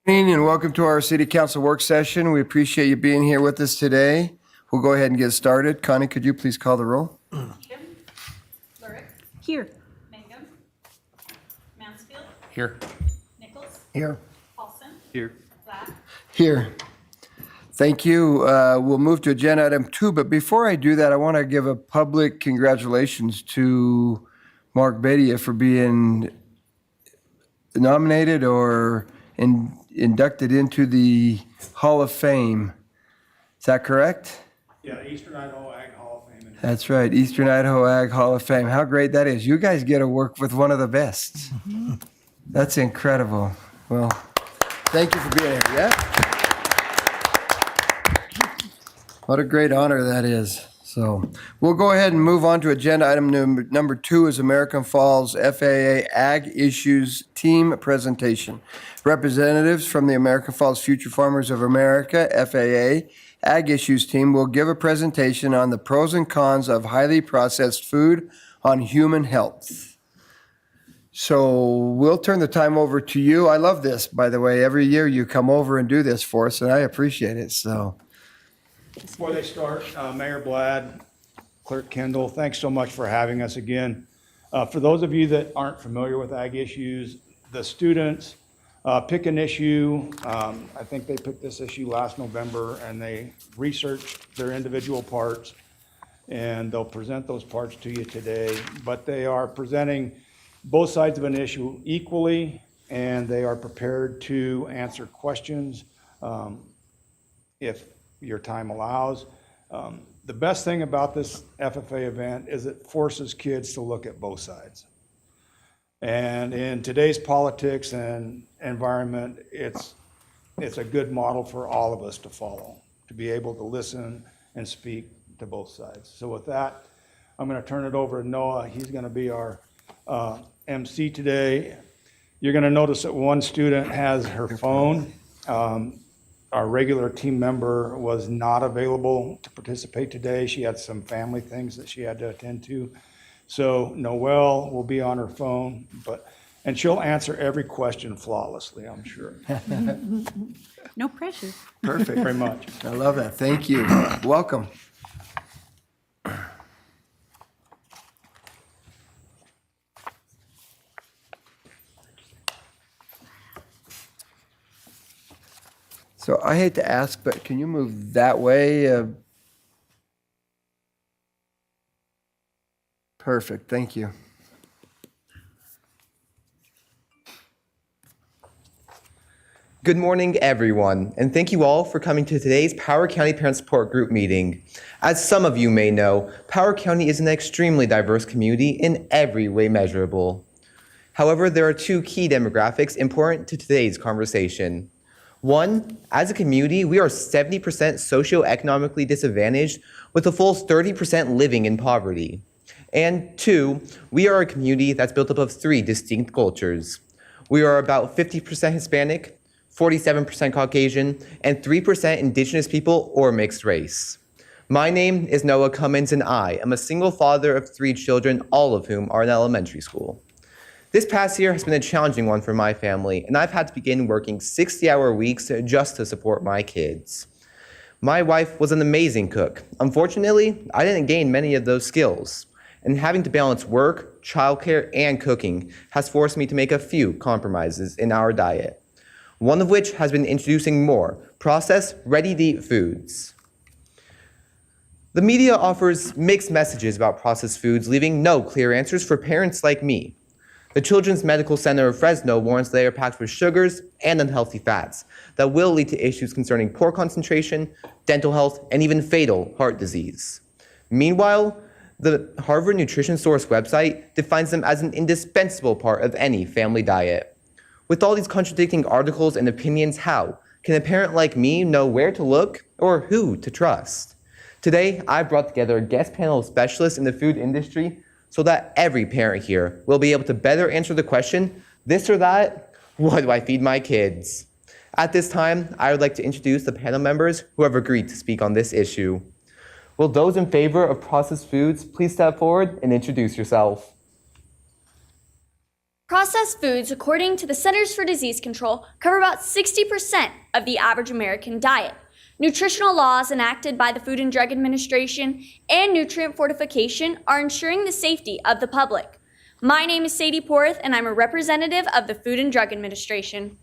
Good evening and welcome to our City Council work session. We appreciate you being here with us today. We'll go ahead and get started. Connie, could you please call the roll? Kim, Lurick, Here. Mangum, Mansfield, Here. Nichols, Here. Paulson, Here. Black, Here. Thank you. We'll move to agenda item 2, but before I do that, I want to give a public congratulations to Mark Bedia for being nominated or inducted into the Hall of Fame. Is that correct? Yeah, Eastern Idaho Ag Hall of Fame. That's right, Eastern Idaho Ag Hall of Fame. How great that is. You guys get to work with one of the best. That's incredible. Well, thank you for being here, yeah? What a great honor that is. So we'll go ahead and move on to agenda item number 2 is American Falls FAA Ag Issues Team Presentation. Representatives from the American Falls Future Farmers of America FAA Ag Issues Team will give a presentation on the pros and cons of highly processed food on human health. So we'll turn the time over to you. I love this, by the way. Every year you come over and do this for us, and I appreciate it. So. Before they start, Mayor Blad, Clerk Kendall, thanks so much for having us again. For those of you that aren't familiar with ag issues, the students pick an issue. I think they picked this issue last November, and they researched their individual parts, and they'll present those parts to you today. But they are presenting both sides of an issue equally, and they are prepared to answer questions if your time allows. The best thing about this FFA event is it forces kids to look at both sides. And in today's politics and environment, it's a good model for all of us to follow, to be able to listen and speak to both sides. So with that, I'm going to turn it over to Noah. He's going to be our MC today. You're going to notice that one student has her phone. Our regular team member was not available to participate today. She had some family things that she had to attend to. So Noelle will be on her phone, and she'll answer every question flawlessly, I'm sure. No pressure. Perfect. Very much. I love that. Thank you. Welcome. So I hate to ask, but can you move that way? Perfect. Thank you. Good morning, everyone, and thank you all for coming to today's Power County Parent Support Group meeting. As some of you may know, Power County is an extremely diverse community in every way measurable. However, there are 2 key demographics important to today's conversation. One, as a community, we are 70% socioeconomically disadvantaged, with a full 30% living in poverty. And 2, we are a community that's built up of 3 distinct cultures. We are about 50% Hispanic, 47% Caucasian, and 3% Indigenous people or mixed race. My name is Noah Cummins, and I am a single father of 3 children, all of whom are in elementary school. This past year has been a challenging one for my family, and I've had to begin working 60-hour weeks just to support my kids. My wife was an amazing cook. Unfortunately, I didn't gain many of those skills, and having to balance work, childcare, and cooking has forced me to make a few compromises in our diet, one of which has been introducing more processed, ready-to-eat foods. The media offers mixed messages about processed foods, leaving no clear answers for parents like me. The Children's Medical Center of Fresno warns they are packed with sugars and unhealthy fats that will lead to issues concerning poor concentration, dental health, and even fatal heart disease. Meanwhile, the Harvard Nutrition Source website defines them as an indispensable part of any family diet. With all these contradicting articles and opinions, how can a parent like me know where to look or who to trust? Today, I brought together a guest panel of specialists in the food industry so that every parent here will be able to better answer the question, this or that, what do I feed my kids? At this time, I would like to introduce the panel members who have agreed to speak on this issue. Will those in favor of processed foods please step forward and introduce yourself? Processed foods, according to the Centers for Disease Control, cover about 60% of the average American diet. Nutritional laws enacted by the Food and Drug Administration and nutrient fortification are ensuring the safety of the public. My name is Sadie Porth, and I'm a representative of the Food and Drug Administration.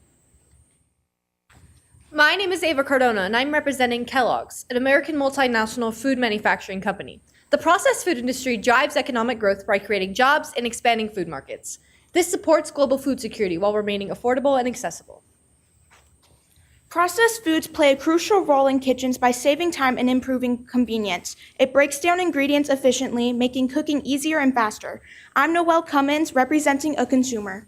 My name is Ava Cardona, and I'm representing Kellogg's, an American multinational food manufacturing company. The processed food industry drives economic growth by creating jobs and expanding food markets. This supports global food security while remaining affordable and accessible. Processed foods play a crucial role in kitchens by saving time and improving convenience. It breaks down ingredients efficiently, making cooking easier and faster. I'm Noelle Cummins, representing a consumer.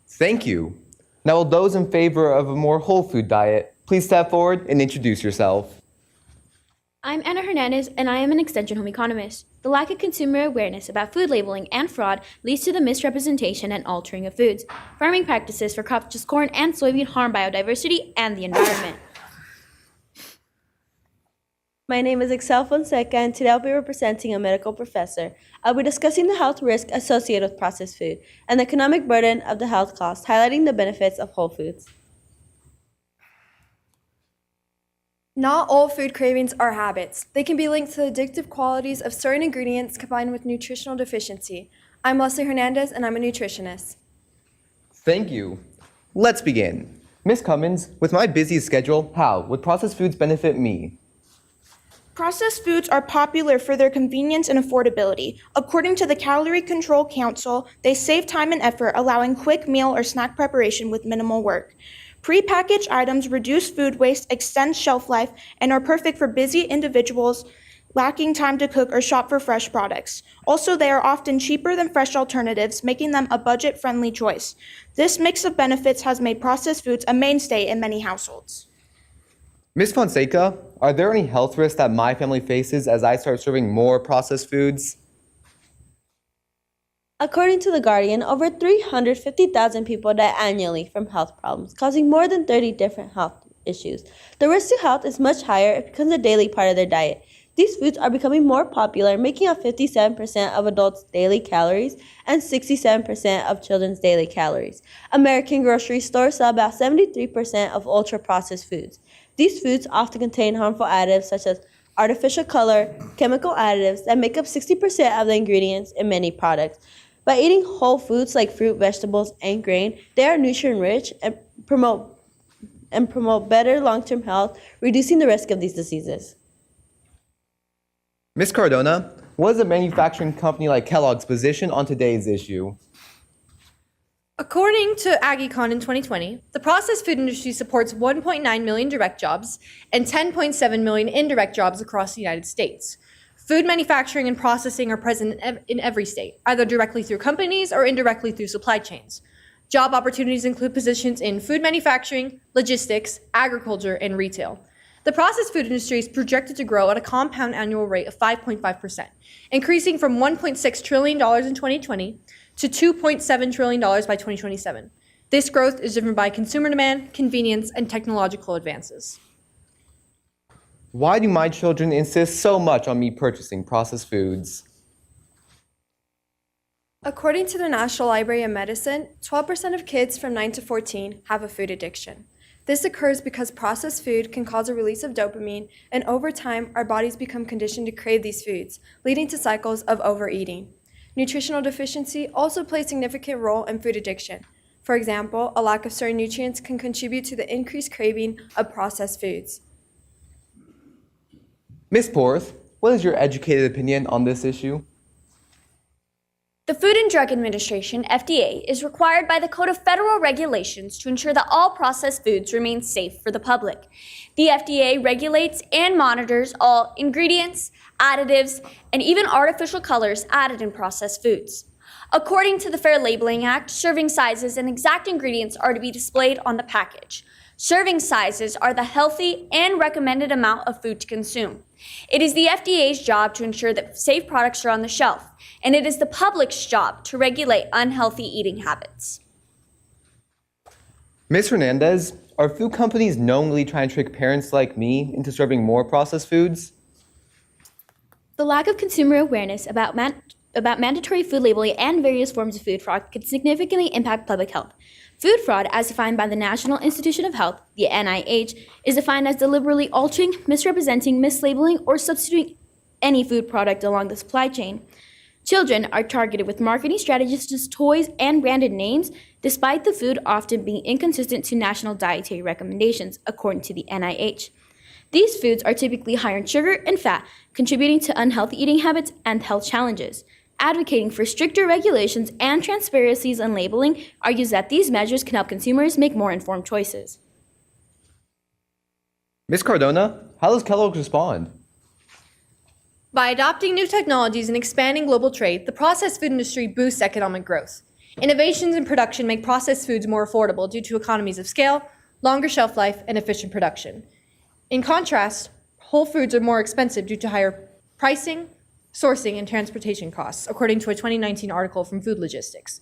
Thank you. Now, will those in favor of a more whole food diet please step forward and introduce yourself? I'm Anna Hernandez, and I am an extension home economist. The lack of consumer awareness about food labeling and fraud leads to the misrepresentation and altering of foods. Farming practices for crops such as corn and soybean harm biodiversity and the environment. My name is Excel Fonseca, and today I'll be representing a medical professor. I'll be discussing the health risk associated with processed food and the economic burden of the health costs, highlighting the benefits of whole foods. Not all food cravings are habits. They can be linked to the addictive qualities of certain ingredients combined with nutritional deficiency. I'm Leslie Hernandez, and I'm a nutritionist. Thank you. Let's begin. Ms. Cummins, with my busy schedule, how would processed foods benefit me? Processed foods are popular for their convenience and affordability. According to the Calorie Control Council, they save time and effort, allowing quick meal or snack preparation with minimal work. Prepackaged items reduce food waste, extend shelf life, and are perfect for busy individuals lacking time to cook or shop for fresh products. Also, they are often cheaper than fresh alternatives, making them a budget-friendly choice. This mix of benefits has made processed foods a mainstay in many households. Ms. Fonseca, are there any health risks that my family faces as I start serving more processed foods? According to The Guardian, over 350,000 people die annually from health problems, causing more than 30 different health issues. The risk to health is much higher if it becomes a daily part of their diet. These foods are becoming more popular, making up 57% of adults' daily calories and 67% of children's daily calories. American grocery stores sell about 73% of ultra-processed foods. These foods often contain harmful additives such as artificial color, chemical additives that make up 60% of the ingredients in many products. By eating whole foods like fruit, vegetables, and grain, they are nutrient-rich and promote better long-term health, reducing the risk of these diseases. Ms. Cardona, what is a manufacturing company like Kellogg's position on today's issue? According to AgEcon in 2020, the processed food industry supports 1.9 million direct jobs and 10.7 million indirect jobs across the United States. Food manufacturing and processing are present in every state, either directly through companies or indirectly through supply chains. Job opportunities include positions in food manufacturing, logistics, agriculture, and retail. The processed food industry is projected to grow at a compound annual rate of 5.5%, increasing from $1.6 trillion in 2020 to $2.7 trillion by 2027. This growth is driven by consumer demand, convenience, and technological advances. Why do my children insist so much on me purchasing processed foods? According to the National Library of Medicine, 12% of kids from 9 to 14 have a food addiction. This occurs because processed food can cause a release of dopamine, and over time, our bodies become conditioned to crave these foods, leading to cycles of overeating. Nutritional deficiency also plays a significant role in food addiction. For example, a lack of certain nutrients can contribute to the increased craving of processed foods. Ms. Porth, what is your educated opinion on this issue? The Food and Drug Administration, FDA, is required by the Code of Federal Regulations to ensure that all processed foods remain safe for the public. The FDA regulates and monitors all ingredients, additives, and even artificial colors added in processed foods. According to the Fair Labeling Act, serving sizes and exact ingredients are to be displayed on the package. Serving sizes are the healthy and recommended amount of food to consume. It is the FDA's job to ensure that safe products are on the shelf, and it is the public's job to regulate unhealthy eating habits. Ms. Hernandez, are food companies knowingly trying to trick parents like me into serving more processed foods? The lack of consumer awareness about about mandatory food labeling and various forms of food fraud could significantly impact public health. Food fraud, as defined by the National Institute of Health, the NIH, is defined as deliberately altering, misrepresenting, mislabeling, or substituting any food product along the supply chain. Children are targeted with marketing strategies such as toys and branded names, despite the food often being inconsistent to national dietary recommendations, according to the NIH. These foods are typically higher in sugar and fat, contributing to unhealthy eating habits and health challenges. Advocating for stricter regulations and transparencies in labeling argues that these measures can help consumers make more informed choices. Ms. Cardona, how does Kellogg's respond? By adopting new technologies and expanding global trade, the processed food industry boosts economic growth. Innovations in production make processed foods more affordable due to economies of scale, longer shelf life, and efficient production. In contrast, whole foods are more expensive due to higher pricing, sourcing, and transportation costs, according to a 2019 article from Food Logistics.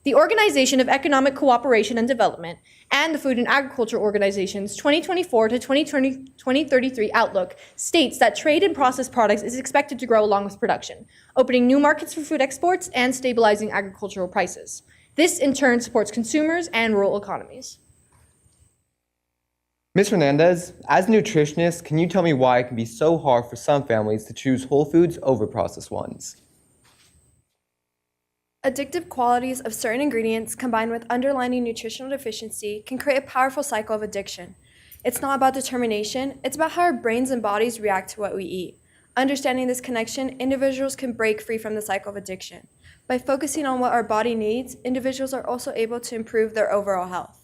The Organization of Economic Cooperation and Development and the Food and Agriculture Organization's 2024 to 2033 outlook states that trade in processed products is expected to grow along with production, opening new markets for food exports and stabilizing agricultural prices. This, in turn, supports consumers and rural economies. Ms. Hernandez, as a nutritionist, can you tell me why it can be so hard for some families to choose whole foods over processed ones? Addictive qualities of certain ingredients combined with underlying nutritional deficiency can create a powerful cycle of addiction. It's not about determination, it's about how our brains and bodies react to what we eat. Understanding this connection, individuals can break free from the cycle of addiction. By focusing on what our body needs, individuals are also able to improve their overall health.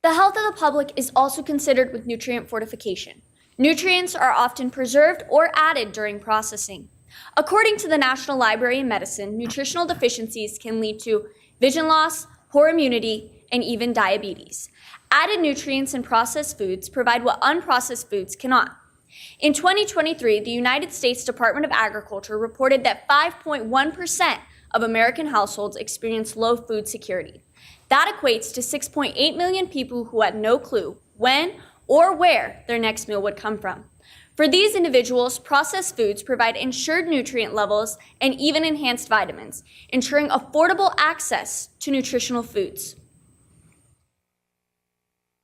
The health of the public is also considered with nutrient fortification. Nutrients are often preserved or added during processing. According to the National Library of Medicine, nutritional deficiencies can lead to vision loss, poor immunity, and even diabetes. Added nutrients in processed foods provide what unprocessed foods cannot. In 2023, the United States Department of Agriculture reported that 5.1% of American households experienced low food security. That equates to 6.8 million people who had no clue when or where their next meal would come from. For these individuals, processed foods provide ensured nutrient levels and even enhanced vitamins, ensuring affordable access to nutritional foods.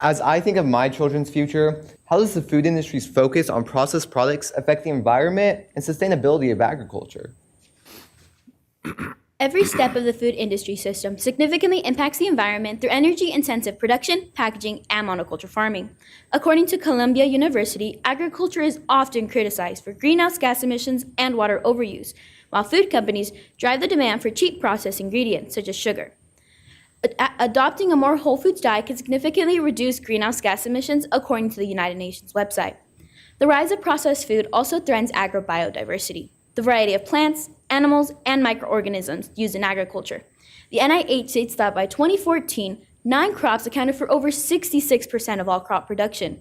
As I think of my children's future, how does the food industry's focus on processed products affect the environment and sustainability of agriculture? Every step of the food industry system significantly impacts the environment through energy-intensive production, packaging, and monoculture farming. According to Columbia University, agriculture is often criticized for greenhouse gas emissions and water overuse, while food companies drive the demand for cheap processed ingredients such as sugar. Adopting a more whole foods diet can significantly reduce greenhouse gas emissions, according to the United Nations website. The rise of processed food also threatens agrobiodiversity, the variety of plants, animals, and microorganisms used in agriculture. The NIH states that by 2014, 9 crops accounted for over 66% of all crop production.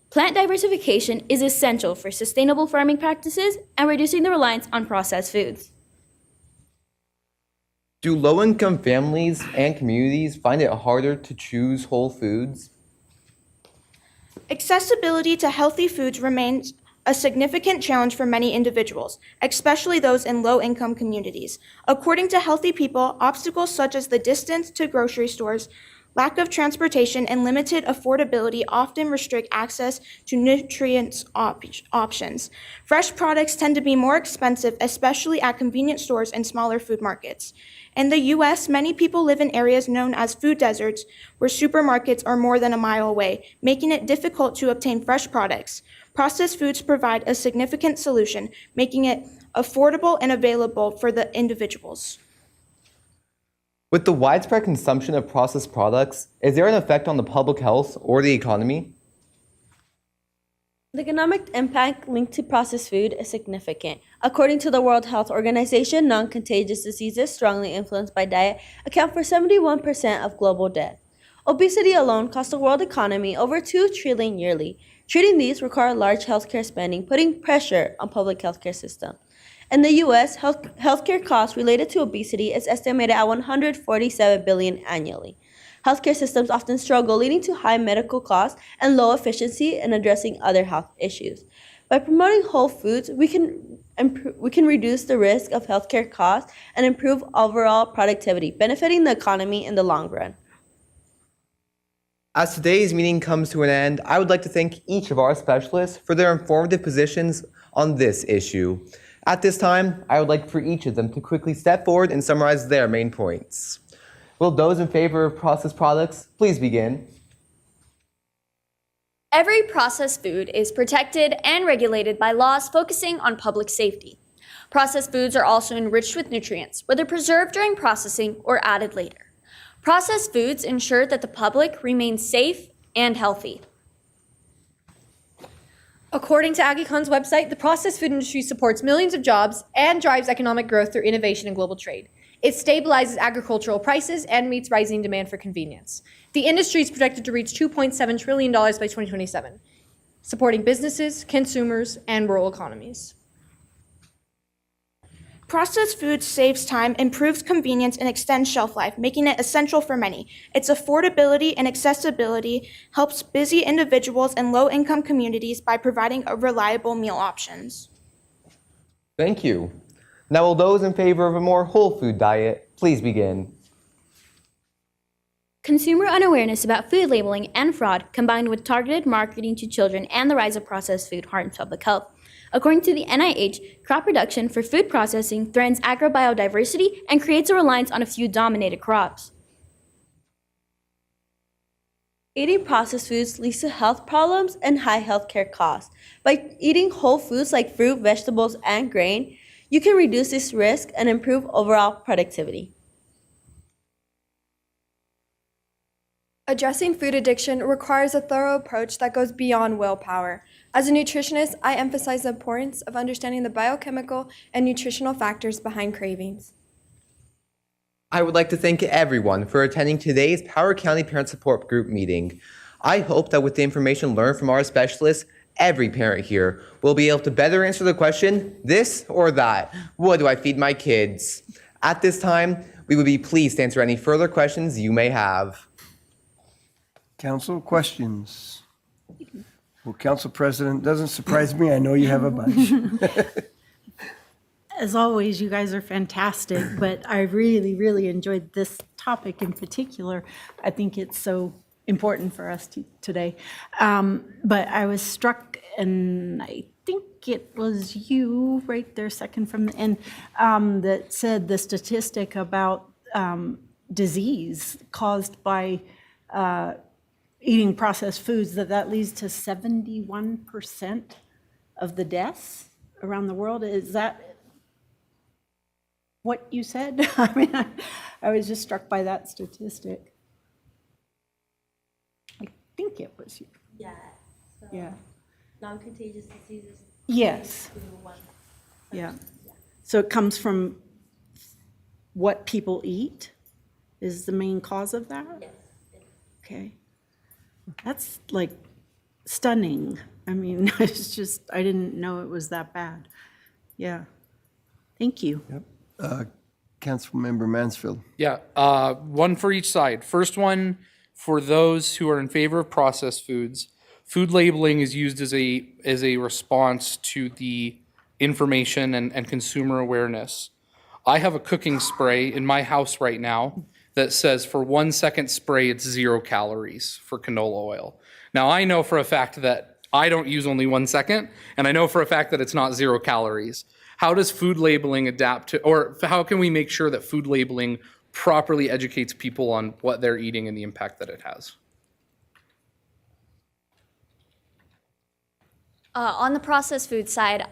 Plant diversification is essential for sustainable farming practices and reducing the reliance on processed foods. Do low-income families and communities find it harder to choose whole foods? Accessibility to healthy foods remains a significant challenge for many individuals, especially those in low-income communities. According to Healthy People, obstacles such as the distance to grocery stores, lack of transportation, and limited affordability often restrict access to nutrients options. Fresh products tend to be more expensive, especially at convenience stores and smaller food markets. In the U.S., many people live in areas known as food deserts, where supermarkets are more than a mile away, making it difficult to obtain fresh products. Processed foods provide a significant solution, making it affordable and available for the individuals. With the widespread consumption of processed products, is there an effect on the public health or the economy? The economic impact linked to processed food is significant. According to the World Health Organization, non-contagious diseases strongly influenced by diet account for 71% of global death. Obesity alone costs the world economy over $2 trillion yearly. Treating these requires large healthcare spending, putting pressure on public healthcare system. In the U.S., healthcare costs related to obesity is estimated at $147 billion annually. Healthcare systems often struggle, leading to high medical costs and low efficiency in addressing other health issues. By promoting whole foods, we can reduce the risk of healthcare costs and improve overall productivity, benefiting the economy in the long run. As today's meeting comes to an end, I would like to thank each of our specialists for their informative positions on this issue. At this time, I would like for each of them to quickly step forward and summarize their main points. Will those in favor of processed products please begin? Every processed food is protected and regulated by laws focusing on public safety. Processed foods are also enriched with nutrients, whether preserved during processing or added later. Processed foods ensure that the public remains safe and healthy. According to AgriCon's website, the processed food industry supports millions of jobs and drives economic growth through innovation and global trade. It stabilizes agricultural prices and meets rising demand for convenience. The industry is projected to reach $2.7 trillion by 2027, supporting businesses, consumers, and rural economies. Processed food saves time, improves convenience, and extends shelf life, making it essential for many. Its affordability and accessibility helps busy individuals and low-income communities by providing reliable meal options. Thank you. Now, will those in favor of a more whole food diet please begin? Consumer unawareness about food labeling and fraud, combined with targeted marketing to children and the rise of processed food, harms public health. According to the NIH, crop production for food processing threatens agrobiodiversity and creates a reliance on a few dominated crops. Eating processed foods leads to health problems and high healthcare costs. By eating whole foods like fruit, vegetables, and grain, you can reduce this risk and improve overall productivity. Addressing food addiction requires a thorough approach that goes beyond willpower. As a nutritionist, I emphasize the importance of understanding the biochemical and nutritional factors behind cravings. I would like to thank everyone for attending today's Power County Parent Support Group meeting. I hope that with the information learned from our specialists, every parent here will be able to better answer the question, this or that, what do I feed my kids? At this time, we would be pleased to answer any further questions you may have. Council questions? Well, Council President, doesn't surprise me. I know you have a bunch. As always, you guys are fantastic, but I really, really enjoyed this topic in particular. I think it's so important for us today. But I was struck, and I think it was you right there, second from the end, that said the statistic about disease caused by eating processed foods, that leads to 71% of the deaths around the world. Is that what you said? I mean, I was just struck by that statistic. I think it was you. Yeah. So Yeah. non-contagious diseases. Yes. Yeah. So it comes from what people eat is the main cause of that? Yes. Okay. That's like stunning. I mean, it's just, I didn't know it was that bad. Yeah. Thank you. Councilmember Mansfield. Yeah, one for each side. First one, for those who are in favor of processed foods, food labeling is used as a response to the information and consumer awareness. I have a cooking spray in my house right now that says for 1 second spray, it's 0 calories for canola oil. Now, I know for a fact that I don't use only 1 second, and I know for a fact that it's not 0 calories. How does food labeling adapt to, or how can we make sure that food labeling properly educates people on what they're eating and the impact that it has? On the processed food side,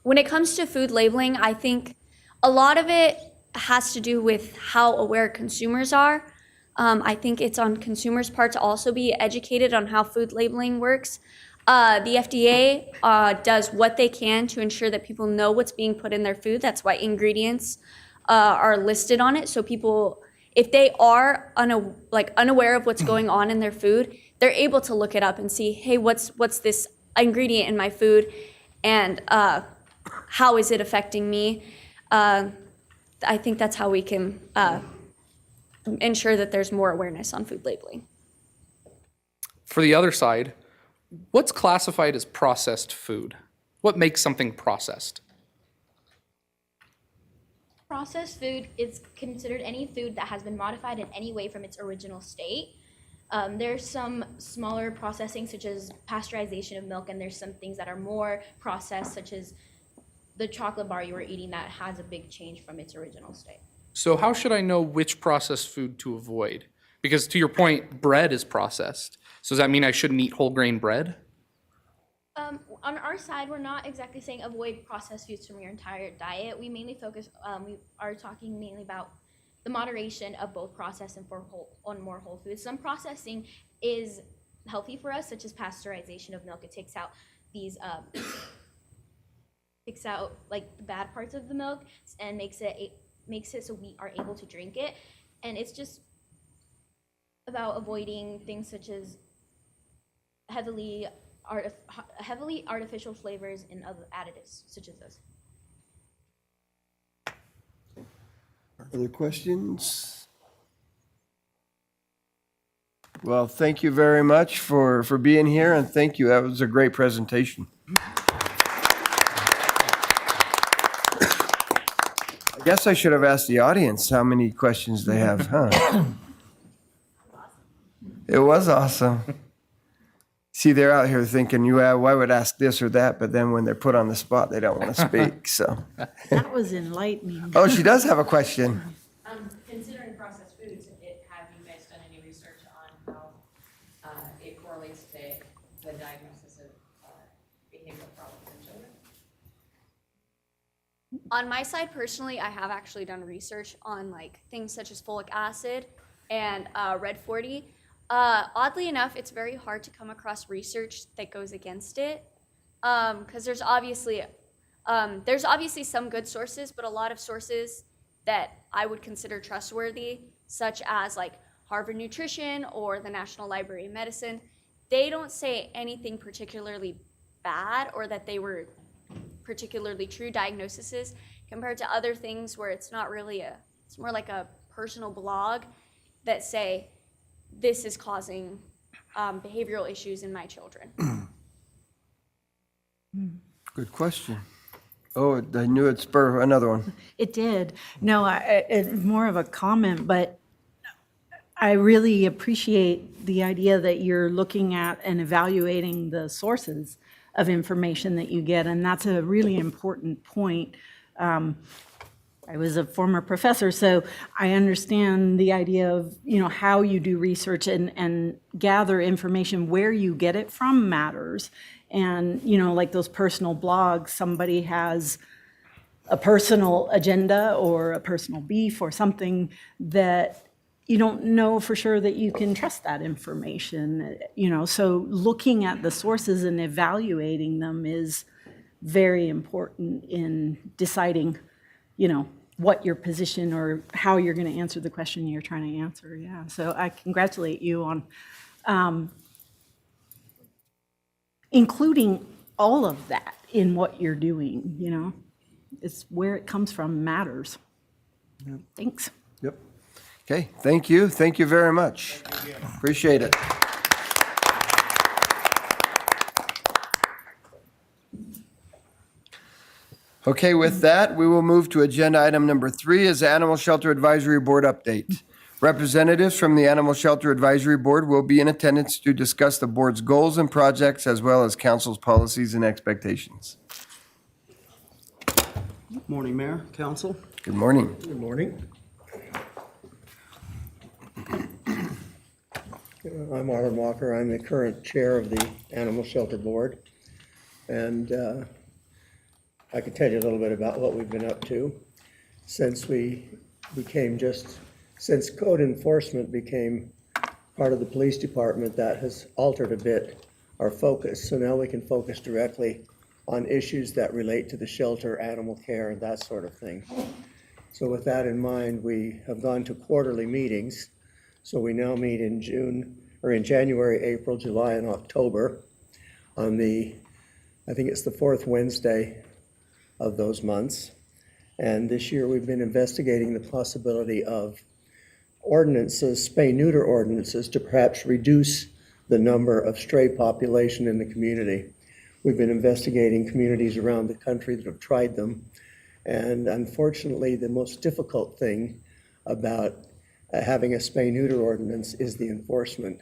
when it comes to food labeling, I think a lot of it has to do with how aware consumers are. I think it's on consumers' part to also be educated on how food labeling works. The FDA does what they can to ensure that people know what's being put in their food. That's why ingredients are listed on it. So people, if they are unaware of what's going on in their food, they're able to look it up and see, hey, what's this ingredient in my food, and how is it affecting me? I think that's how we can ensure that there's more awareness on food labeling. For the other side, what's classified as processed food? What makes something processed? Processed food is considered any food that has been modified in any way from its original state. There's some smaller processing, such as pasteurization of milk, and there's some things that are more processed, such as the chocolate bar you were eating that has a big change from its original state. So how should I know which processed food to avoid? Because to your point, bread is processed. So does that mean I shouldn't eat whole grain bread? On our side, we're not exactly saying avoid processed foods from your entire diet. We mainly focus, we are talking mainly about the moderation of both processed and on more whole foods. Some processing is healthy for us, such as pasteurization of milk. It takes out these, takes out like the bad parts of the milk and makes it so we are able to drink it. And it's just about avoiding things such as heavily artificial flavors and other additives such as those. Other questions? Well, thank you very much for being here, and thank you. That was a great presentation. I guess I should have asked the audience how many questions they have, huh? It was awesome. See, they're out here thinking, why would ask this or that? But then when they're put on the spot, they don't want to speak, so. That was enlightening. Oh, she does have a question. Considering processed foods, have you guys done any research on how it correlates to the diagnosis of behavioral problems in children? On my side, personally, I have actually done research on like things such as folic acid and Red 40. Oddly enough, it's very hard to come across research that goes against it, because there's obviously some good sources, but a lot of sources that I would consider trustworthy, such as like Harvard Nutrition or the National Library of Medicine, they don't say anything particularly bad or that they were particularly true diagnoses compared to other things where it's not really it's more like a personal blog that say, this is causing behavioral issues in my children. Good question. Oh, I knew it'd spur another one. It did. No, it's more of a comment, but I really appreciate the idea that you're looking at and evaluating the sources of information that you get, and that's a really important point. I was a former professor, so I understand the idea of, how you do research and gather information. Where you get it from matters. And, like those personal blogs, somebody has a personal agenda or a personal beef or something that you don't know for sure that you can trust that information, So looking at the sources and evaluating them is very important in deciding, what your position or how you're going to answer the question you're trying to answer. Yeah, so I congratulate you on including all of that in what you're doing, It's where it comes from matters. Yep. Thanks. Yep. Okay, thank you. Thank you very much. Appreciate it. Okay, with that, we will move to agenda item number 3 is Animal Shelter Advisory Board update. Representatives from the Animal Shelter Advisory Board will be in attendance to discuss the board's goals and projects as well as council's policies and expectations. Morning, Mayor, Council. Good morning. Good morning. I'm Arlen Walker. I'm the current chair of the Animal Shelter Board. And I can tell you a little bit about what we've been up to since since code enforcement became part of the police department. That has altered a bit our focus. So now we can focus directly on issues that relate to the shelter, animal care, and that sort of thing. So with that in mind, we have gone to quarterly meetings. So we now meet in January, April, July, and October on I think it's the 4th Wednesday of those months. And this year we've been investigating the possibility of ordinances, spay-neuter ordinances, to perhaps reduce the number of stray population in the community. We've been investigating communities around the country that have tried them. And unfortunately, the most difficult thing about having a spay-neuter ordinance is the enforcement.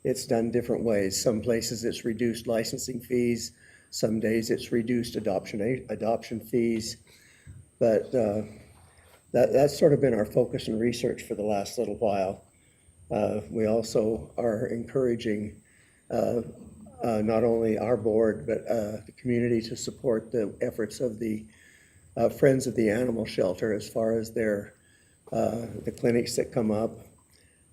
It's done different ways. Some places it's reduced licensing fees. Some days it's reduced adoption fees. But that's sort of been our focus and research for the last little while. We also are encouraging not only our board, but the community to support the efforts of the Friends of the Animal Shelter as far as the clinics that come up.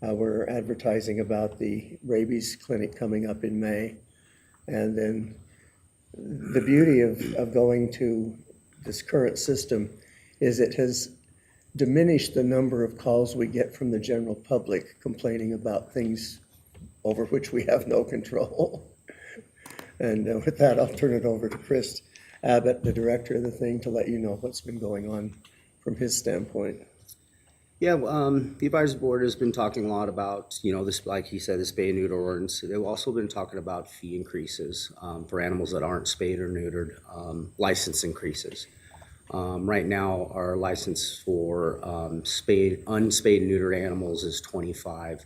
We're advertising about the rabies clinic coming up in May. And then the beauty of going to this current system is it has diminished the number of calls we get from the general public complaining about things over which we have no control. And with that, I'll turn it over to Chris Abbott, the director of the thing, to let you know what's been going on from his standpoint. Yeah, the advisory board has been talking a lot about, this, like he said, the spay and neuter ordinance. They've also been talking about fee increases for animals that aren't spayed or neutered, license increases. Right now, our license for unspayed and neutered animals is $25.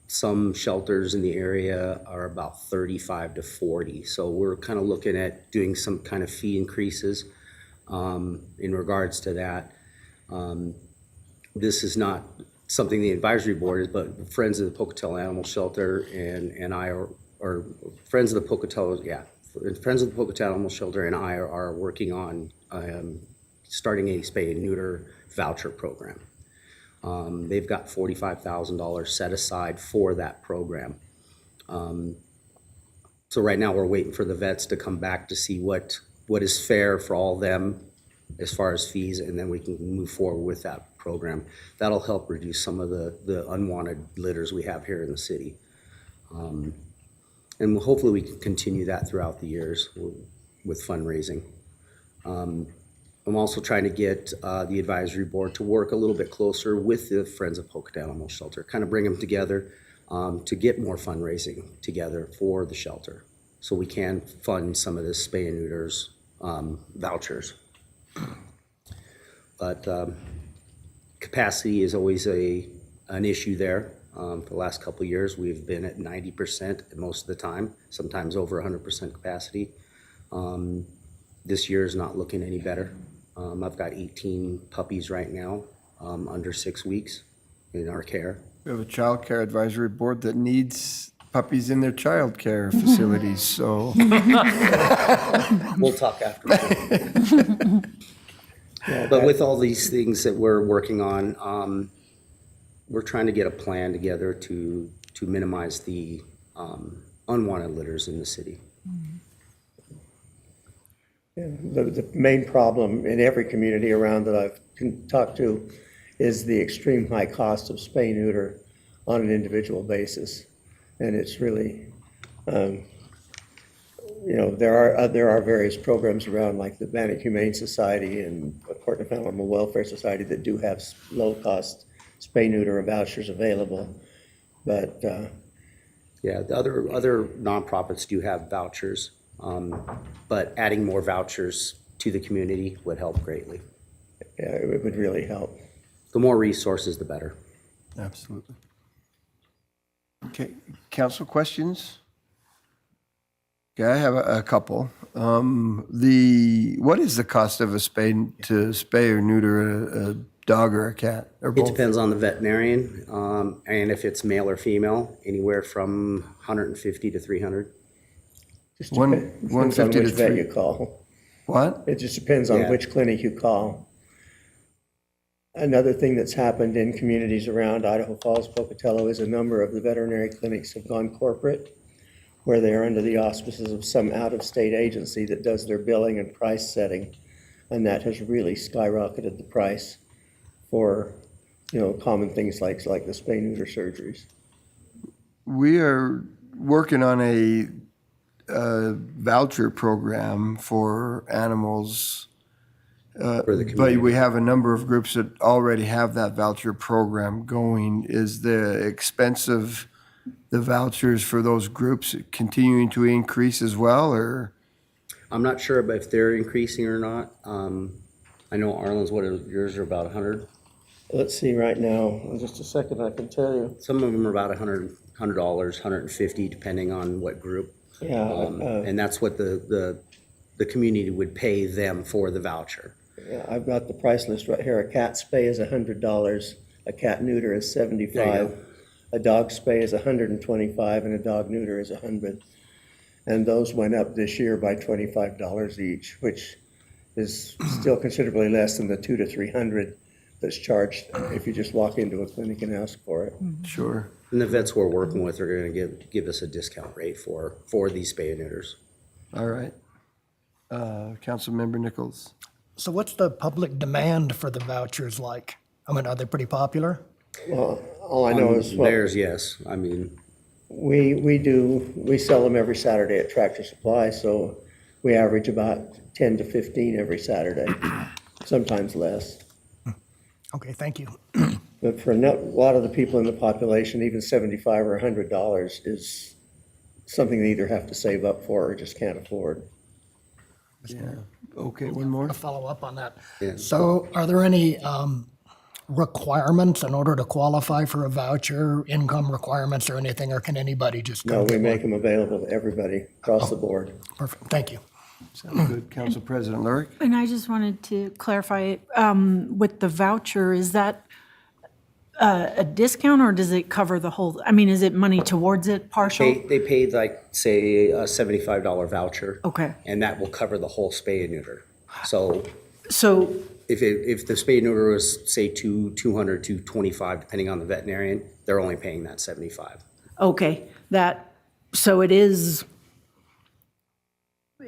Some shelters in the area are about $35 to $40. So we're kind of looking at doing some kind of fee increases in regards to that. This is not something the advisory board is, but Friends of the Pocatello Animal Shelter and I are Friends of the Pocatello, Friends of the Pocatello Animal Shelter and I are working on starting a spay and neuter voucher program. They've got $45,000 set aside for that program. So right now we're waiting for the vets to come back to see what is fair for all of them as far as fees, and then we can move forward with that program. That'll help reduce some of the unwanted litters we have here in the city. And hopefully we can continue that throughout the years with fundraising. I'm also trying to get the advisory board to work a little bit closer with the Friends of Pocatello Animal Shelter, kind of bring them together to get more fundraising together for the shelter so we can fund some of this spay and neuters vouchers. But capacity is always an issue there. For the last couple of years, we've been at 90% most of the time, sometimes over 100% capacity. This year is not looking any better. I've got 18 puppies right now, under 6 weeks in our care. We have a child care advisory board that needs puppies in their child care facilities, so. We'll talk after. But with all these things that we're working on, we're trying to get a plan together to minimize the unwanted litters in the city. Yeah, the main problem in every community around that I've talked to is the extreme high cost of spay neuter on an individual basis. And it's really, there are various programs around like the Bannock Humane Society and the Port Animal Welfare Society that do have low cost spay neuter vouchers available. But yeah, the other nonprofits do have vouchers. But adding more vouchers to the community would help greatly. Yeah, it would really help. The more resources, the better. Absolutely. Okay, council questions? Okay, I have a couple. What is the cost of to spay or neuter a dog or a cat or both? It depends on the veterinarian, and if it's male or female, anywhere from 150 to 300. Just depends on which vet you call. What? It just depends on which clinic you call. Another thing that's happened in communities around Idaho Falls, Pocatello, is a number of the veterinary clinics have gone corporate, where they are under the auspices of some out-of-state agency that does their billing and price setting, and that has really skyrocketed the price for, common things like the spay neuter surgeries. We are working on a voucher program for animals for the But community. we have a number of groups that already have that voucher program going. Is the expense of the vouchers for those groups continuing to increase as well, or? I'm not sure if they're increasing or not. I know Arlen's, yours are about 100. Let's see right now, in just a second, I can tell you. Some of them are about $100, $150, depending on what group. Yeah, And that's what the community would pay them for the voucher. yeah, I've got the price list right here. A cat spay is $100, a cat neuter is There you $75, go. a dog spay is $125, and a dog neuter is $100. And those went up this year by $25 each, which is still considerably less than the $200 to $300 that's charged if you just walk into a clinic and ask for it. Sure. And the vets we're working with are gonna give us a discount rate for these spay and neuters. All right. Councilmember Nichols. So what's the public demand for the vouchers like? I mean, are they pretty popular? Well, all I know is, well, Theirs, yes. I mean, we sell them every Saturday at Tractor Supply, so we average about 10 to 15 every Saturday, sometimes less. Okay, thank you. But for a lot of the people in the population, even $75 or $100 is something they either have to save up for or just can't afford. Yeah. Okay, one more. A follow-up on that. Yeah. So are there any requirements in order to qualify for a voucher, income requirements or anything, or can anybody just go No, we get make one? them available to everybody across the board. Perfect, thank you. Sounds good. Council President Lurick? And I just wanted to clarify, with the voucher, is that a discount or does it cover the whole, I mean, is it money towards it, partial? they paid like, say, a $75 voucher. Okay. And that will cover the whole spay and neuter. So So, if the spay and neuter was, say, $200, $225, depending on the veterinarian, they're only paying that $75. okay, so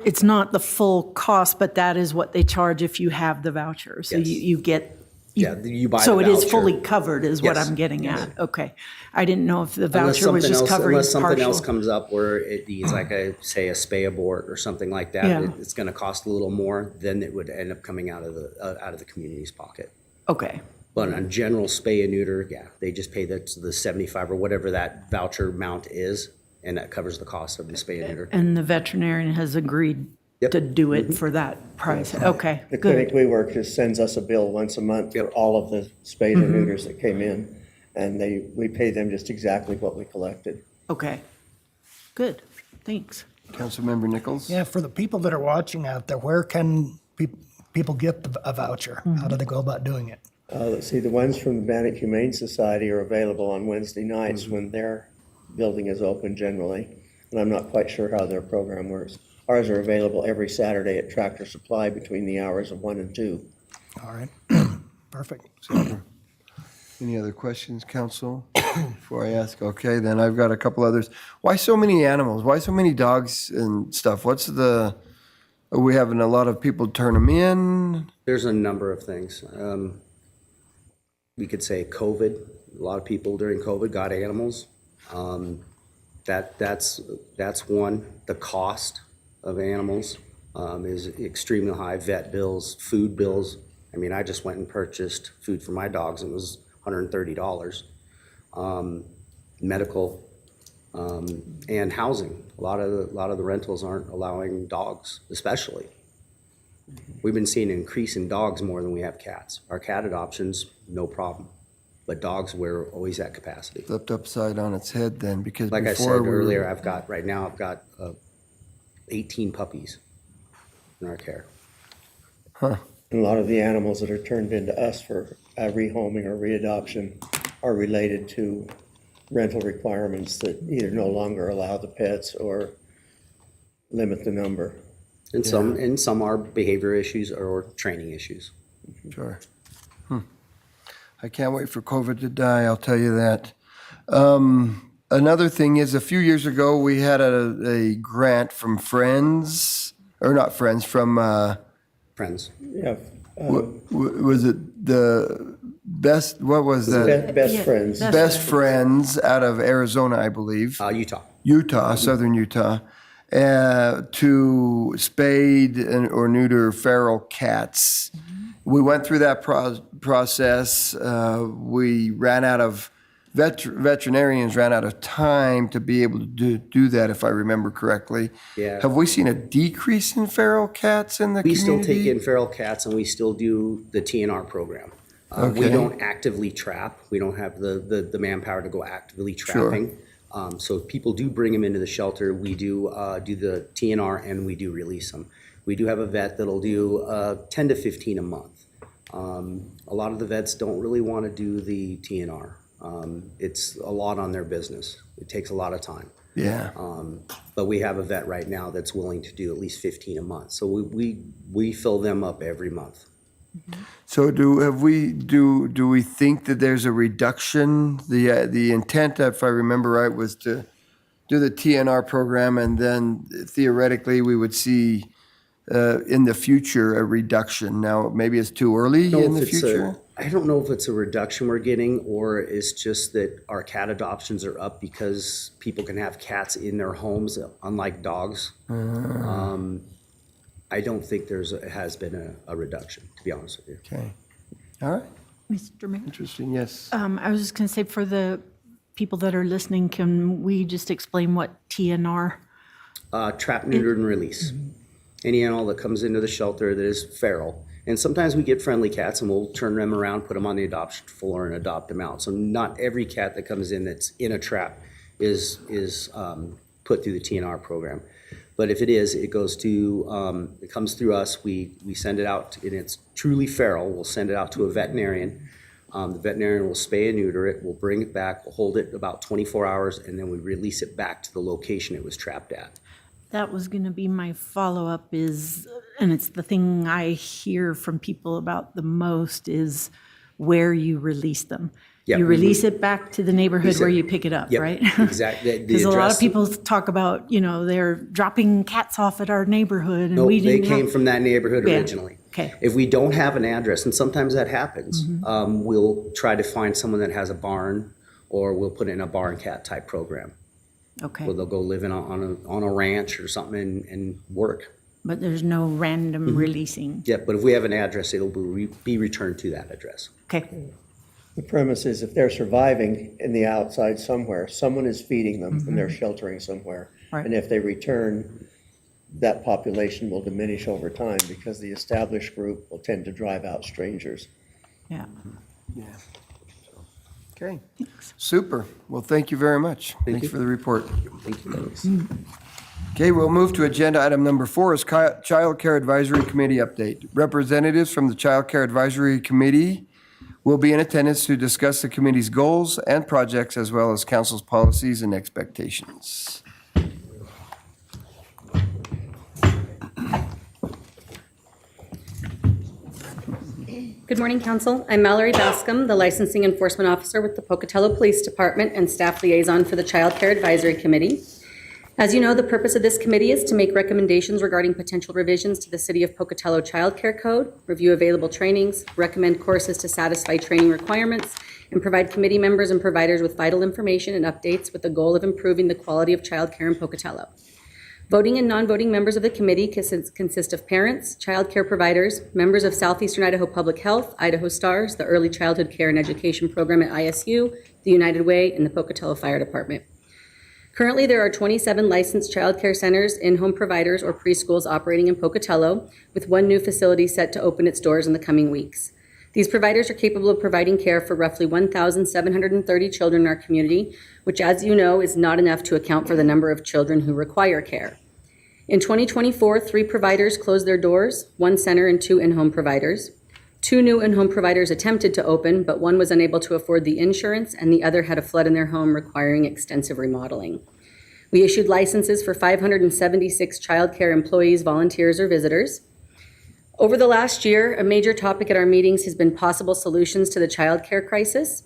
it's not the full cost, but that is what they charge if you have the voucher. So Yes. you get. Yeah, you buy the So it is voucher. fully covered is what Yes. I'm getting at. Okay. I didn't know if the Unless voucher was something just else, covering unless something else partial. comes up where it needs like say a spay abort or something like that, Yeah. it's gonna cost a little more, then it would end up coming out of the community's pocket. Okay, But on general spay and neuter, yeah, they just pay the 75 or whatever that voucher amount is, and that covers the cost of the spay and neuter. and the veterinarian has agreed Yep. to do it for that price. Okay, The good. clinic we work just sends us a bill once a month for all of the spays and neuters that came in, and we pay them just exactly what we collected. Okay, good, thanks. Councilmember Nichols? Yeah, for the people that are watching out there, where can people get a voucher? How do they go about doing it? Let's see, the ones from the Bannock Humane Society are available on Wednesday nights when their building is open generally, and I'm not quite sure how their program works. Ours are available every Saturday at Tractor Supply between the hours of 1 and 2. All right, perfect. Any other questions, council, before I ask? Okay, then I've got a couple others. Why so many animals? Why so many dogs and stuff? Are we having a lot of people turn them in? There's a number of things. We could say COVID. A lot of people during COVID got animals. That's one. The cost of animals is extremely high. Vet bills, food bills. I mean, I just went and purchased food for my dogs. It was $130. Medical and housing. A lot of the rentals aren't allowing dogs, especially. We've been seeing an increase in dogs more than we have cats. Our cat adoptions, no problem. But dogs, we're always at capacity. Flipped upside on its head then, because Like I before said we were- earlier, I've got 18 puppies in our care. And a lot of the animals that are turned into us for rehoming or readoption are related to rental requirements that either no longer allow the pets or limit the number. And some are behavior issues or training issues. Sure. I can't wait for COVID to die, I'll tell you that. Another thing is, a few years ago, we had a grant from Friends, or not Friends, from, Friends. Yeah. was it the best, what was that? Best Friends. Best Friends out of Arizona, I believe. Utah. Southern Utah, to spade or neuter feral cats. We went through that process. We ran out of, veterinarians ran out of time to be able to do that, if I remember correctly. Yeah. Have we seen a decrease in feral cats in the We community? still take in feral cats, and we still do the TNR program. We Okay. don't actively trap. We don't have the manpower to go actively trapping. So if people do bring them into the shelter, we do do the TNR and we do release them. We do have a vet that'll do 10 to 15 a month. A lot of the vets don't really want to do the TNR. It's a lot on their business. It takes a lot of time. Yeah. But we have a vet right now that's willing to do at least 15 a month. So we fill them up every month. So do we think that there's a reduction? The intent, if I remember right, was to do the TNR program, and then theoretically we would see in the future a reduction. Now maybe it's too early in the future. I don't know if it's a reduction we're getting, or it's just that our cat adoptions are up because people can have cats in their homes, unlike dogs. I don't think has been a reduction, to be honest with you. Okay. All right. Mr. Mayor? Interesting, yes. I was just going to say, for the people that are listening, can we just explain what TNR? Trap, neutered, and release. Any animal that comes into the shelter that is feral. And sometimes we get friendly cats and we'll turn them around, put them on the adoption floor and adopt them out. So not every cat that comes in that's in a trap is put through the TNR program. But if it is, it goes to, it comes through us, we send it out, and it's truly feral, we'll send it out to a veterinarian. The veterinarian will spay and neuter it, we'll bring it back, we'll hold it about 24 hours, and then we release it back to the location it was trapped at. That was going to be my follow-up is, and it's the thing I hear from people about the most, is where you release them. Yep. You release it back to the neighborhood where you pick it up, Yep, right? exactly. Because a lot of people talk about, they're dropping cats off at our neighborhood, and No, we they didn't came have- from that neighborhood Yeah. originally. Okay. If we don't have an address, and sometimes that happens, we'll try to find someone that has a barn, or we'll put in a barn cat type program. Okay. Where they'll go live on a ranch or something and work. But there's no random releasing. Yeah, but if we have an address, it'll be returned to that address. Okay. The premise is if they're surviving in the outside somewhere, someone is feeding them and they're sheltering somewhere. Right. And if they return, that population will diminish over time because the established group will tend to drive out strangers. Yeah. Yeah. Okay. Super. Well, thank you very much. Thanks for the report. Thank you, ladies. Okay, we'll move to agenda item number 4 is Child Care Advisory Committee update. Representatives from the Child Care Advisory Committee will be in attendance to discuss the committee's goals and projects, as well as council's policies and expectations. Good morning, Council. I'm Mallory Bascom, the Licensing Enforcement Officer with the Pocatello Police Department and Staff Liaison for the Child Care Advisory Committee. As you know, the purpose of this committee is to make recommendations regarding potential revisions to the City of Pocatello Child Care Code, review available trainings, recommend courses to satisfy training requirements, and provide committee members and providers with vital information and updates with the goal of improving the quality of child care in Pocatello. Voting and non-voting members of the committee consist of parents, child care providers, members of Southeastern Idaho Public Health, Idaho Stars, the Early Childhood Care and Education Program at ISU, the United Way, and the Pocatello Fire Department. Currently, there are 27 licensed child care centers, in-home providers, or preschools operating in Pocatello, with one new facility set to open its doors in the coming weeks. These providers are capable of providing care for roughly 1,730 children in our community, which, as you know, is not enough to account for the number of children who require care. In 2024, 3 providers closed their doors, 1 center and 2 in-home providers. 2 new in-home providers attempted to open, but one was unable to afford the insurance and the other had a flood in their home requiring extensive remodeling. We issued licenses for 576 child care employees, volunteers, or visitors. Over the last year, a major topic at our meetings has been possible solutions to the child care crisis.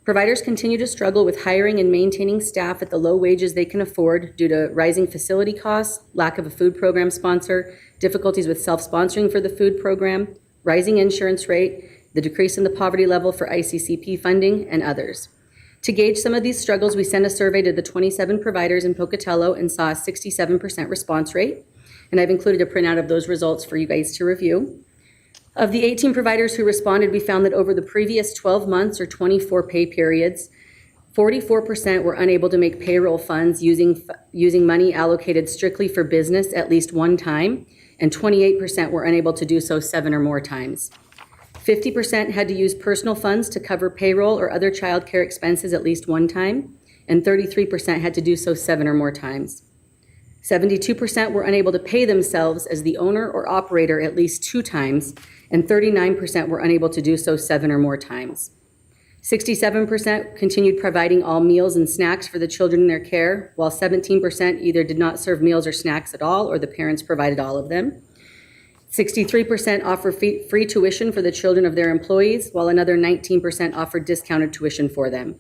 Providers continue to struggle with hiring and maintaining staff at the low wages they can afford due to rising facility costs, lack of a food program sponsor, difficulties with self-sponsoring for the food program, rising insurance rate, the decrease in the poverty level for ICCP funding, and others. To gauge some of these struggles, we sent a survey to the 27 providers in Pocatello and saw a 67% response rate. And I've included a printout of those results for you guys to review. Of the 18 providers who responded, we found that over the previous 12 months or 24 pay periods, 44% were unable to make payroll funds using money allocated strictly for business at least one time, and 28% were unable to do so 7 or more times. 50% had to use personal funds to cover payroll or other child care expenses at least one time, and 33% had to do so 7 or more times. 72% were unable to pay themselves as the owner or operator at least 2 times, and 39% were unable to do so 7 or more times. 67% continued providing all meals and snacks for the children in their care, while 17% either did not serve meals or snacks at all, or the parents provided all of them. 63% offer free tuition for the children of their employees, while another 19% offered discounted tuition for them.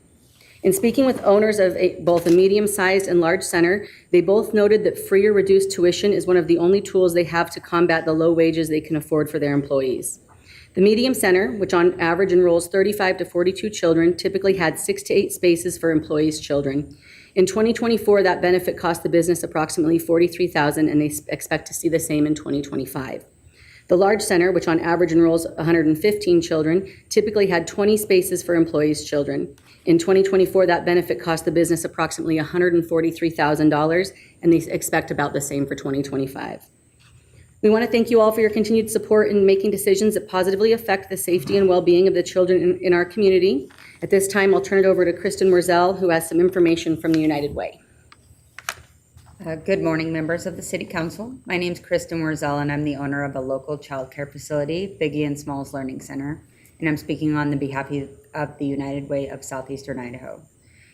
In speaking with owners of both a medium-sized and large center, they both noted that free or reduced tuition is one of the only tools they have to combat the low wages they can afford for their employees. The medium center, which on average enrolls 35 to 42 children, typically had 6 to 8 spaces for employees' children. In 2024, that benefit cost the business approximately $43,000, and they expect to see the same in 2025. The large center, which on average enrolls 115 children, typically had 20 spaces for employees' children. In 2024, that benefit cost the business approximately $143,000, and they expect about the same for 2025. We want to thank you all for your continued support in making decisions that positively affect the safety and well-being of the children in our community. At this time, I'll turn it over to Kristen Wurzel, who has some information from the United Way. Good morning, members of the City Council. My name is Kristen Wurzel, and I'm the owner of a local child care facility, Biggie and Smalls Learning Center, and I'm speaking on the behalf of the United Way of Southeastern Idaho.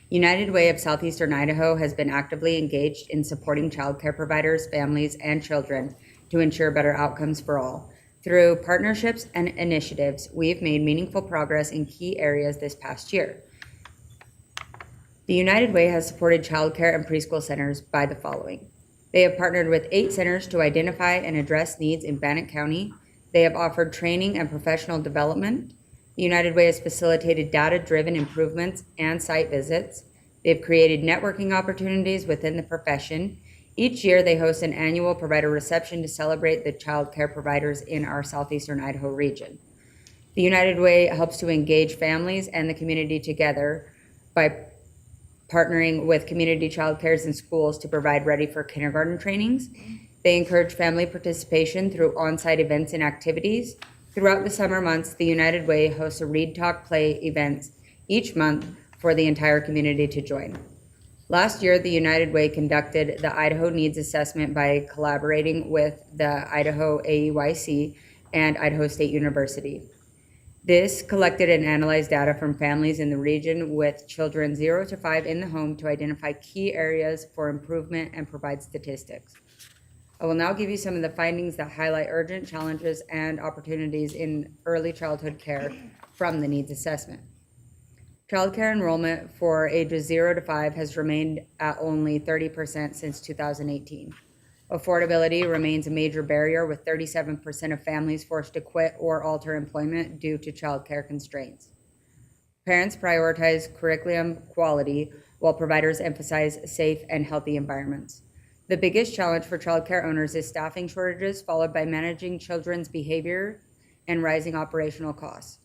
United Way of Southeastern Idaho has been actively engaged in supporting child care providers, families, and children to ensure better outcomes for all. Through partnerships and initiatives, we've made meaningful progress in key areas this past year. The United Way has supported child care and preschool centers by the following. They have partnered with 8 centers to identify and address needs in Bannock County. They have offered training and professional development. The United Way has facilitated data-driven improvements and site visits. They've created networking opportunities within the profession. Each year, they host an annual provider reception to celebrate the child care providers in our southeastern Idaho region. The United Way helps to engage families and the community together by partnering with community child cares and schools to provide ready for kindergarten trainings. They encourage family participation through on-site events and activities. Throughout the summer months, the United Way hosts a Read, Talk, Play events each month for the entire community to join. Last year, the United Way conducted the Idaho Needs Assessment by collaborating with the Idaho AEYC and Idaho State University. This collected and analyzed data from families in the region with children 0 to 5 in the home to identify key areas for improvement and provide statistics. I will now give you some of the findings that highlight urgent challenges and opportunities in early childhood care from the needs assessment. Child care enrollment for ages 0 to 5 has remained at only 30% since 2018. Affordability remains a major barrier, with 37% of families forced to quit or alter employment due to child care constraints. Parents prioritize curriculum quality while providers emphasize safe and healthy environments. The biggest challenge for child care owners is staffing shortages, followed by managing children's behavior and rising operational costs.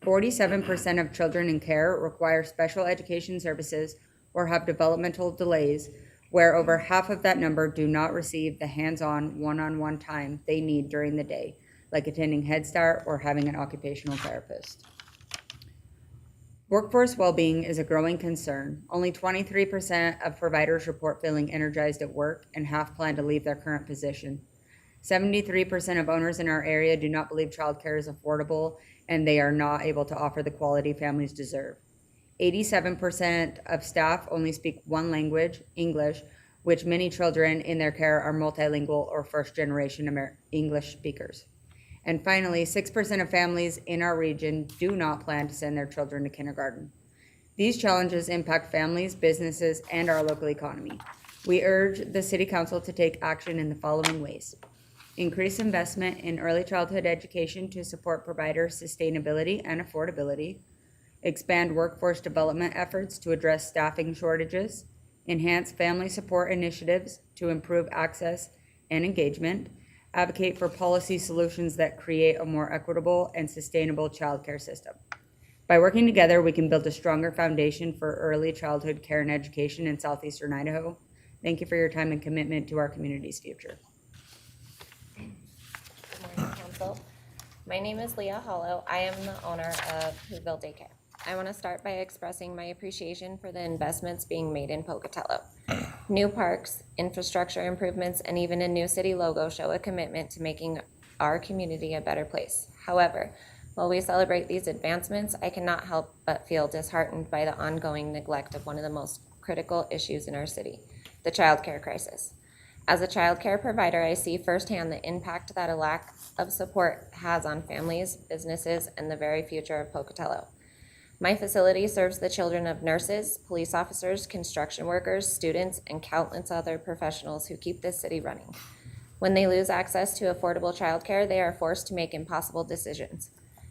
47% of children in care require special education services or have developmental delays, where over half of that number do not receive the hands-on, one-on-one time they need during the day, like attending Head Start or having an occupational therapist. Workforce well-being is a growing concern. Only 23% of providers report feeling energized at work, and half plan to leave their current position. 73% of owners in our area do not believe childcare is affordable, and they are not able to offer the quality families deserve. 87% of staff only speak one language, English, which many children in their care are multilingual or first-generation English speakers. And finally, 6% of families in our region do not plan to send their children to kindergarten. These challenges impact families, businesses, and our local economy. We urge the City Council to take action in the following ways. Increase investment in early childhood education to support provider sustainability and affordability. Expand workforce development efforts to address staffing shortages. Enhance family support initiatives to improve access and engagement. advocate for policy solutions that create a more equitable and sustainable childcare system. By working together, we can build a stronger foundation for early childhood care and education in southeastern Idaho. Thank you for your time and commitment to our community's future. Good morning, Council. My name is Leah Hollow. I am the owner of Whoville Daycare. I want to start by expressing my appreciation for the investments being made in Pocatello. New parks, infrastructure improvements, and even a new city logo show a commitment to making our community a better place. However, while we celebrate these advancements, I cannot help but feel disheartened by the ongoing neglect of one of the most critical issues in our city, the childcare crisis. As a childcare provider, I see firsthand the impact that a lack of support has on families, businesses, and the very future of Pocatello. My facility serves the children of nurses, police officers, construction workers, students, and countless other professionals who keep this city running. When they lose access to affordable childcare, they are forced to make impossible decisions,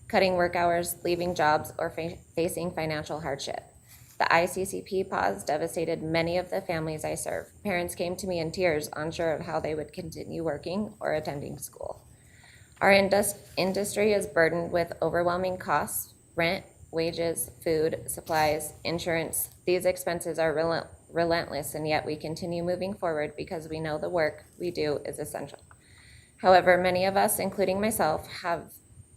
cutting work hours, leaving jobs, or facing financial hardship. The ICCP pause devastated many of the families I serve. Parents came to me in tears, unsure of how they would continue working or attending school. Our industry is burdened with overwhelming costs, rent, wages, food, supplies, insurance. These expenses are relentless, and yet we continue moving forward because we know the work we do is essential. However, many of us, including myself, have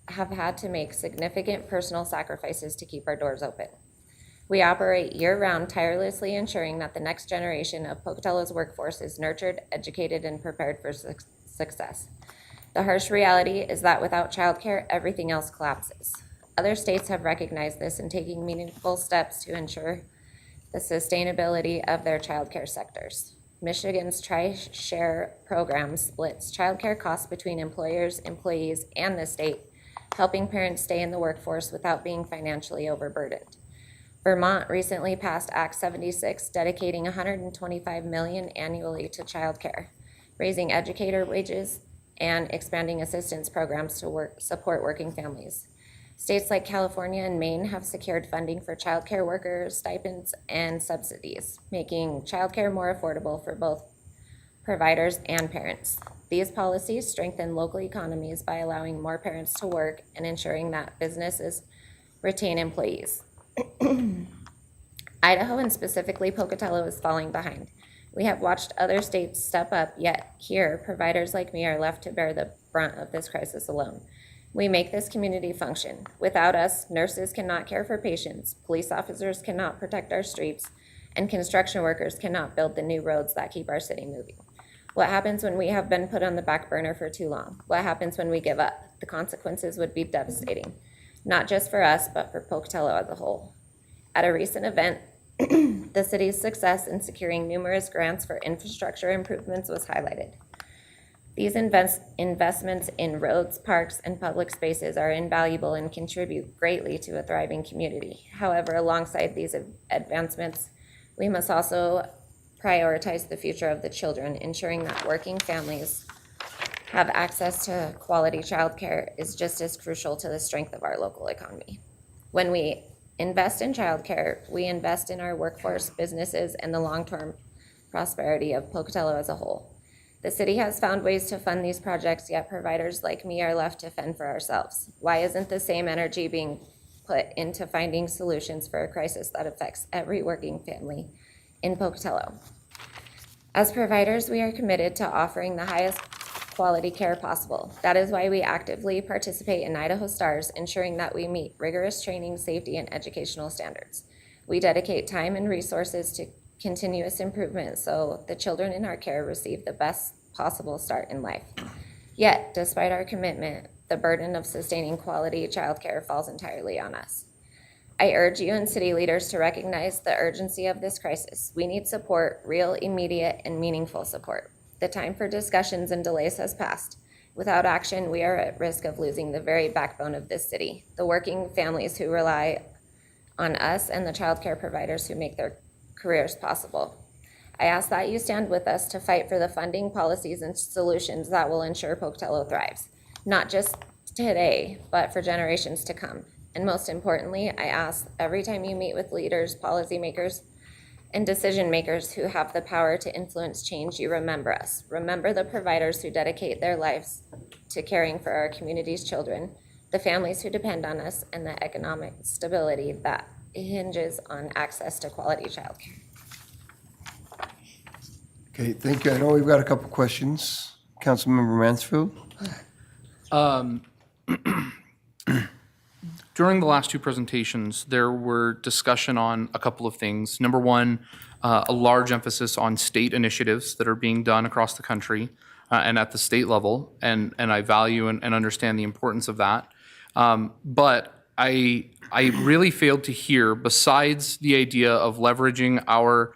had to make significant personal sacrifices to keep our doors open. We operate year-round, tirelessly ensuring that the next generation of Pocatello's workforce is nurtured, educated, and prepared for success. The harsh reality is that without childcare, everything else collapses. Other states have recognized this and taking meaningful steps to ensure the sustainability of their childcare sectors. Michigan's Tri-Share program splits childcare costs between employers, employees, and the state, helping parents stay in the workforce without being financially overburdened. Vermont recently passed Act 76, dedicating $125 million annually to childcare, raising educator wages, and expanding assistance programs to support working families. States like California and Maine have secured funding for childcare workers, stipends, and subsidies, making childcare more affordable for both providers and parents. These policies strengthen local economies by allowing more parents to work and ensuring that businesses retain employees. Idaho, and specifically Pocatello, is falling behind. We have watched other states step up, yet here, providers like me are left to bear the brunt of this crisis alone. We make this community function. Without us, nurses cannot care for patients, police officers cannot protect our streets, and construction workers cannot build the new roads that keep our city moving. What happens when we have been put on the back burner for too long? What happens when we give up? The consequences would be devastating, not just for us, but for Pocatello as a whole. At a recent event, the city's success in securing numerous grants for infrastructure improvements was highlighted. These investments in roads, parks, and public spaces are invaluable and contribute greatly to a thriving community. However, alongside these advancements, we must also prioritize the future of the children. Ensuring that working families have access to quality childcare is just as crucial to the strength of our local economy. When we invest in childcare, we invest in our workforce, businesses, and the long-term prosperity of Pocatello as a whole. The city has found ways to fund these projects, yet providers like me are left to fend for ourselves. Why isn't the same energy being put into finding solutions for a crisis that affects every working family in Pocatello? As providers, we are committed to offering the highest quality care possible. That is why we actively participate in Idaho STARS, ensuring that we meet rigorous training, safety, and educational standards. We dedicate time and resources to continuous improvement so the children in our care receive the best possible start in life. Yet, despite our commitment, the burden of sustaining quality childcare falls entirely on us. I urge you and city leaders to recognize the urgency of this crisis. We need support, real, immediate, and meaningful support. The time for discussions and delays has passed. Without action, we are at risk of losing the very backbone of this city, the working families who rely on us and the childcare providers who make their careers possible. I ask that you stand with us to fight for the funding, policies, and solutions that will ensure Pocatello thrives, not just today, but for generations to come. And most importantly, I ask every time you meet with leaders, policymakers, and decision makers who have the power to influence change, you remember us. Remember the providers who dedicate their lives to caring for our community's children, the families who depend on us, and the economic stability that hinges on access to quality childcare. Okay, thank you. I know we've got a couple questions. Councilmember Mansfield? During the last two presentations, there were discussion on a couple of things. Number one, a large emphasis on state initiatives that are being done across the country and at the state level, and I value and understand the importance of that. But I really failed to hear, besides the idea of leveraging our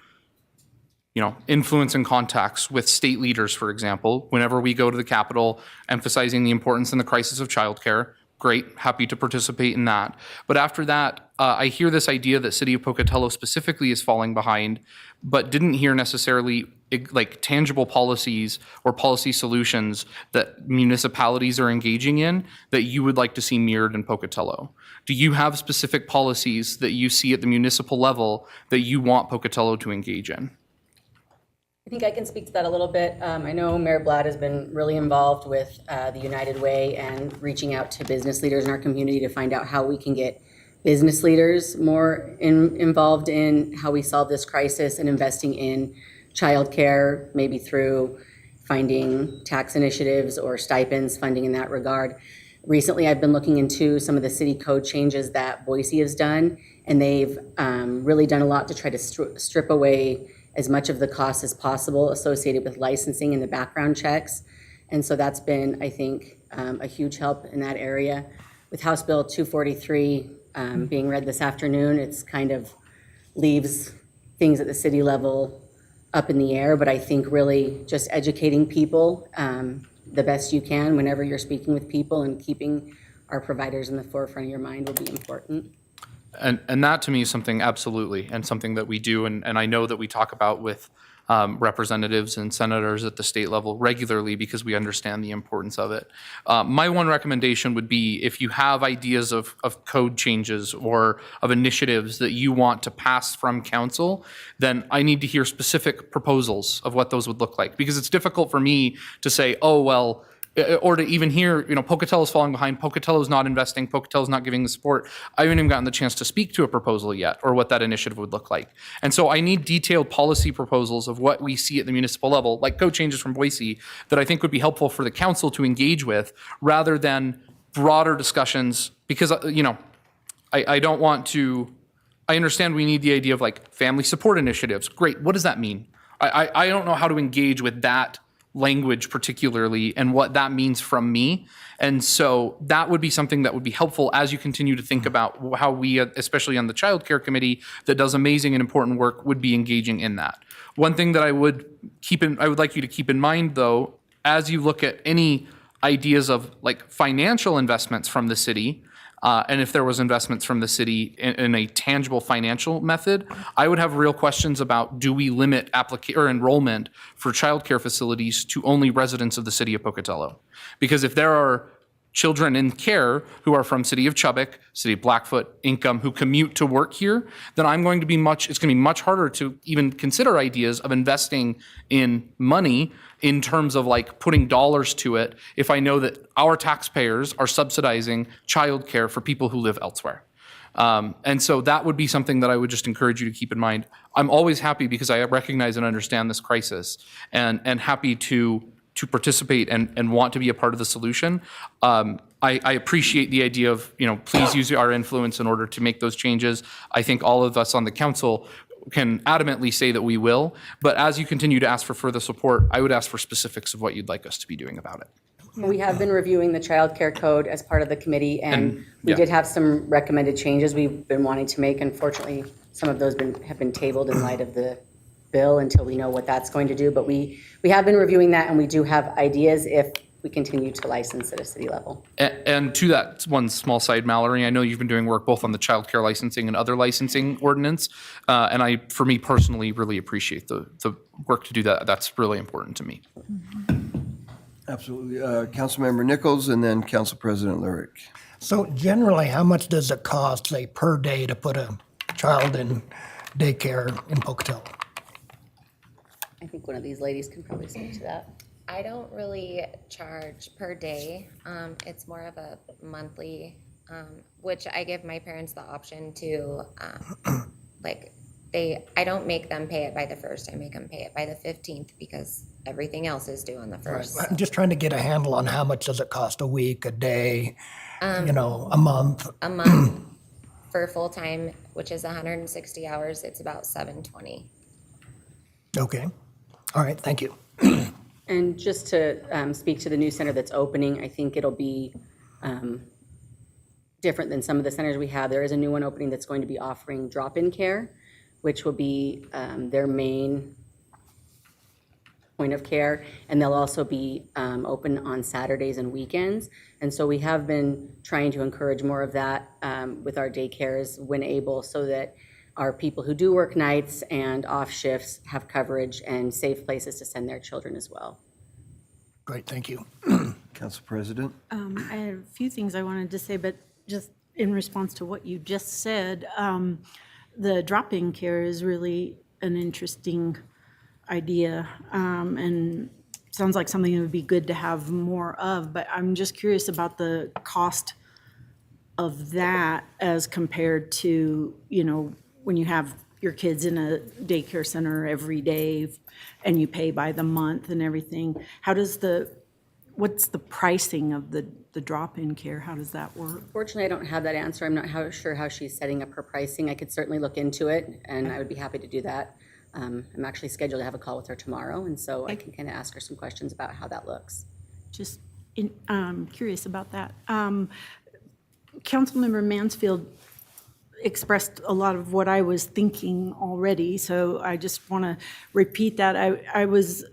influence and contacts with state leaders, for example, whenever we go to the Capitol, emphasizing the importance and the crisis of childcare. Great, happy to participate in that. But after that, I hear this idea that City of Pocatello specifically is falling behind, but didn't hear necessarily like tangible policies or policy solutions that municipalities are engaging in that you would like to see mirrored in Pocatello. Do you have specific policies that you see at the municipal level that you want Pocatello to engage in? I think I can speak to that a little bit. I know Mayor Blatt has been really involved with the United Way and reaching out to business leaders in our community to find out how we can get business leaders more involved in how we solve this crisis and investing in childcare, maybe through finding tax initiatives or stipends, funding in that regard. Recently, I've been looking into some of the city code changes that Boise has done, and they've really done a lot to try to strip away as much of the cost as possible associated with licensing and the background checks. And so that's been, I think, a huge help in that area. With House Bill 243 being read this afternoon, it's kind of leaves things at the city level up in the air, but I think really just educating people the best you can whenever you're speaking with people and keeping our providers in the forefront of your mind will be important. And that to me is something absolutely, and something that we do, and I know that we talk about with representatives and senators at the state level regularly because we understand the importance of it. My one recommendation would be if you have ideas of code changes or of initiatives that you want to pass from council, then I need to hear specific proposals of what those would look like. Because it's difficult for me to say, oh, well, or to even hear, Pocatello's falling behind, Pocatello's not investing, Pocatello's not giving the support. I haven't even gotten the chance to speak to a proposal yet or what that initiative would look like. And so I need detailed policy proposals of what we see at the municipal level, like code changes from Boise, that I think would be helpful for the council to engage with rather than broader discussions because, I don't want to, I understand we need the idea of like family support initiatives. Great, what does that mean? I don't know how to engage with that language particularly and what that means from me. And so that would be something that would be helpful as you continue to think about how we, especially on the child care committee that does amazing and important work, would be engaging in that. One thing that I would like you to keep in mind though, as you look at any ideas of like financial investments from the city, and if there was investments from the city in a tangible financial method, I would have real questions about, do we limit enrollment for childcare facilities to only residents of the city of Pocatello? Because if there are children in care who are from City of Chubbuck, City of Blackfoot, Income, who commute to work here, then it's going to be much harder to even consider ideas of investing in money in terms of like putting dollars to it if I know that our taxpayers are subsidizing childcare for people who live elsewhere. And so that would be something that I would just encourage you to keep in mind. I'm always happy because I recognize and understand this crisis and happy to participate and want to be a part of the solution. I appreciate the idea of, please use our influence in order to make those changes. I think all of us on the council can adamantly say that we will, but as you continue to ask for further support, I would ask for specifics of what you'd like us to be doing about it. We have been reviewing the child care code as part of the committee, and we did have some recommended changes we've been wanting to make. Unfortunately, some of those have been tabled in light of the bill until we know what that's going to do. But we have been reviewing that, and we do have ideas if we continue to license at a city level. And to that one small side, Mallory, I know you've been doing work both on the child care licensing and other licensing ordinance. And I, for me personally, really appreciate the work to do that. That's really important to me. Absolutely. Councilmember Nichols and then Council President Lyric. So generally, how much does it cost, say, per day to put a child in daycare in Pocatello? I think one of these ladies can probably speak to that. I don't really charge per day. It's more of a monthly, which I give my parents the option to, I don't make them pay it by the 1st. I make them pay it by the 15th because everything else is due on the 1st. I'm just trying to get a handle on how much does it cost a week, a day, a month? A month for full-time, which is 160 hours, it's about $720. Okay. All right, thank you. And just to speak to the new center that's opening, I think it'll be different than some of the centers we have. There is a new one opening that's going to be offering drop-in care, which will be their main point of care, and they'll also be open on Saturdays and weekends. And so we have been trying to encourage more of that with our daycares when able, so that our people who do work nights and off shifts have coverage and safe places to send their children as well. Great, thank you. Council President? I had a few things I wanted to say, but just in response to what you just said, the drop-in care is really an interesting idea, and sounds like something that would be good to have more of, but I'm just curious about the cost of that as compared to, when you have your kids in a daycare center every day and you pay by the month and everything. What's the pricing of the drop-in care? How does that work? Fortunately, I don't have that answer. I'm not sure how she's setting up her pricing. I could certainly look into it, and I would be happy to do that. I'm actually scheduled to have a call with her tomorrow, and so I can kind of ask her some questions about how that looks. Just curious about that. Councilmember Mansfield expressed a lot of what I was thinking already, so I just want to repeat that. I was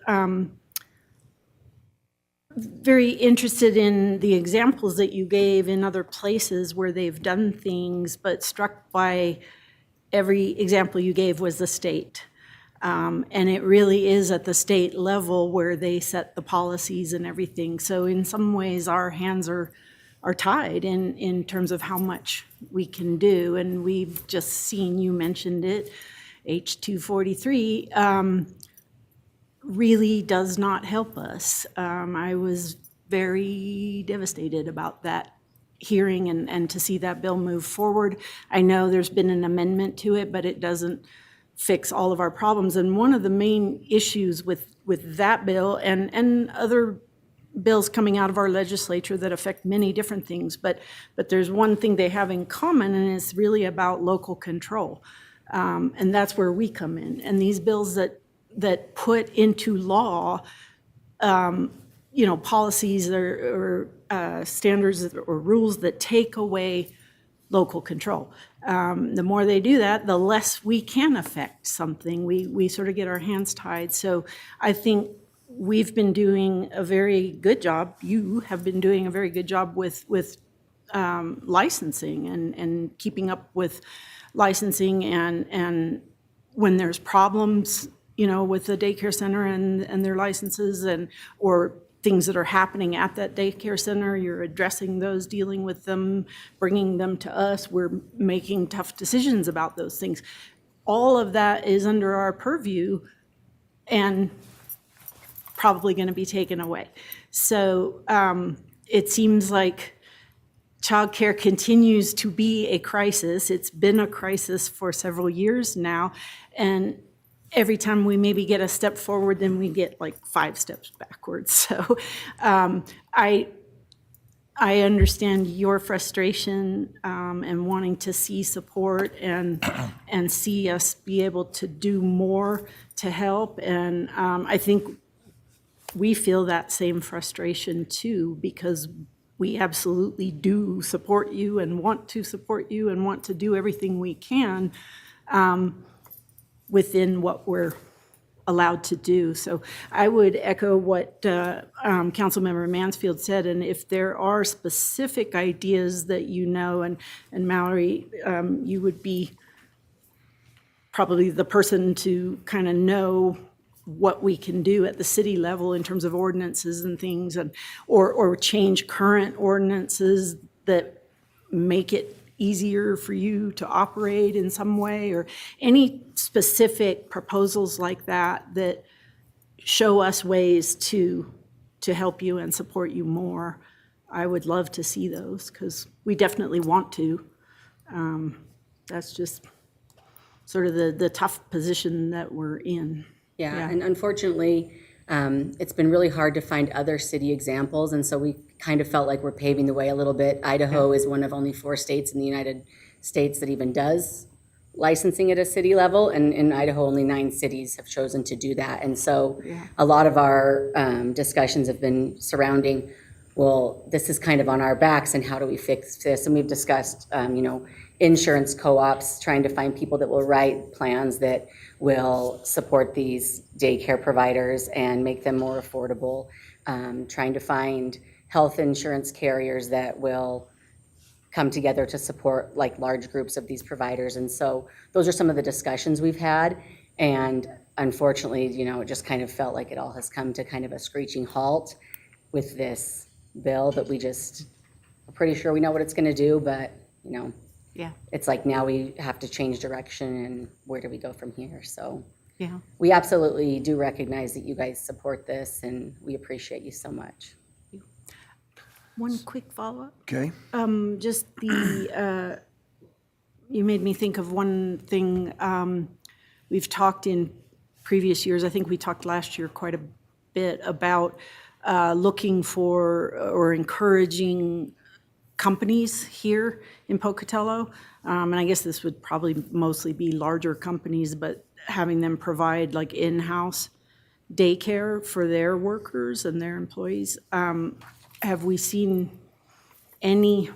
very interested in the examples that you gave in other places where they've done things, but struck by every example you gave was the state. And it really is at the state level where they set the policies and everything. So in some ways, our hands are tied in terms of how much we can do. And we've just seen, you mentioned it, H243 really does not help us. I was very devastated about that hearing and to see that bill move forward. I know there's been an amendment to it, but it doesn't fix all of our problems. And one of the main issues with that bill and other bills coming out of our legislature that affect many different things, but there's one thing they have in common, and it's really about local control. And that's where we come in. And these bills that put into law, policies or standards or rules that take away local control. The more they do that, the less we can affect something. We sort of get our hands tied. So I think we've been doing a very good job. You have been doing a very good job with licensing and keeping up with licensing, and when there's problems, with the daycare center and their licenses or things that are happening at that daycare center, you're addressing those, dealing with them, bringing them to us. We're making tough decisions about those things. All of that is under our purview and probably going to be taken away. So it seems like childcare continues to be a crisis. It's been a crisis for several years now, and every time we maybe get a step forward, then we get like 5 steps backwards. So I understand your frustration and wanting to see support and see us be able to do more to help. And I think we feel that same frustration too, because we absolutely do support you and want to support you and want to do everything we can within what we're allowed to do. So I would echo what Councilmember Mansfield said, and if there are specific ideas that and Mallory, you would be probably the person to kind of know what we can do at the city level in terms of ordinances and things, or change current ordinances that make it easier for you to operate in some way, or any specific proposals like that that show us ways to help you and support you more. I would love to see those, because we definitely want to. That's just sort of the tough position that we're in. Yeah, and unfortunately, it's been really hard to find other city examples, and so we kind of felt like we're paving the way a little bit. Idaho is one of only 4 states in the United States that even does licensing at a city level, and in Idaho, only 9 cities have chosen to do that. And so a lot of our discussions have been surrounding, well, this is kind of on our backs, and how do we fix this? And we've discussed, insurance co-ops, trying to find people that will write plans that will support these daycare providers and make them more affordable, trying to find health insurance carriers that will come together to support like large groups of these providers. And so those are some of the discussions we've had. And unfortunately, it just kind of felt like it all has come to kind of a screeching halt with this bill that we just are pretty sure we know what it's going to do, but, it's like now we have to change direction, and where do we go from here? So we absolutely do recognize that you guys support this, and we appreciate you so much. One quick follow-up. Okay. Just you made me think of one thing. We've talked in previous years, I think we talked last year quite a bit about looking for or encouraging companies here in Pocatello. And I guess this would probably mostly be larger companies, but having them provide like in-house daycare for their workers and their employees. Have we seen any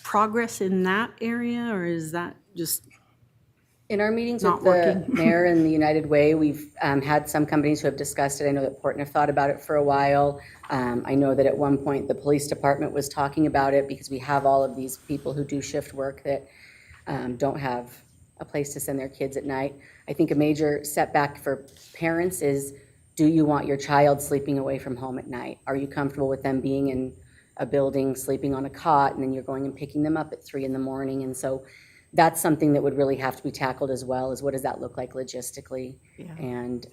progress in that area, or is that just In our meetings not with the working? mayor and the United Way, we've had some companies who have discussed it. I know that Portland have thought about it for a while. I know that at one point the police department was talking about it, because we have all of these people who do shift work that don't have a place to send their kids at night. I think a major setback for parents is, do you want your child sleeping away from home at night? Are you comfortable with them being in a building, sleeping on a cot, and then you're going and picking them up at 3 a.m? And so that's something that would really have to be tackled as well, is what does that look like logistically? And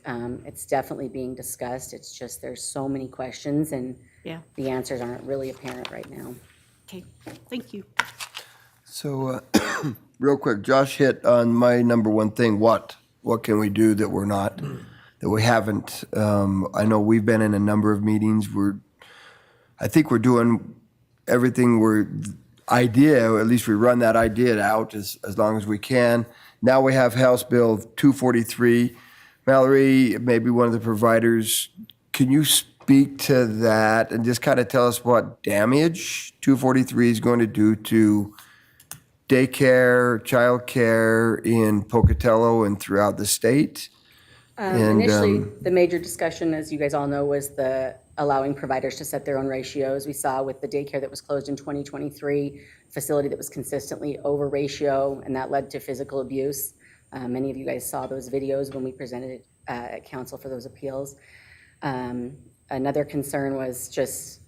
it's definitely being discussed. It's just there's so many questions, and the answers aren't really apparent right now. Okay, thank you. So, real quick, Josh hit on my number one thing. What can we do that we're not, that we haven't? I know we've been in a number of meetings. I think we're doing everything at least we run that idea out as long as we can. Now we have House Bill 243. Mallory, maybe one of the providers, can you speak to that and just kind of tell us what damage 243 is going to do to daycare, childcare in Pocatello and throughout the state? Initially, the major discussion, as you guys all know, was the allowing providers to set their own ratios. We saw with the daycare that was closed in 2023, facility that was consistently over ratio, and that led to physical abuse. Many of you guys saw those videos when we presented at council for those appeals. Another concern was just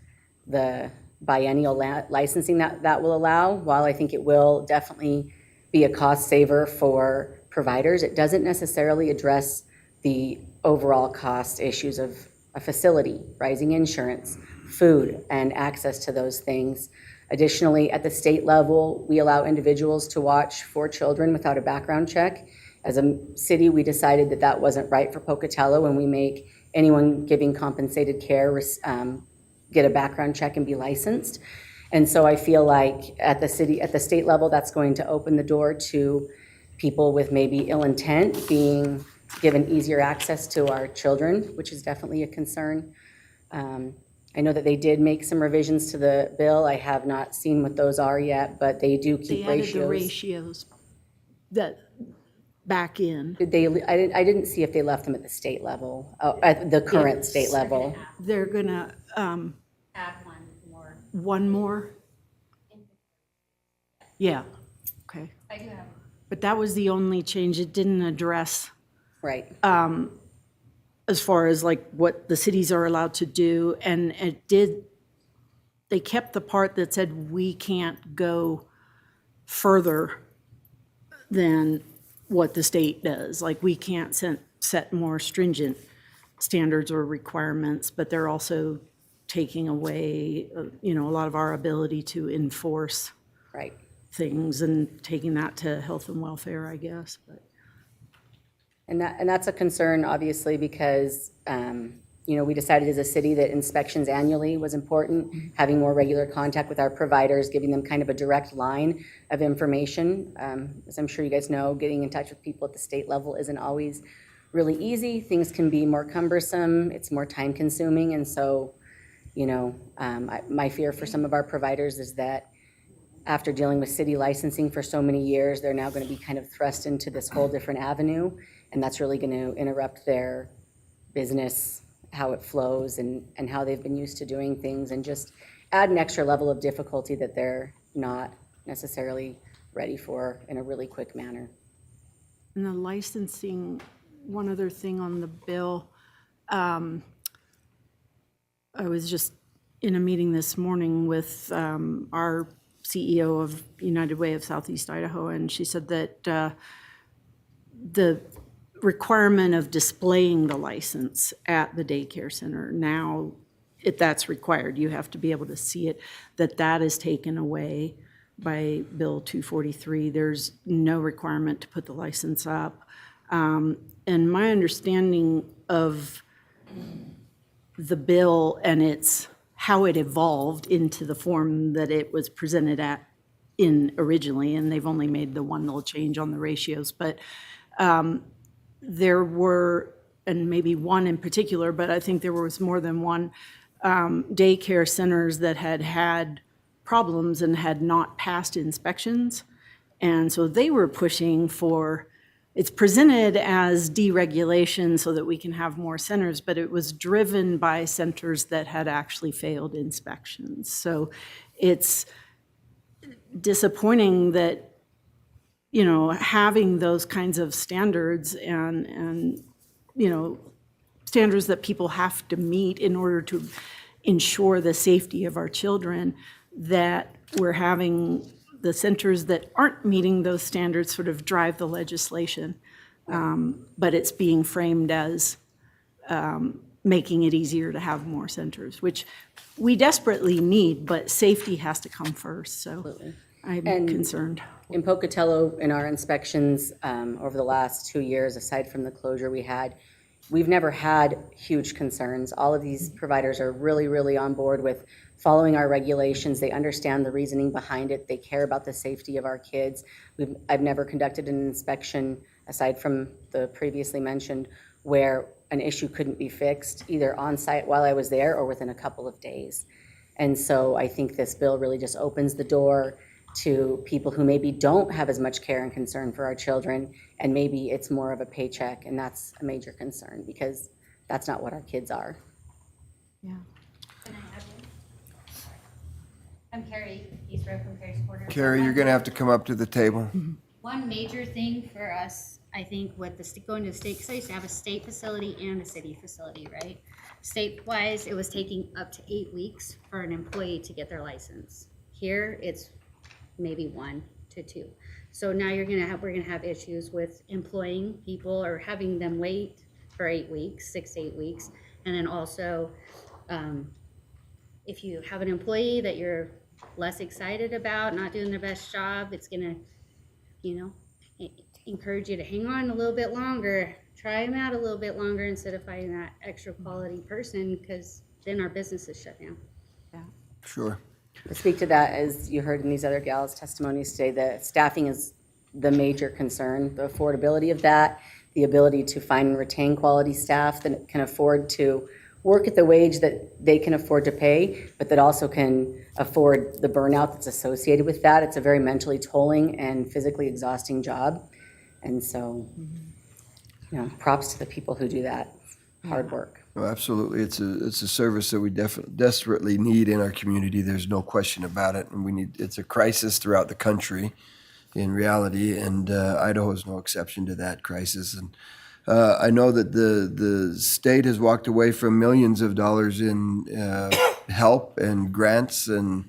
the biennial licensing that will allow. While I think it will definitely be a cost saver for providers, it doesn't necessarily address the overall cost issues of a facility, rising insurance, food, and access to those things. Additionally, at the state level, we allow individuals to watch 4 children without a background check. As a city, we decided that that wasn't right for Pocatello, and we make anyone giving compensated care get a background check and be licensed. And so I feel like at the state level, that's going to open the door to people with maybe ill intent being given easier access to our children, which is definitely a concern. I know that they did make some revisions to the bill. I have not seen what those are yet, but they do keep They ratios. added the ratios that back in. I didn't see if they left them at the state level, at the current state level. They're gonna Add one more. one more? Yeah, okay. I do have. But that was the only change. It didn't address Right. as far as like what the cities are allowed to do. And they kept the part that said we can't go further than what the state does. Like, we can't set more stringent standards or requirements, but they're also taking away, a lot of our ability to enforce Right. things and taking that to health and welfare, I guess. But And that's a concern, obviously, because, we decided as a city that inspections annually was important, having more regular contact with our providers, giving them kind of a direct line of information. As I'm sure you guys know, getting in touch with people at the state level isn't always really easy. Things can be more cumbersome, it's more time consuming, and so, my fear for some of our providers is that after dealing with city licensing for so many years, they're now going to be kind of thrust into this whole different avenue, and that's really going to interrupt their business, how it flows, and how they've been used to doing things, and just add an extra level of difficulty that they're not necessarily ready for in a really quick manner. And the licensing, one other thing on the bill, I was just in a meeting this morning with our CEO of United Way of Southeast Idaho, and she said that the requirement of displaying the license at the daycare center, now that's required. You have to be able to see it, that is taken away by Bill 243. There's no requirement to put the license up. And my understanding of the bill and how it evolved into the form that it was presented in originally, and they've only made the one little change on the ratios, but there were, and maybe one in particular, but I think there was more than one, daycare centers that had problems and had not passed inspections. And so they were pushing for, it's presented as deregulation so that we can have more centers, but it was driven by centers that had actually failed inspections. So it's disappointing that, having those kinds of standards and standards that people have to meet in order to ensure the safety of our children, that we're having the centers that aren't meeting those standards sort of drive the legislation. But it's being framed as making it easier to have more centers, which we desperately need, but safety has to come first. So Absolutely. I'm concerned. In Pocatello, in our inspections over the last 2 years, aside from the closure we've never had huge concerns. All of these providers are really, really on board with following our regulations. They understand the reasoning behind it. They care about the safety of our kids. I've never conducted an inspection, aside from the previously mentioned, where an issue couldn't be fixed, either on site while I was there or within a couple of days. And so I think this bill really just opens the door to people who maybe don't have as much care and concern for our children, and maybe it's more of a paycheck, and that's a major concern because that's not what our kids are. Yeah. Can I add one? I'm Carrie Eastrow from Carrie Supporter. Carrie, you're going to have to come up to the table. One major thing for us, I think, with going to the state, because I used to have a state facility and a city facility, right? State-wise, it was taking up to 8 weeks for an employee to get their license. Here, it's maybe 1 to 2. So now we're gonna have issues with employing people or having them wait for 8 weeks, 6 to 8 weeks. And then also, if you have an employee that you're less excited about, not doing their best job, it's gonna, encourage you to hang on a little bit longer, try them out a little bit longer instead of finding that extra quality person, because then our business is shut down. Sure. To speak to that, as you heard in these other gals' testimonies today, the staffing is the major concern, the affordability of that, the ability to find and retain quality staff that can afford to work at the wage that they can afford to pay, but that also can afford the burnout that's associated with that. It's a very mentally tolling and physically exhausting job. And so, props to the people who do that hard work. Oh, absolutely. It's a service that we desperately need in our community. There's no question about it. And it's a crisis throughout the country in reality, and Idaho is no exception to that crisis. And I know that the state has walked away from millions of dollars in help and grants and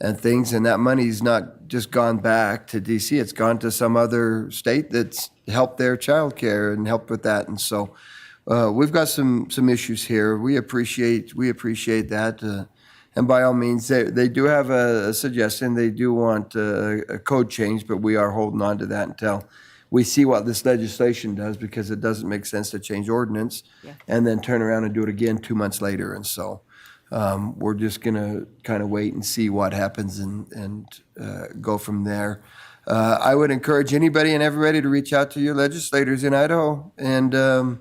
and things, and that money's not just gone back to DC, it's gone to some other state that's helped their childcare and helped with that. And so we've got some issues here. We appreciate that. And by all means, they do have a suggestion. They do want a code change, but we are holding on to that until we see what this legislation does, because it doesn't make sense to change ordinance and then turn around and do it again 2 months later. And so we're just going to kind of wait and see what happens and go from there. I would encourage anybody and everybody to reach out to your legislators in Idaho. And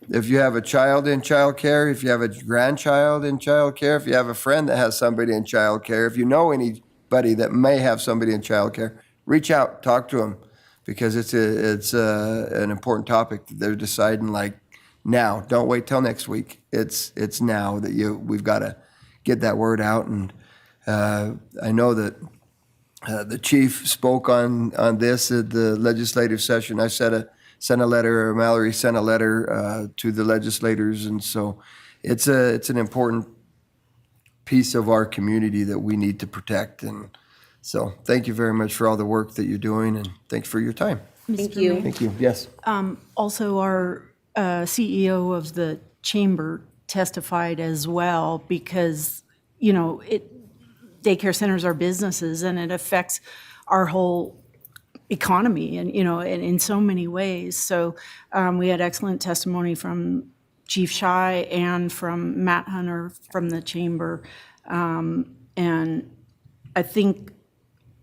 if you have a child in childcare, if you have a grandchild in childcare, if you have a friend that has somebody in childcare, if you know anybody that may have somebody in childcare, reach out, talk to them, because it's an important topic that they're deciding like now. Don't wait till next week. It's now that we've got to get that word out. And I know that the chief spoke on this at the legislative session. I sent a letter, or Mallory sent a letter to the legislators, and so it's an important piece of our community that we need to protect. And so thank you very much for all the work that you're doing, and thanks for your time. Thank you. Thank you. Yes. Also, our CEO of the chamber testified as well, because, daycare centers are businesses, and it affects our whole economy, and, in so many ways. So we had excellent testimony from Chief Shy and from Matt Hunter from the chamber. And I think,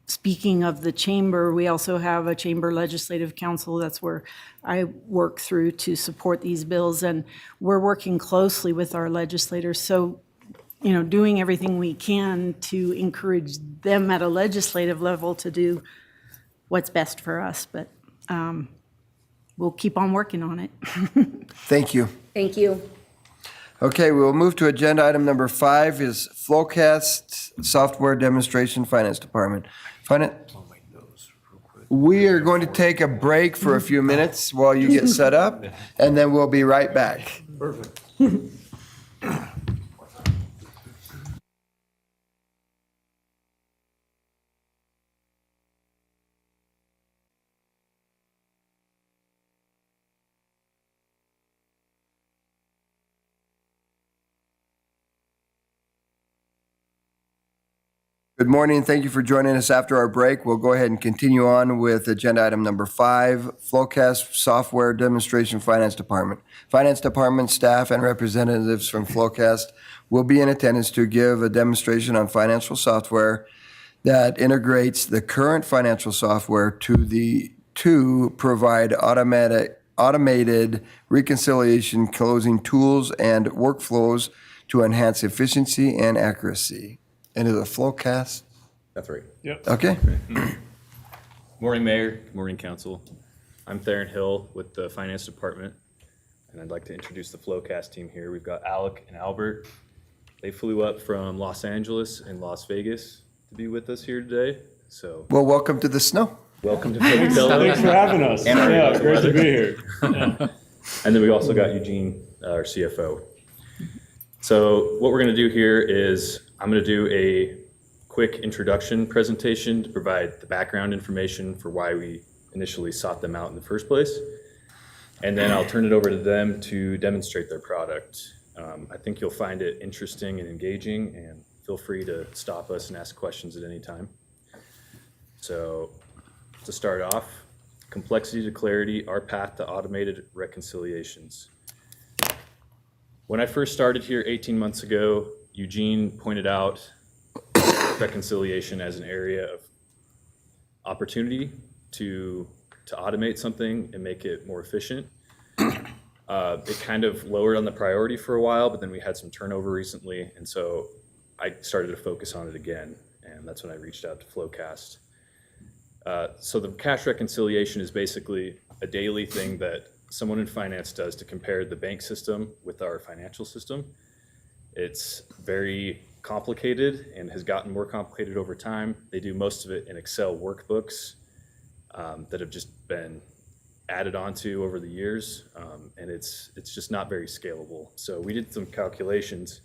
speaking of the chamber, we also have a chamber legislative council. That's where I work through to support these bills, and we're working closely with our legislators. So, doing everything we can to encourage them at a legislative level to do what's best for us. But we'll keep on working on it. Thank you. Thank you. Okay, we'll move to agenda item number 5 is Flowcast Software Demonstration, Finance Department. We are going to take a break for a few minutes while you get set up, and then we'll be right back. Perfect. Good morning. Thank you for joining us after our break. We'll go ahead and continue on with agenda item number 5, Flowcast Software Demonstration, Finance Department. Finance Department staff and representatives from Flowcast will be in attendance to give a demonstration on financial software that integrates the current financial software to provide automated reconciliation closing tools and workflows to enhance efficiency and accuracy. And is it Flowcast? That's right. Yep. Okay. Morning, Mayor. Good morning, Council. I'm Theron Hill with the Finance Department, and I'd like to introduce the Flowcast team here. We've got Alec and Albert. They flew up from Los Angeles and Las Vegas to be with us here today. So, Well, welcome to the snow. welcome to Pocatello. Thanks for having us. And our Yeah, beautiful great to weather. be here. Yeah. And then we also got Eugene, our CFO. So what we're going to do here is I'm going to do a quick introduction presentation to provide the background information for why we initially sought them out in the first place. And then I'll turn it over to them to demonstrate their product. I think you'll find it interesting and engaging, and feel free to stop us and ask questions at any time. So to start off, complexity to clarity, our path to automated reconciliations. When I first started here 18 months ago, Eugene pointed out reconciliation as an area of opportunity to automate something and make it more efficient. It kind of lowered on the priority for a while, but then we had some turnover recently, and so I started to focus on it again, and that's when I reached out to Flowcast. So the cash reconciliation is basically a daily thing that someone in finance does to compare the bank system with our financial system. It's very complicated and has gotten more complicated over time. They do most of it in Excel workbooks that have just been added onto over the years, and it's just not very scalable. So we did some calculations,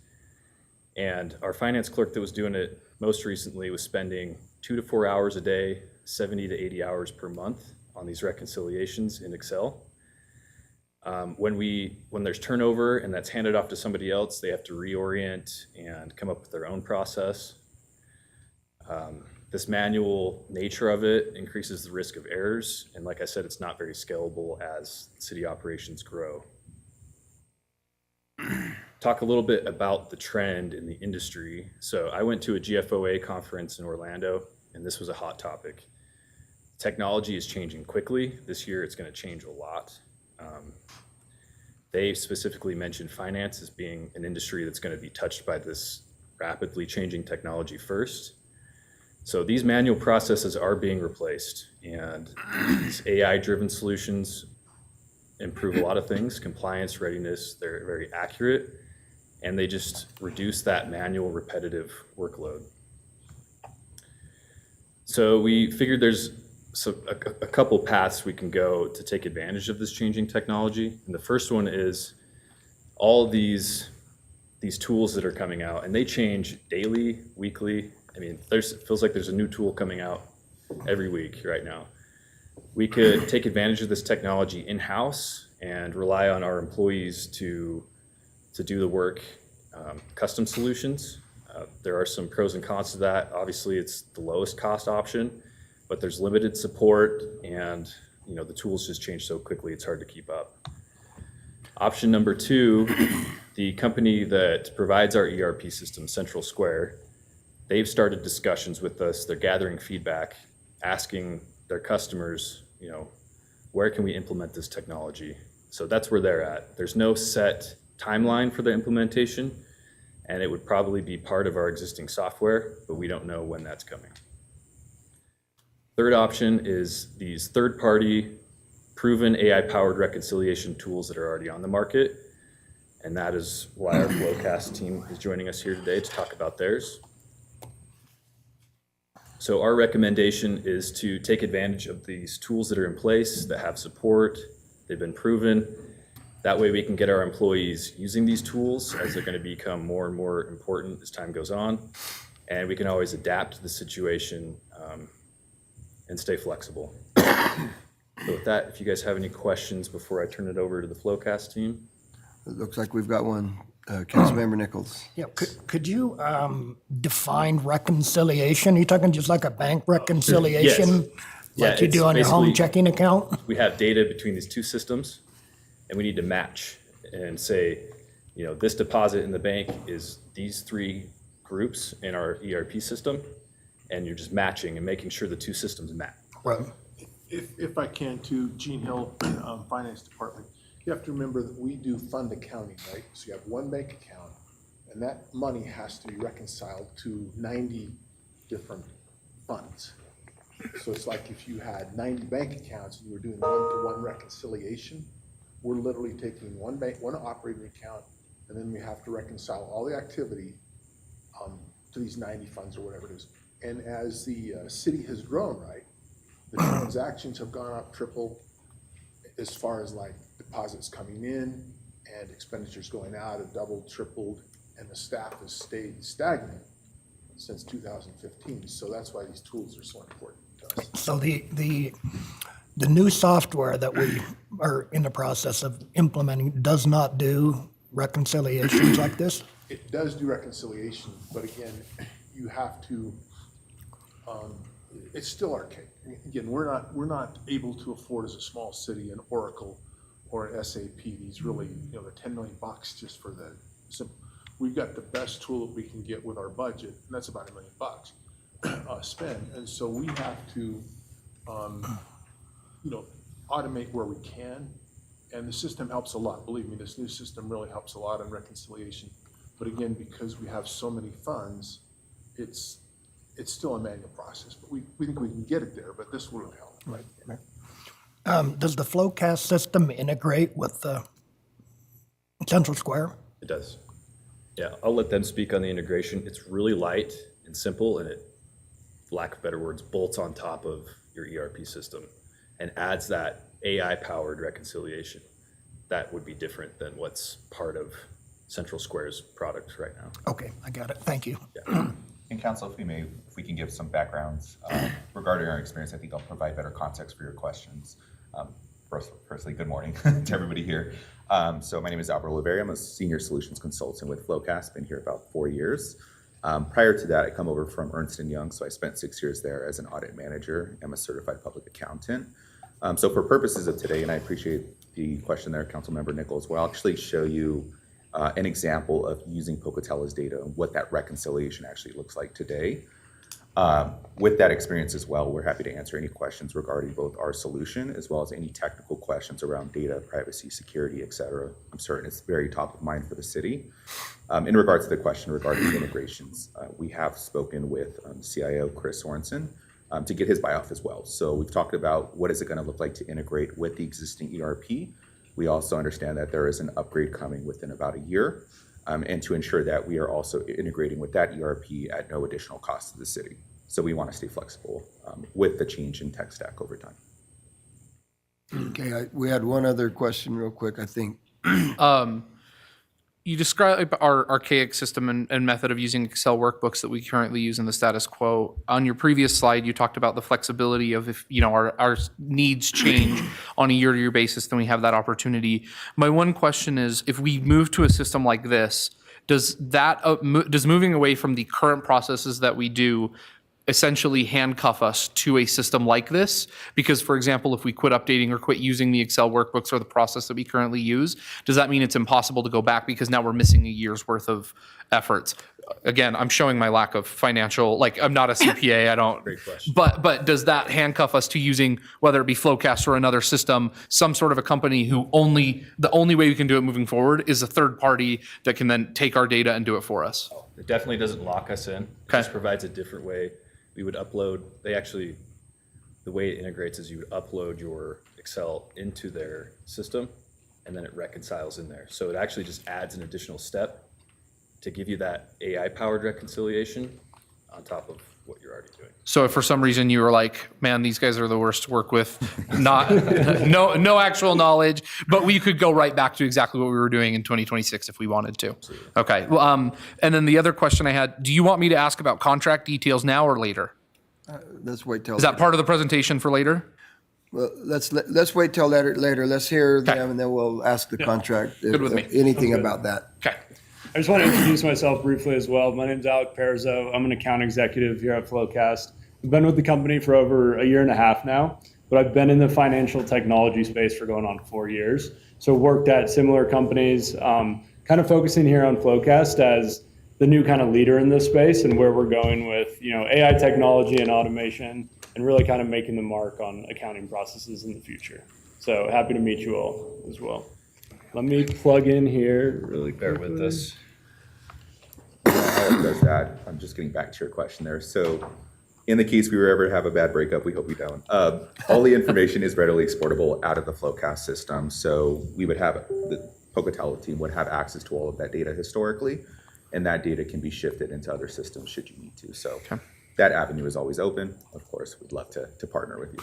And our finance clerk that was doing it most recently was spending 2 to 4 hours a day, 70 to 80 hours per month on these reconciliations in Excel. When there's turnover and that's handed off to somebody else, they have to reorient and come up with their own process. This manual nature of it increases the risk of errors. And like I said, it's not very scalable as city operations grow. Talk a little bit about the trend in the industry. So I went to a GFOA conference in Orlando, and this was a hot topic. Technology is changing quickly. This year, it's going to change a lot. They specifically mentioned finance as being an industry that's going to be touched by this rapidly changing technology first. So these manual processes are being replaced, and these AI-driven solutions improve a lot of things, compliance, readiness, they're very accurate, and they just reduce that manual repetitive workload. So we figured there's a couple paths we can go to take advantage of this changing technology. And the first one is all these tools that are coming out, and they change daily, weekly. I mean, it feels like there's a new tool coming out every week right now. We could take advantage of this technology in-house and rely on our employees to do the work, custom solutions. There are some pros and cons to that. Obviously, it's the lowest cost option, but there's limited support, and the tools just change so quickly, it's hard to keep up. Option number 2, the company that provides our ERP system, Central Square, they've started discussions with us. They're gathering feedback, asking their customers, where can we implement this technology? So that's where they're at. There's no set timeline for the implementation, and it would probably be part of our existing software, but we don't know when that's coming. Third option is these third-party, proven AI-powered reconciliation tools that are already on the market, and that is why our Flowcast team is joining us here today to talk about theirs. So our recommendation is to take advantage of these tools that are in place, that have support, they've been proven. That way we can get our employees using these tools as they're going to become more and more important as time goes on. And we can always adapt to the situation and stay flexible. So with that, if you guys have any questions before I turn it over to the Flowcast team. It looks like we've got one. Councilmember Nichols. Yeah, could you define reconciliation? Are you talking just like a bank reconciliation? Yes. Like you do on your home checking account? We have data between these two systems, and we need to match and say, this deposit in the bank is these 3 groups in our ERP system, and you're just matching and making sure the 2 systems match. Right. If I can, to Gene Hill, Finance Department, you have to remember that we do fund accounting, right? So you have one bank account, and that money has to be reconciled to 90 different funds. So it's like if you had 90 bank accounts and you were doing one-to-one reconciliation, we're literally taking one operating account, and then we have to reconcile all the activity to these 90 funds or whatever it is. And as the city has grown, right, the transactions have gone up, tripled, as far as like deposits coming in and expenditures going out have doubled, tripled, and the staff has stayed stagnant since 2015. So that's why these tools are so important to us. So the new software that we are in the process of implementing does not do reconciliations like this? It does do reconciliation, but again, you have to, it's still archaic. Again, we're not able to afford as a small city an Oracle or an SAP. These really, they're $10 million just for the simple. We've got the best tool that we can get with our budget, and that's about $1 million spend. And so we have to, automate where we can. And the system helps a lot. Believe me, this new system really helps a lot in reconciliation. But again, because we have so many funds, it's still a manual process. But we think we can get it there, but this will really help. Right. Does the Flowcast system integrate with the Central Square? It does. Yeah, I'll let them speak on the integration. It's really light and simple, and it, for lack of better words, bolts on top of your ERP system and adds that AI-powered reconciliation. That would be different than what's part of Central Square's product right now. Okay, I got it. Thank you. And council, if we can give some backgrounds regarding our experience, I think I'll provide better context for your questions. Firstly, good morning to everybody here. So my name is Albert Oliveira. I'm a senior solutions consultant with Flowcast, been here about 4 years. Prior to that, I come over from Ernst & Young, so I spent 6 years there as an audit manager. I'm a certified public accountant. So for purposes of today, and I appreciate the question there, Councilmember Nichols, we'll actually show you an example of using Pocatello's data and what that reconciliation actually looks like today. With that experience as well, we're happy to answer any questions regarding both our solution as well as any technical questions around data, privacy, security, et cetera. I'm certain it's very top of mind for the city. In regards to the question regarding integrations, we have spoken with CIO Chris Sorensen to get his buy-off as well. So we've talked about what is it going to look like to integrate with the existing ERP. We also understand that there is an upgrade coming within about a year, and to ensure that we are also integrating with that ERP at no additional cost to the city. So we want to stay flexible with the change in tech stack over time. Okay, we had one other question real quick, I think. You describe our archaic system and method of using Excel workbooks that we currently use in the status quo. On your previous slide, you talked about the flexibility of if our needs change on a year-to-year basis, then we have that opportunity. My one question is, if we move to a system like this, does moving away from the current processes that we do essentially handcuff us to a system like this? Because, for example, if we quit updating or quit using the Excel workbooks or the process that we currently use, does that mean it's impossible to go back because now we're missing a year's worth of efforts? Again, I'm showing my lack of financial, I'm not a CPA, I don't. Great question. But does that handcuff us to using, whether it be Flowcast or another system, some sort of a company who the only way we can do it moving forward is a third party that can then take our data and do it for us? It definitely doesn't lock us in. It just provides a different way. We would upload, the way it integrates is you would upload your Excel into their system and then it reconciles in there. So it actually just adds an additional step to give you that AI-powered reconciliation on top of what you're already doing. So if for some reason you were like, man, these guys are the worst to work with, no actual knowledge, but we could go right back to exactly what we were doing in 2026 if we wanted to. Absolutely. Okay. Well, and then the other question I had, do you want me to ask about contract details now or later? Let's wait till. Is that part of the presentation for later? Well, let's wait till later. Let's hear them and then we'll ask the contract. Good with me. Anything about that. Okay. I just want to introduce myself briefly as well. My name is Alec Perzo. I'm an account executive here at Flowcast. I've been with the company for over 1.5 years now, but I've been in the financial technology space for going on 4 years. So worked at similar companies, kind of focusing here on Flowcast as the new kind of leader in this space and where we're going with AI technology and automation and really kind of making the mark on accounting processes in the future. So happy to meet you all as well. Let me plug in here really quickly. Bear with us. Alex does that. I'm just getting back to your question there. So in the case we were ever to have a bad breakup, we hope we don't. All the information is readily exportable out of the Flowcast system. So we would have, the Pocatello team would have access to all of that data historically, and that data can be shifted into other systems should you need to. So that avenue is always open. Of course, we'd love to partner with you.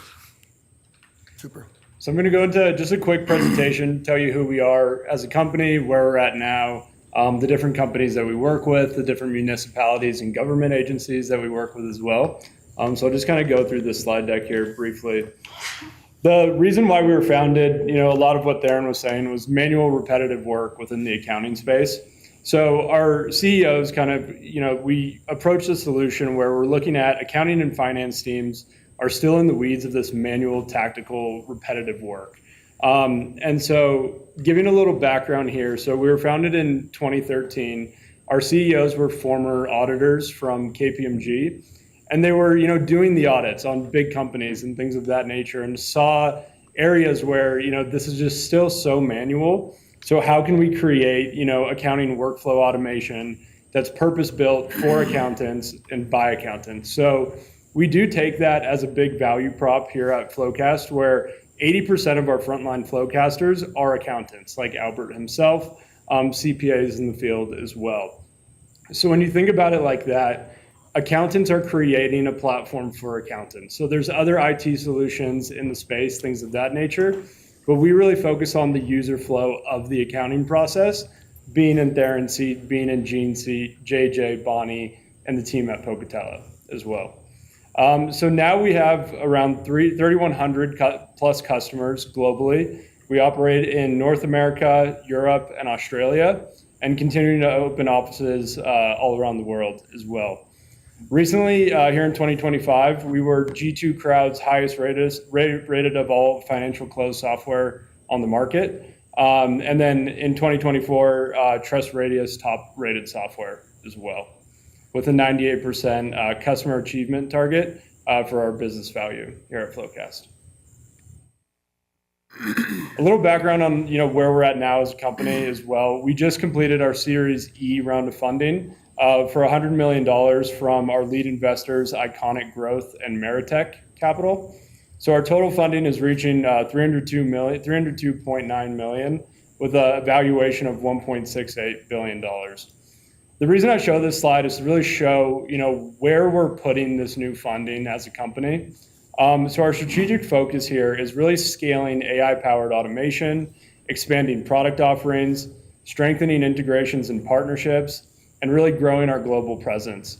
Super. So I'm going to go into just a quick presentation, tell you who we are as a company, where we're at now, the different companies that we work with, the different municipalities and government agencies that we work with as well. So I'll just kind of go through this slide deck here briefly. The reason why we were founded, a lot of what Theron was saying was manual repetitive work within the accounting space. So our CEOs we approached a solution where we're looking at accounting and finance teams are still in the weeds of this manual, tactical, repetitive work. And so giving a little background here, so we were founded in 2013. Our CEOs were former auditors from KPMG, and they were, doing the audits on big companies and things of that nature and saw areas where, this is just still so manual. So how can we create, accounting workflow automation that's purpose-built for accountants and by accountants? So we do take that as a big value prop here at Flowcast, where 80% of our frontline Flowcasters are accountants, like Albert himself, CPAs in the field as well. So when you think about it like that, accountants are creating a platform for accountants. So there's other IT solutions in the space, things of that nature, but we really focus on the user flow of the accounting process being in Theron's seat, being in Gene's seat, JJ, Bonnie, and the team at Pocatello as well. So now we have around 3,100 plus customers globally. We operate in North America, Europe, and Australia, and continuing to open offices all around the world as well. Recently, here in 2025, we were G2 Crowd's highest rated of all financial close software on the market. And then in 2024, Trust Radius top rated software as well, with a 98% customer achievement target for our business value here at Flowcast. A little background on where we're at now as a company as well. We just completed our Series E round of funding for $100 million from our lead investors, Iconic Growth and Meritech Capital. So our total funding is reaching $302.9 million with a valuation of $1.68 billion. The reason I show this slide is to really show where we're putting this new funding as a company. So our strategic focus here is really scaling AI-powered automation, expanding product offerings, strengthening integrations and partnerships, and really growing our global presence.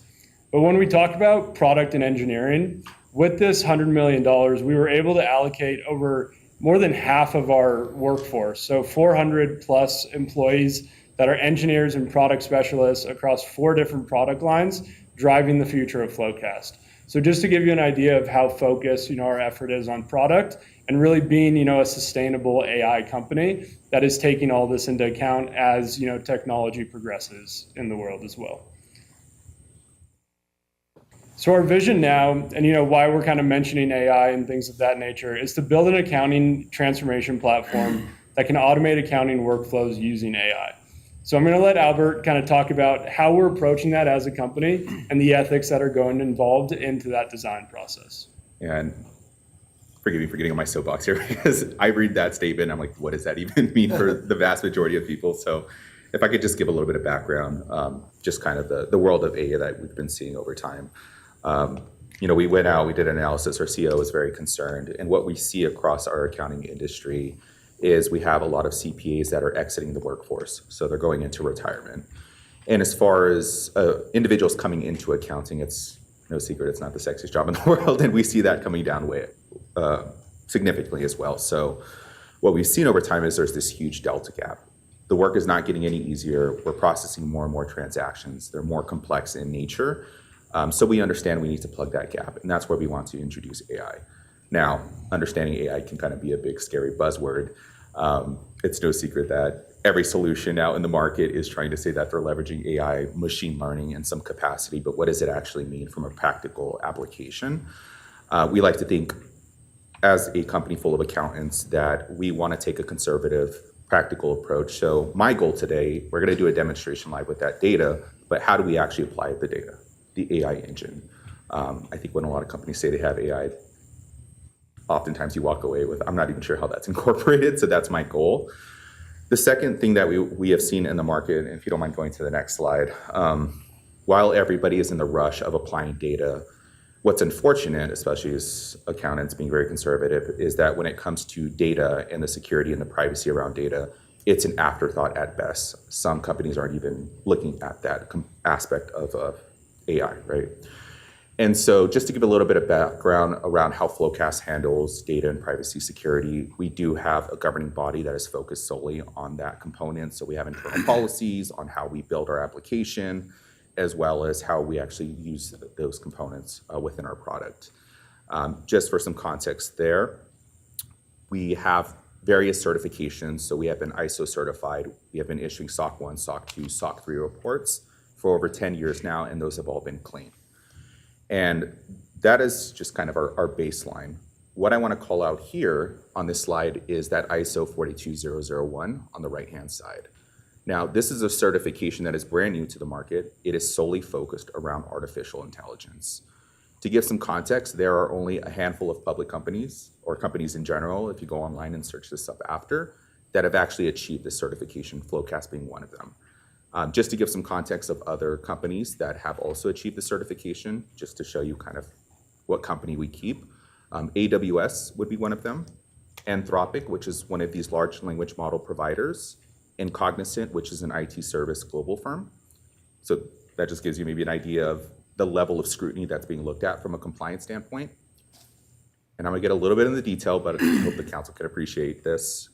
But when we talk about product and engineering, with this $100 million, we were able to allocate over more than half of our workforce, so 400 plus employees that are engineers and product specialists across 4 different product lines, driving the future of Flowcast. So just to give you an idea of how focused our effort is on product and really being a sustainable AI company that is taking all this into account as technology progresses in the world as well. So our vision now, and why we're kind of mentioning AI and things of that nature, is to build an accounting transformation platform that can automate accounting workflows using AI. So I'm going to let Albert kind of talk about how we're approaching that as a company and the ethics that are going involved into that design process. And forgive me for getting on my soapbox here, because I read that statement, I'm like, what does that even mean for the vast majority of people? So if I could just give a little bit of background, just kind of the world of AI that we've been seeing over time. We went out, we did an analysis, our CEO was very concerned, and what we see across our accounting industry is we have a lot of CPAs that are exiting the workforce, so they're going into retirement. And as far as individuals coming into accounting, it's no secret, it's not the sexiest job in the world, and we see that coming down significantly as well. So what we've seen over time is there's this huge delta gap. The work is not getting any easier. We're processing more and more transactions. They're more complex in nature. So we understand we need to plug that gap, and that's where we want to introduce AI. Now, understanding AI can kind of be a big, scary buzzword. It's no secret that every solution out in the market is trying to say that they're leveraging AI, machine learning in some capacity, but what does it actually mean from a practical application? We like to think, as a company full of accountants, that we want to take a conservative, practical approach. So my goal today, we're going to do a demonstration live with that data, but how do we actually apply the data, the AI engine? I think when a lot of companies say they have AI, oftentimes you walk away with, I'm not even sure how that's incorporated, so that's my goal. The second thing that we have seen in the market, and if you don't mind going to the next slide, while everybody is in the rush of applying data, what's unfortunate, especially as accountants being very conservative, is that when it comes to data and the security and the privacy around data, it's an afterthought at best. Some companies aren't even looking at that aspect of AI, right? And so just to give a little bit of background around how Flowcast handles data and privacy security, we do have a governing body that is focused solely on that component. So we have internal policies on how we build our application, as well as how we actually use those components within our product. Just for some context there, we have various certifications. So we have been ISO certified. We have been issuing SOC 1, SOC 2, SOC 3 reports for over 10 years now, and those have all been clean. And that is just kind of our baseline. What I want to call out here on this slide is that ISO 42001 on the right-hand side. Now, this is a certification that is brand new to the market. It is solely focused around artificial intelligence. To give some context, there are only a handful of public companies, or companies in general, if you go online and search this up after, that have actually achieved this certification, Flowcast being one of them. Just to give some context of other companies that have also achieved the certification, just to show you kind of what company we keep. AWS would be one of them. Anthropic, which is one of these large language model providers. and Cognizant, which is an IT service global firm. So that just gives you maybe an idea of the level of scrutiny that's being looked at from a compliance standpoint. And I'm gonna get a little bit into the detail, but I hope the council can appreciate this.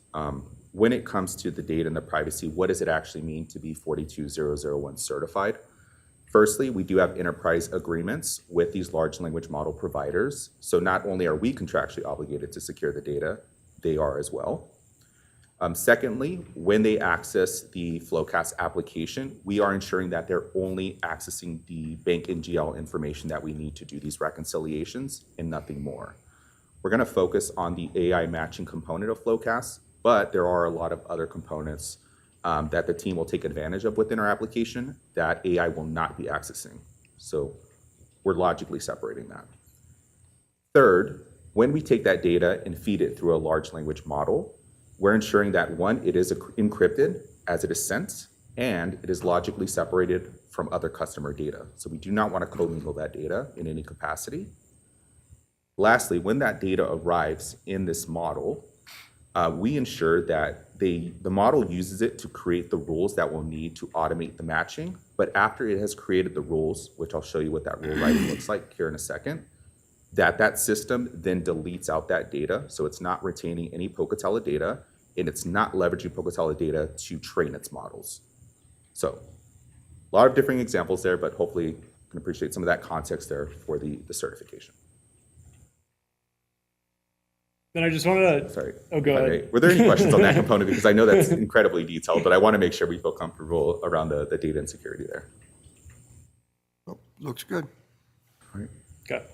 When it comes to the data and the privacy, what does it actually mean to be 42001 certified? Firstly, we do have enterprise agreements with these large language model providers. So not only are we contractually obligated to secure the data, they are as well. Secondly, when they access the Flowcast application, we are ensuring that they're only accessing the bank NGL information that we need to do these reconciliations and nothing more. We're gonna focus on the AI matching component of Flowcast, but there are a lot of other components that the team will take advantage of within our application that AI will not be accessing. So we're logically separating that. Third, when we take that data and feed it through a large language model, we're ensuring that one, it is encrypted as it is sent, and it is logically separated from other customer data. So we do not want to commingle that data in any capacity. Lastly, when that data arrives in this model, we ensure that the model uses it to create the rules that we'll need to automate the matching. But after it has created the rules, which I'll show you what that rule writing looks like here in a second, that system then deletes out that data. So it's not retaining any Pocatello data, and it's not leveraging Pocatello data to train its models. So a lot of different examples there, but hopefully you can appreciate some of that context there for the certification. Then I just wanted to. Sorry. Oh, go ahead. Were there any questions on that component? Because I know that's incredibly detailed, but I want to make sure we feel comfortable around the data and security there. Oh, looks good. All right. Okay.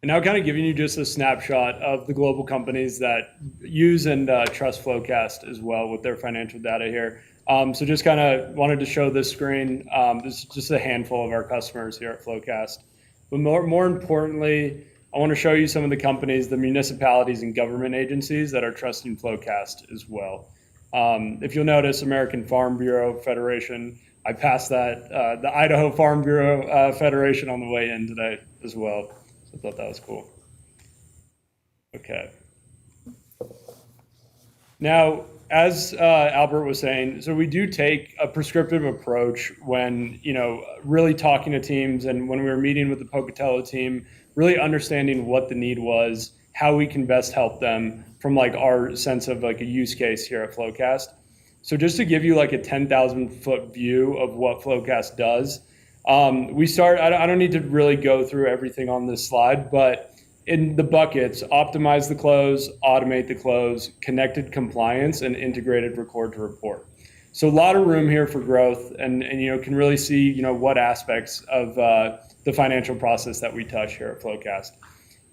And now kind of giving you just a snapshot of the global companies that use and trust Flowcast as well with their financial data here. So just kind of wanted to show this screen. This is just a handful of our customers here at Flowcast. But more importantly, I want to show you some of the companies, the municipalities and government agencies that are trusting Flowcast as well. If you'll notice, American Farm Bureau Federation, I passed that, the Idaho Farm Bureau Federation on the way in today as well. So I thought that was cool. Okay. Now, as Albert was saying, so we do take a prescriptive approach when, really talking to teams, and when we were meeting with the Pocatello team, really understanding what the need was, how we can best help them from like our sense of like a use case here at Flowcast. So just to give you like a 10,000 foot view of what Flowcast does, we start, I don't need to really go through everything on this slide, but in the buckets, optimize the close, automate the close, connected compliance, and integrated record to report. So a lot of room here for growth, and can really see what aspects of the financial process that we touch here at Flowcast.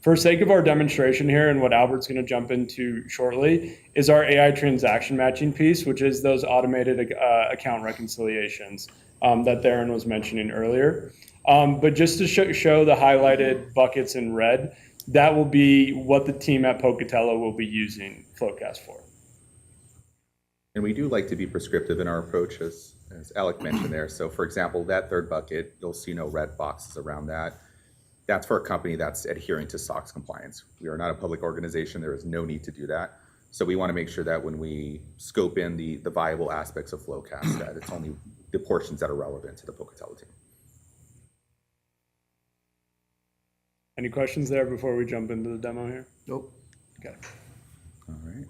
For sake of our demonstration here, and what Albert's going to jump into shortly, is our AI transaction matching piece, which is those automated account reconciliations that Theron was mentioning earlier. But just to show the highlighted buckets in red, that will be what the team at Pocatello will be using Flowcast for. And we do like to be prescriptive in our approach, as Alec mentioned there. So for example, that third bucket, you'll see no red boxes around that. That's for a company that's adhering to SOX compliance. We are not a public organization. There is no need to do that. So we want to make sure that when we scope in the viable aspects of Flowcast, that it's only the portions that are relevant to the Pocatello team. Any questions there before we jump into the demo here? Nope. Okay. All right.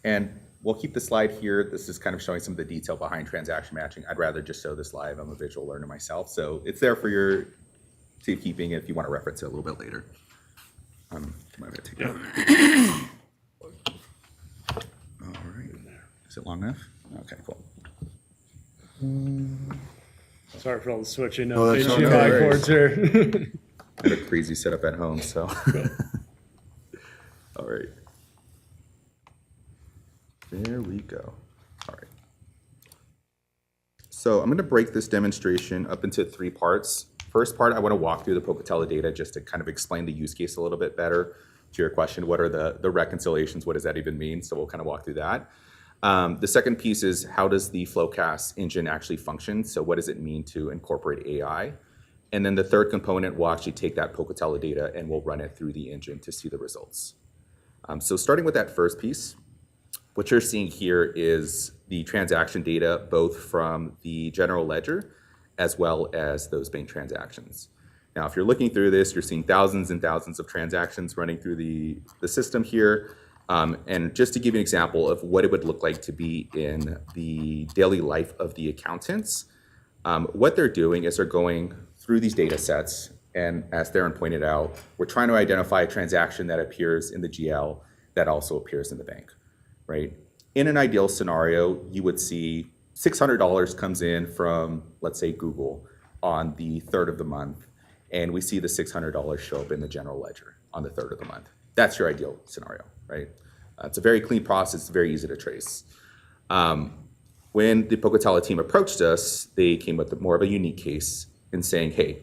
And we'll keep the slide here. This is kind of showing some of the detail behind transaction matching. I'd rather just show this live. I'm a visual learner myself. So it's there for your safekeeping if you want to reference it a little bit later. I'm going to take that. All right. Is it long enough? Okay, cool. Sorry for all the switching Oh, of that's HDMI okay. cords here. I have a crazy setup at home, so. All right. There we go. All right. So I'm going to break this demonstration up into 3 parts. First part, I want to walk through the Pocatello data just to kind of explain the use case a little bit better. To your question, what are the reconciliations? What does that even mean? So we'll kind of walk through that. The second piece is how does the Flowcast engine actually function? So what does it mean to incorporate AI? And then the third component will actually take that Pocatello data and we'll run it through the engine to see the results. So starting with that first piece, what you're seeing here is the transaction data, both from the general ledger as well as those bank transactions. Now, if you're looking through this, you're seeing thousands and thousands of transactions running through the system here. And just to give you an example of what it would look like to be in the daily life of the accountants, what they're doing is they're going through these data sets. And as Theron pointed out, we're trying to identify a transaction that appears in the GL that also appears in the bank, right? In an ideal scenario, you would see $600 comes in from, let's say, Google on the 3rd of the month, and we see the $600 show up in the general ledger on the 3rd of the month. That's your ideal scenario, right? It's a very clean process, it's very easy to trace. When the Pocatello team approached us, they came with more of a unique case in saying, hey,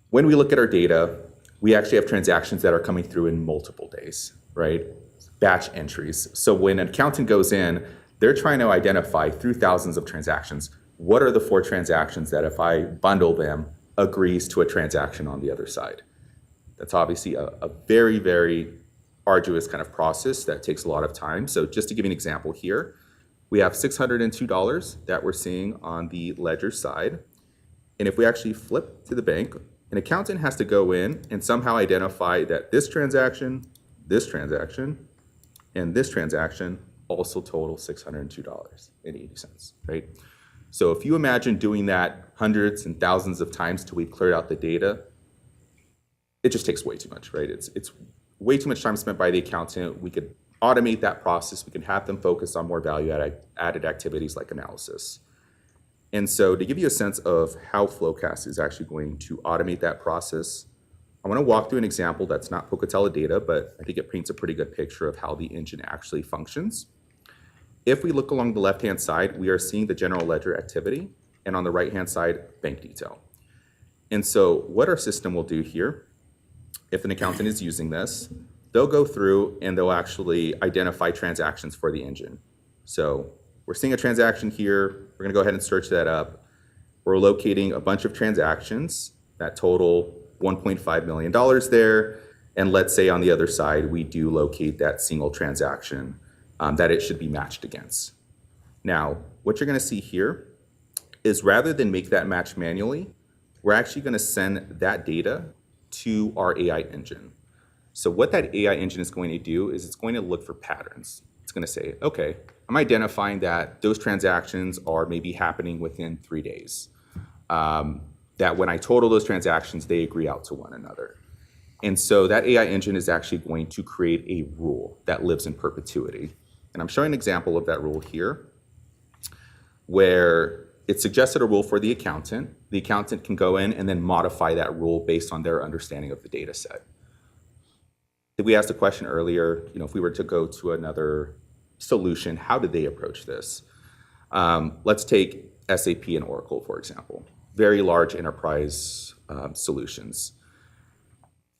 when we look at our data, we actually have transactions that are coming through in multiple days, right? Batch entries. So when an accountant goes in, they're trying to identify through thousands of transactions, what are the 4 transactions that if I bundle them, agrees to a transaction on the other side. That's obviously a very, very arduous kind of process that takes a lot of time. So just to give you an example here, we have $602 that we're seeing on the ledger side. And if we actually flip to the bank, an accountant has to go in and somehow identify that this transaction, and this transaction also total $602.80, right? So if you imagine doing that hundreds and thousands of times till we've cleared out the data, it just takes way too much, right? It's way too much time spent by the accountant. We could automate that process. We can have them focus on more value-added activities like analysis. And so to give you a sense of how Flowcast is actually going to automate that process, I want to walk through an example that's not Pocatello data, but I think it paints a pretty good picture of how the engine actually functions. If we look along the left-hand side, we are seeing the general ledger activity, and on the right-hand side, bank detail. And so what our system will do here, if an accountant is using this, they'll go through and they'll actually identify transactions for the engine. So we're seeing a transaction here. We're going to go ahead and search that up. We're locating a bunch of transactions that total $1.5 million there. And let's say on the other side, we do locate that single transaction that it should be matched against. Now, what you're going to see here is rather than make that match manually, we're actually going to send that data to our AI engine. So what that AI engine is going to do is it's going to look for patterns. It's going to say, okay, I'm identifying that those transactions are maybe happening within 3 days. That when I total those transactions, they agree out to one another. And so that AI engine is actually going to create a rule that lives in perpetuity. And I'm showing an example of that rule here, where it suggested a rule for the accountant. The accountant can go in and then modify that rule based on their understanding of the data set. Did we ask the question earlier, if we were to go to another solution, how did they approach this? Let's take SAP and Oracle, for example, very large enterprise solutions.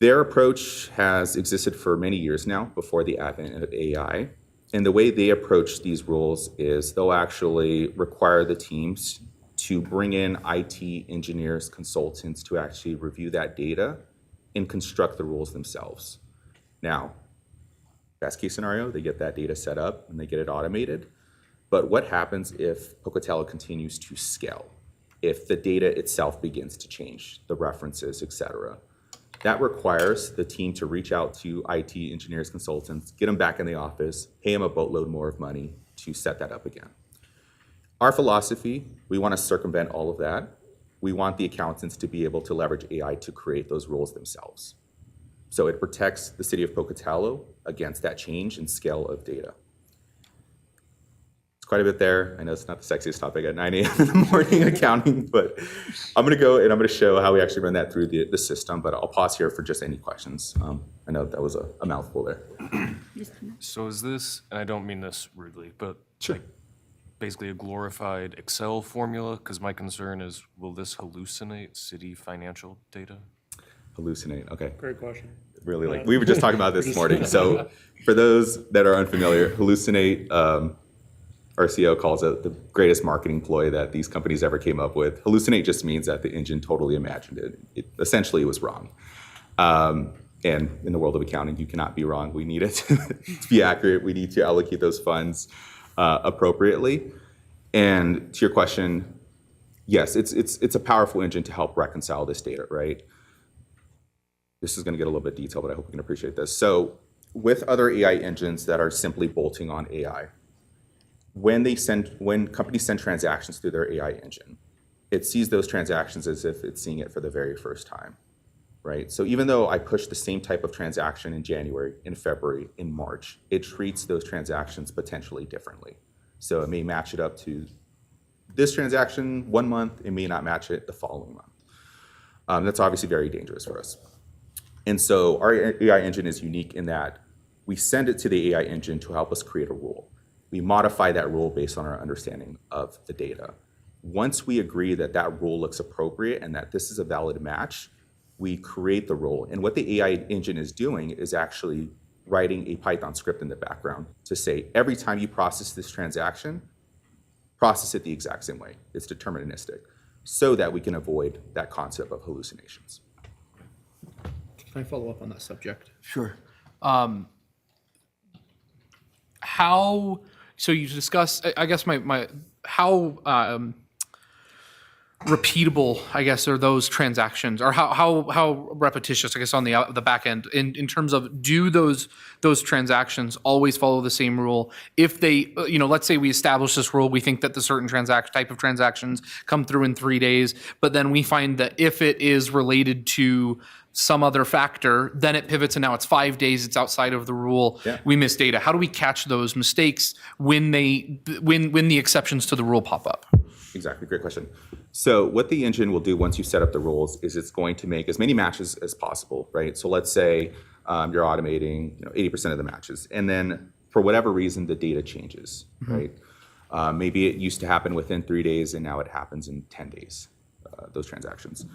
Their approach has existed for many years now before the advent of AI. And the way they approach these rules is they'll actually require the teams to bring in IT engineers, consultants to actually review that data and construct the rules themselves. Now, best case scenario, they get that data set up and they get it automated. But what happens if Pocatello continues to scale? If the data itself begins to change, the references, et cetera? That requires the team to reach out to IT engineers, consultants, get them back in the office, pay them a boatload more of money to set that up again. Our philosophy, we want to circumvent all of that. We want the accountants to be able to leverage AI to create those rules themselves. So it protects the city of Pocatello against that change and scale of data. It's quite a bit there. I know it's not the sexiest topic at 9 a.m. in the morning accounting, but I'm going to go and I'm going to show how we actually run that through the system, but I'll pause here for just any questions. I know that was a mouthful there. So is this, and I don't mean this rudely, but like basically a glorified Excel formula? Because my concern is, will this hallucinate city financial data? Hallucinate, okay. Great question. Really, we were just talking about this morning. So for those that are unfamiliar, hallucinate, our CEO calls it the greatest marketing ploy that these companies ever came up with. Hallucinate just means that the engine totally imagined it. Essentially, it was wrong. And in the world of accounting, you cannot be wrong. We need it to be accurate. We need to allocate those funds appropriately. And to your question, yes, it's a powerful engine to help reconcile this data, right? This is going to get a little bit detailed, but I hope you can appreciate this. So with other AI engines that are simply bolting on AI, when companies send transactions through their AI engine, it sees those transactions as if it's seeing it for the very first time, right? So even though I push the same type of transaction in January, in February, in March, it treats those transactions potentially differently. So it may match it up to this transaction 1 month, it may not match it the following month. That's obviously very dangerous for us. And so our AI engine is unique in that we send it to the AI engine to help us create a rule. We modify that rule based on our understanding of the data. Once we agree that that rule looks appropriate and that this is a valid match, we create the rule. And what the AI engine is doing is actually writing a Python script in the background to say, every time you process this transaction, process it the exact same way. It's deterministic, so that we can avoid that concept of hallucinations. Can I follow up on that subject? Sure. So you discuss, I guess how repeatable, I guess, are those transactions, or how repetitious, I guess, on the back end in terms of, do those transactions always follow the same rule? If they, let's say we establish this rule, we think that the certain type of transactions come through in 3 days, but then we find that if it is related to some other factor, then it pivots and now it's 5 days, it's outside of the rule, we miss data. How do we catch those mistakes when the exceptions to the rule pop up? Exactly, great question. So what the engine will do once you set up the rules is it's going to make as many matches as possible, right? So let's say you're automating 80% of the matches, and then for whatever reason, the data changes, right? Maybe it used to happen within 3 days and now it happens in 10 days, those transactions.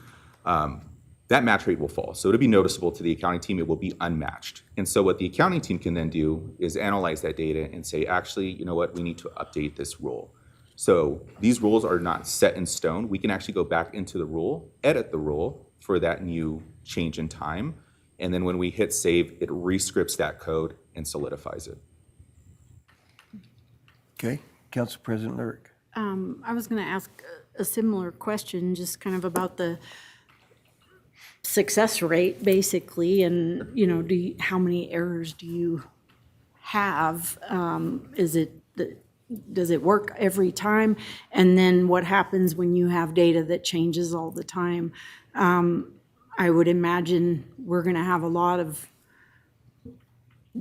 That match rate will fall. So it'll be noticeable to the accounting team, it will be unmatched. And so what the accounting team can then do is analyze that data and say, actually, you know what, we need to update this rule. So these rules are not set in stone. We can actually go back into the rule, edit the rule for that new change in time. And then when we hit save, it rescripts that code and solidifies it. Okay, Council President Lyric. I was going to ask a similar question, just kind of about the success rate, basically, and how many errors do you have? Does it work every time? And then what happens when you have data that changes all the time? I would imagine we're going to have a lot of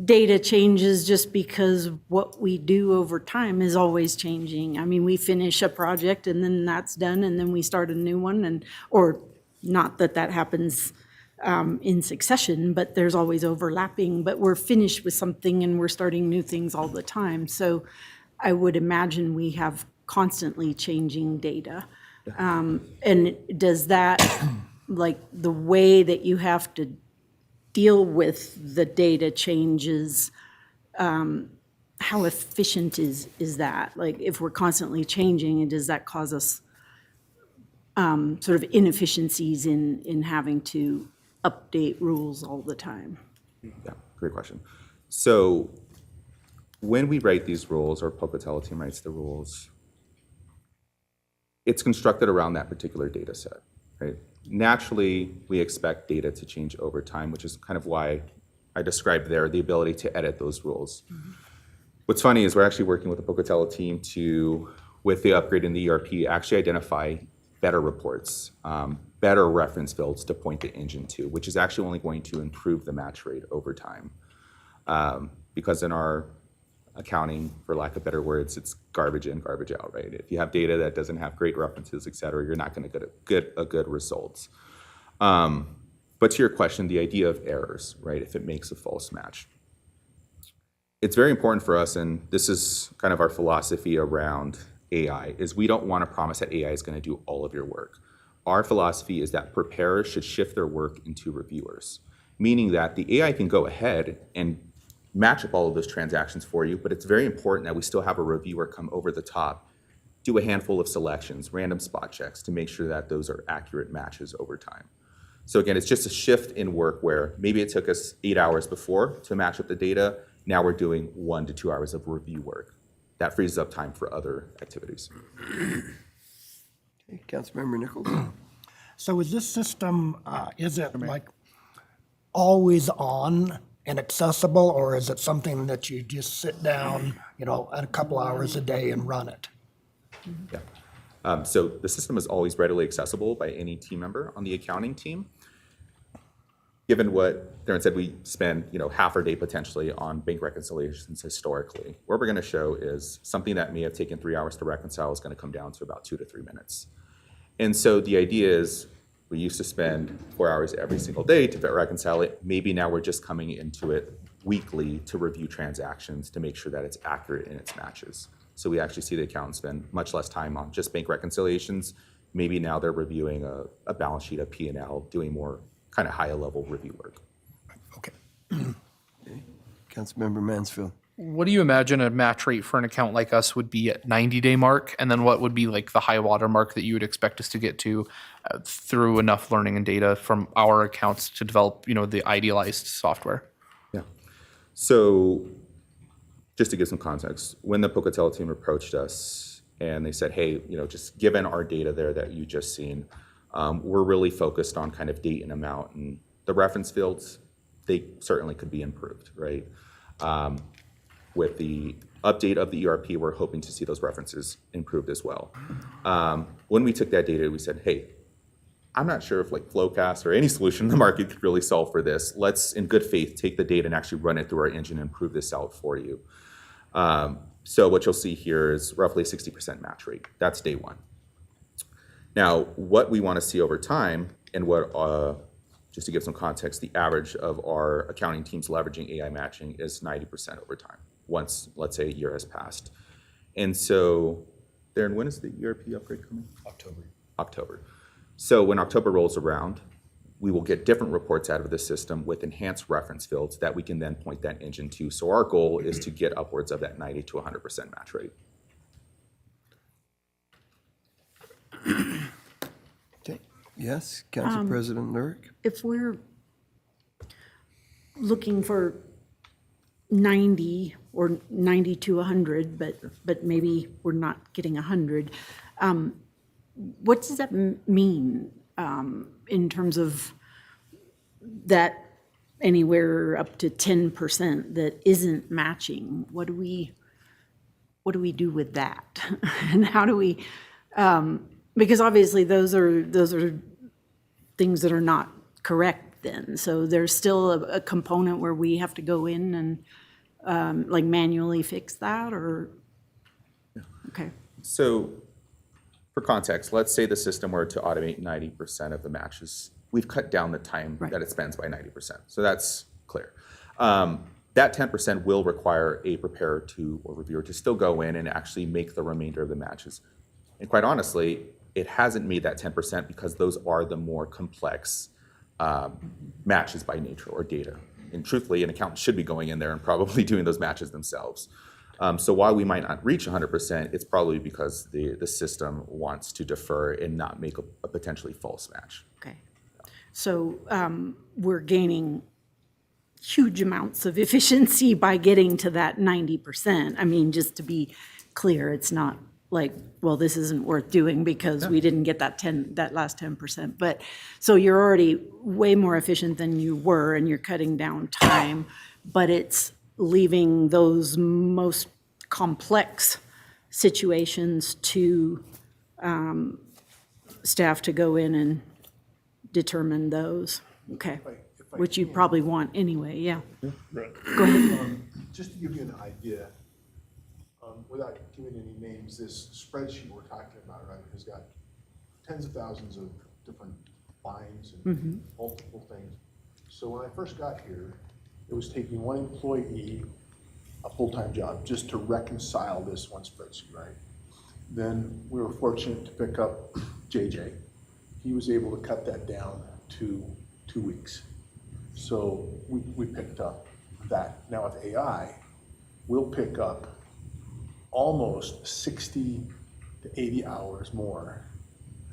data changes just because what we do over time is always changing. I mean, we finish a project and then that's done, and then we start a new one, or not that happens in succession, but there's always overlapping. But we're finished with something and we're starting new things all the time. So I would imagine we have constantly changing data. And does that, like the way that you have to deal with the data changes, how efficient is that? Like if we're constantly changing, does that cause us sort of inefficiencies in having to update rules all the time? Yeah, great question. So when we write these rules, or Pocatello team writes the rules, it's constructed around that particular data set, right? Naturally, we expect data to change over time, which is kind of why I described there the ability to edit those rules. Mm-hmm. What's funny is we're actually working with the Pocatello team to, with the upgrade in the ERP, actually identify better reports, better reference fields to point the engine to, which is actually only going to improve the match rate over time. Because in our accounting, for lack of better words, it's garbage in, garbage out, right? If you have data that doesn't have great references, et cetera, you're not going to get a good results. But to your question, the idea of errors, right? If it makes a false match. It's very important for us, and this is kind of our philosophy around AI, is we don't want to promise that AI is going to do all of your work. Our philosophy is that preparers should shift their work into reviewers, meaning that the AI can go ahead and match up all of those transactions for you, but it's very important that we still have a reviewer come over the top, do a handful of selections, random spot checks to make sure that those are accurate matches over time. So again, it's just a shift in work where maybe it took us 8 hours before to match up the data. Now we're doing 1 to 2 hours of review work. That frees up time for other activities. Okay, Councilmember Nichols? So is this system, is it like always on and accessible, or is it something that you just sit down, a couple hours a day and run it? Yeah. So the system is always readily accessible by any team member on the accounting team. Given what Darren said, we spend half our day potentially on bank reconciliations historically. What we're going to show is something that may have taken 3 hours to reconcile is going to come down to about 2 to 3 minutes. And so the idea is we used to spend 4 hours every single day to reconcile it. Maybe now we're just coming into it weekly to review transactions to make sure that it's accurate in its matches. So we actually see the accountants spend much less time on just bank reconciliations. Maybe now they're reviewing a balance sheet, a P&L, doing more kind of higher level review work. Okay. Councilmember Mansfield. What do you imagine a match rate for an account like us would be at 90-day mark? And then what would be like the high water mark that you would expect us to get to through enough learning and data from our accounts to develop, the idealized software? Yeah. So just to give some context, when the Pocatello team approached us and they said, hey, just given our data there that you just seen, we're really focused on kind of date and amount, and the reference fields, they certainly could be improved, right? With the update of the ERP, we're hoping to see those references improved as well. When we took that data, we said, hey, I'm not sure if Flowcast or any solution in the market could really solve for this. Let's, in good faith, take the data and actually run it through our engine and prove this out for you. So what you'll see here is roughly a 60% match rate. That's day one. Now, what we want to see over time, and what, just to give some context, the average of our accounting teams leveraging AI matching is 90% over time, once, let's say, a year has passed. And so, Darren, when is the ERP upgrade coming? October. So when October rolls around, we will get different reports out of the system with enhanced reference fields that we can then point that engine to. So our goal is to get upwards of that 90 to 100% match rate. Okay. Yes, Council President Lurick? If we're looking for 90 or 90 to 100, but maybe we're not getting 100, what does that mean in terms of that anywhere up to 10% that isn't matching? What do we do with that? And how do we, because obviously those are things that are not correct then. So there's still a component where we have to go in and manually fix that, or? Okay. So for context, let's say the system were to automate 90% of the matches. We've cut down the time that it spends by 90%. So that's clear. That 10% will require a preparer or reviewer to still go in and actually make the remainder of the matches. And quite honestly, it hasn't made that 10% because those are the more complex matches by nature or data. And truthfully, an accountant should be going in there and probably doing those matches themselves. So while we might not reach 100%, it's probably because the system wants to defer and not make a potentially false match. Okay. So we're gaining huge amounts of efficiency by getting to that 90%. I mean, just to be clear, it's not like, well, this isn't worth doing because we didn't get that last 10%. But so you're already way more efficient than you were, and you're cutting down time, but it's leaving those most complex situations to staff to go in and determine those. Okay. Which you probably want anyway, yeah. Right. Go ahead. Just to give you an idea, without giving any names, this spreadsheet we're talking about, right, has got tens of thousands of different lines and multiple things. So when I first got here, it was taking one employee, a full-time job, just to reconcile this one spreadsheet, right? Then we were fortunate to pick up JJ. He was able to cut that down to 2 weeks. So we picked up that. Now with AI, we'll pick up almost 60 to 80 hours more.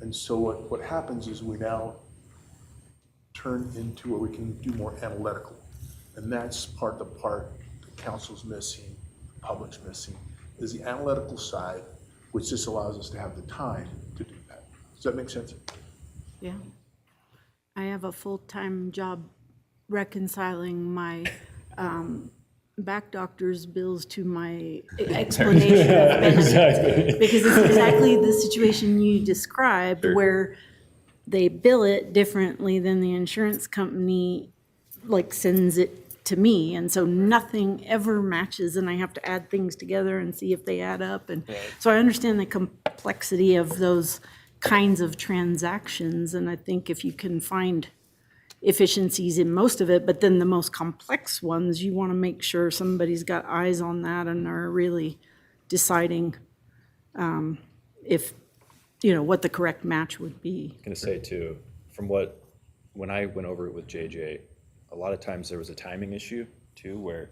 And so what happens is we now turn into where we can do more analytical. And that's the part the council's missing, the public's missing, is the analytical side, which just allows us to have the time to do that. Does that make sense? Yeah. I have a full-time job reconciling my back doctor's bills to my explanation of benefits. Exactly. Because it's exactly the situation you described, where they bill it differently than the insurance company like sends it to me. And so nothing ever matches, and I have to add things together and see if they add up. And so I understand the complexity of those kinds of transactions, and I think if you can find efficiencies in most of it, but then the most complex ones, you want to make sure somebody's got eyes on that and are really deciding if, what the correct match would be. I'm gonna say too, when I went over it with JJ, a lot of times there was a timing issue too, where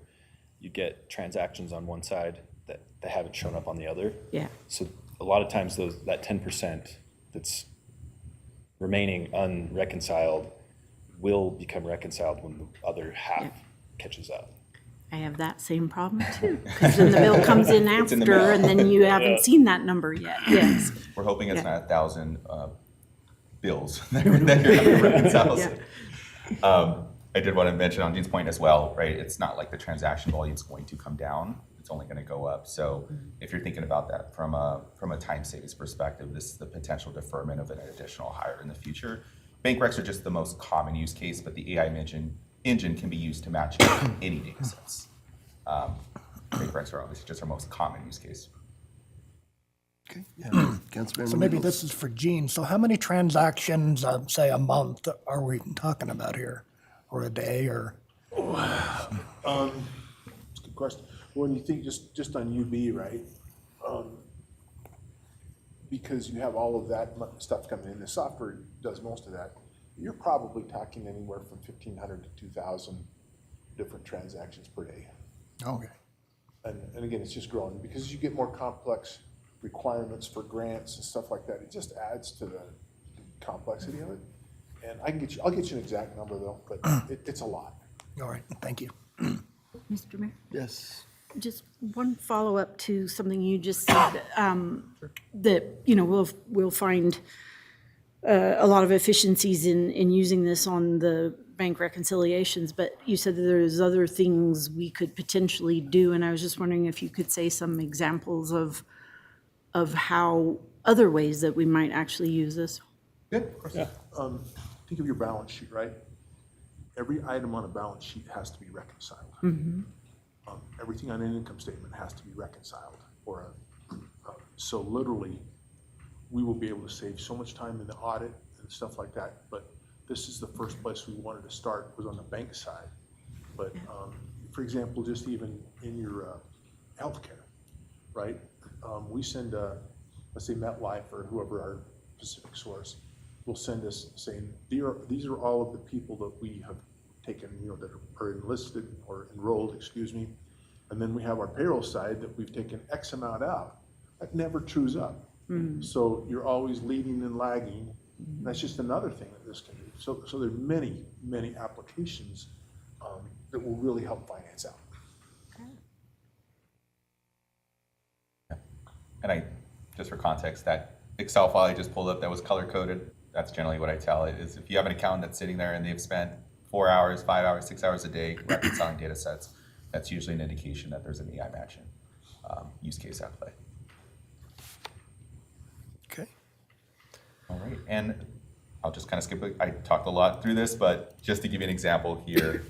you get transactions on one side that haven't shown up on the other. Yeah. So a lot of times that 10% that's remaining unreconciled will become reconciled when the other half catches up. I have that same problem too, because then the bill comes in It's in the after, mail. and then you haven't seen that number yet. Yes. We're hoping it's Yeah. not 1,000 bills that you're having to reconcile. Yeah. I did want to mention on Dean's point as well, right? It's not like the transaction volume is going to come down. It's only going to go up. So if you're thinking about that from a time savings perspective, this is the potential deferment of an additional hire in the future. Bank recs are just the most common use case, but the AI engine can be used to match any data sets. Bank recs are obviously just our most common use case. Okay, yeah. Councilmember So maybe Nichols. this is for Gene. So how many transactions, say a month, are we talking about here? Or a day, or? That's a good question. When you think just on UB, right? Because you have all of that stuff coming in, the software does most of that. You're probably talking anywhere from 1,500 to 2,000 different transactions per day. Okay. And again, it's just growing because as you get more complex requirements for grants and stuff like that, it just adds to the complexity of it. And I'll get you an exact number though, but it's a lot. All right, thank you. Mr. Mayor? Yes. Just one follow-up to something you just said, that, we'll find a lot of efficiencies in using this on the bank reconciliations, but you said that there's other things we could potentially do, and I was just wondering if you could say some examples of how, other ways that we might actually use this. Yeah, of course. Yeah. Think of your balance sheet, right? Every item on a balance sheet has to be reconciled. Mm-hmm. Everything on an income statement has to be reconciled. So literally, we will be able to save so much time in the audit and stuff like that. But this is the first place we wanted to start, was on the bank side. But for example, just even in your healthcare, right? We send, let's say MetLife or whoever our Pacific Source will send us saying, these are all of the people that we have taken, that are enlisted or enrolled, and then we have our payroll side that we've taken X amount out. That never trues up. Mm. So you're always leading and lagging. That's just another thing that this can do. So there are many, many applications that will really help finance out. And just for context, that Excel file I just pulled up that was color coded, that's generally what I tell it, is if you have an accountant that's sitting there and they've spent 4 hours, 5 hours, 6 hours a day reconciling data sets, that's usually an indication that there's an AI matching use case at play. Okay. All right, and I'll just kind of skip it. I talked a lot through this, but just to give you an example here,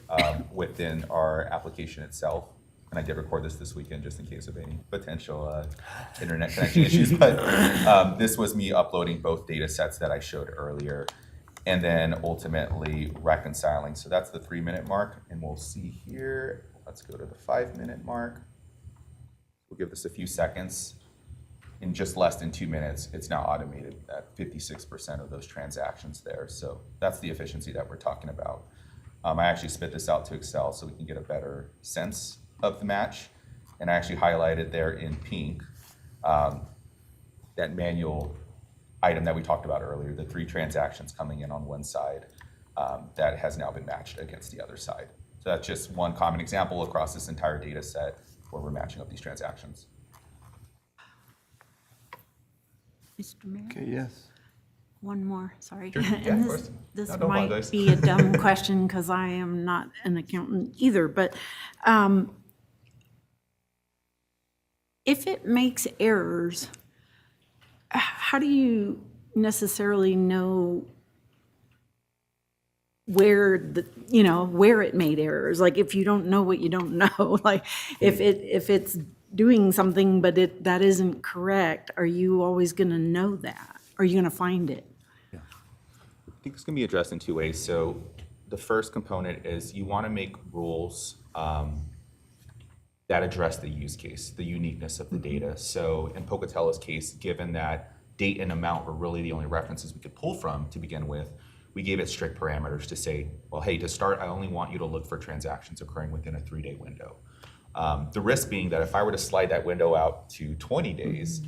within our application itself, and I did record this weekend just in case of any potential internet connection issues, but this was me uploading both data sets that I showed earlier, and then ultimately reconciling. So that's the 3-minute mark, and we'll see here, let's go to the 5-minute mark. We'll give this a few seconds. In just less than 2 minutes, it's now automated at 56% of those transactions there. So that's the efficiency that we're talking about. I actually spit this out to Excel so we can get a better sense of the match. And I actually highlighted there in pink that manual item that we talked about earlier, the 3 transactions coming in on one side. that has now been matched against the other side. So that's just one common example across this entire data set where we're matching up these transactions. Mr. Mayor? Okay, yes. One more, sorry. Sure. Yeah, And of course. this No, don't might apologize. be a dumb question because I am not an accountant either, but if it makes errors, how do you necessarily know where where it made errors? Like if you don't know what you don't know, like if it's doing something but that isn't correct, are you always going to know that? Are you going to find it? I think it's going to be addressed in two ways. So the first component is you want to make rules that address the use case, the uniqueness of the data. So in Pocatello's case, given that date and amount were really the only references we could pull from to begin with, we gave it strict parameters to say, well, hey, to start, I only want you to look for transactions occurring within a 3-day window. The risk being that if I were to slide that window out to 20 days,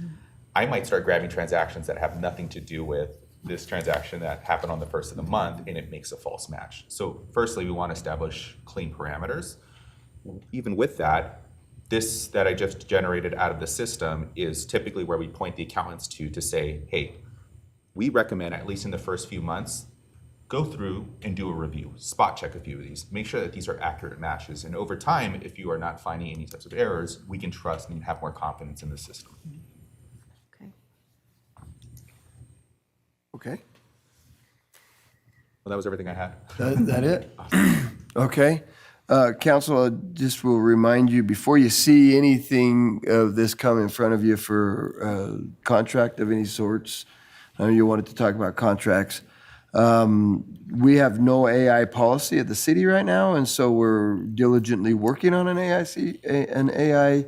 I might start grabbing transactions that have nothing to do with this transaction that happened on the first of the month, and it makes a false match. So firstly, we want to establish clean parameters. Even with that, this that I just generated out of the system is typically where we point the accountants to say, hey, we recommend, at least in the first few months, go through and do a review, spot check a few of these, make sure that these are accurate matches. And over time, if you are not finding any types of errors, we can trust and have more confidence in the system. Okay. Well, that was everything I had. That it? Okay. Council, I just will remind you, before you see anything of this come in front of you for contract of any sorts, I know you wanted to talk about contracts. We have no AI policy at the city right now, and so we're diligently working on an AI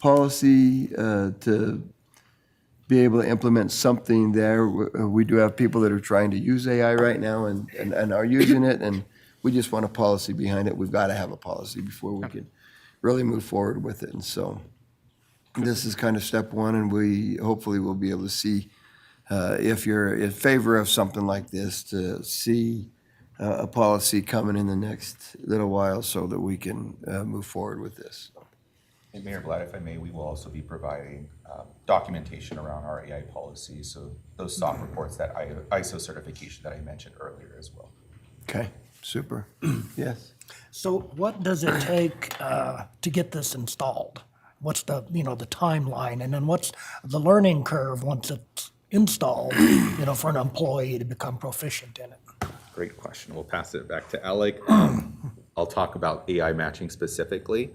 policy to be able to implement something there. We do have people that are trying to use AI right now and are using it, and we just want a policy behind it. We've got to have a policy before we can really move forward with it. And so this is kind of step one, and we hopefully will be able to see if you're in favor of something like this, to see a policy coming in the next little while so that we can move forward with this. And Mayor Blatt, if I may, we will also be providing documentation around our AI policies, so those soft reports, that ISO certification that I mentioned earlier as well. Okay, super. Yes. So what does it take to get this installed? What's the timeline? And then what's the learning curve once it's installed, for an employee to become proficient in it? Great question. We'll pass it back to Alec. I'll talk about AI matching specifically.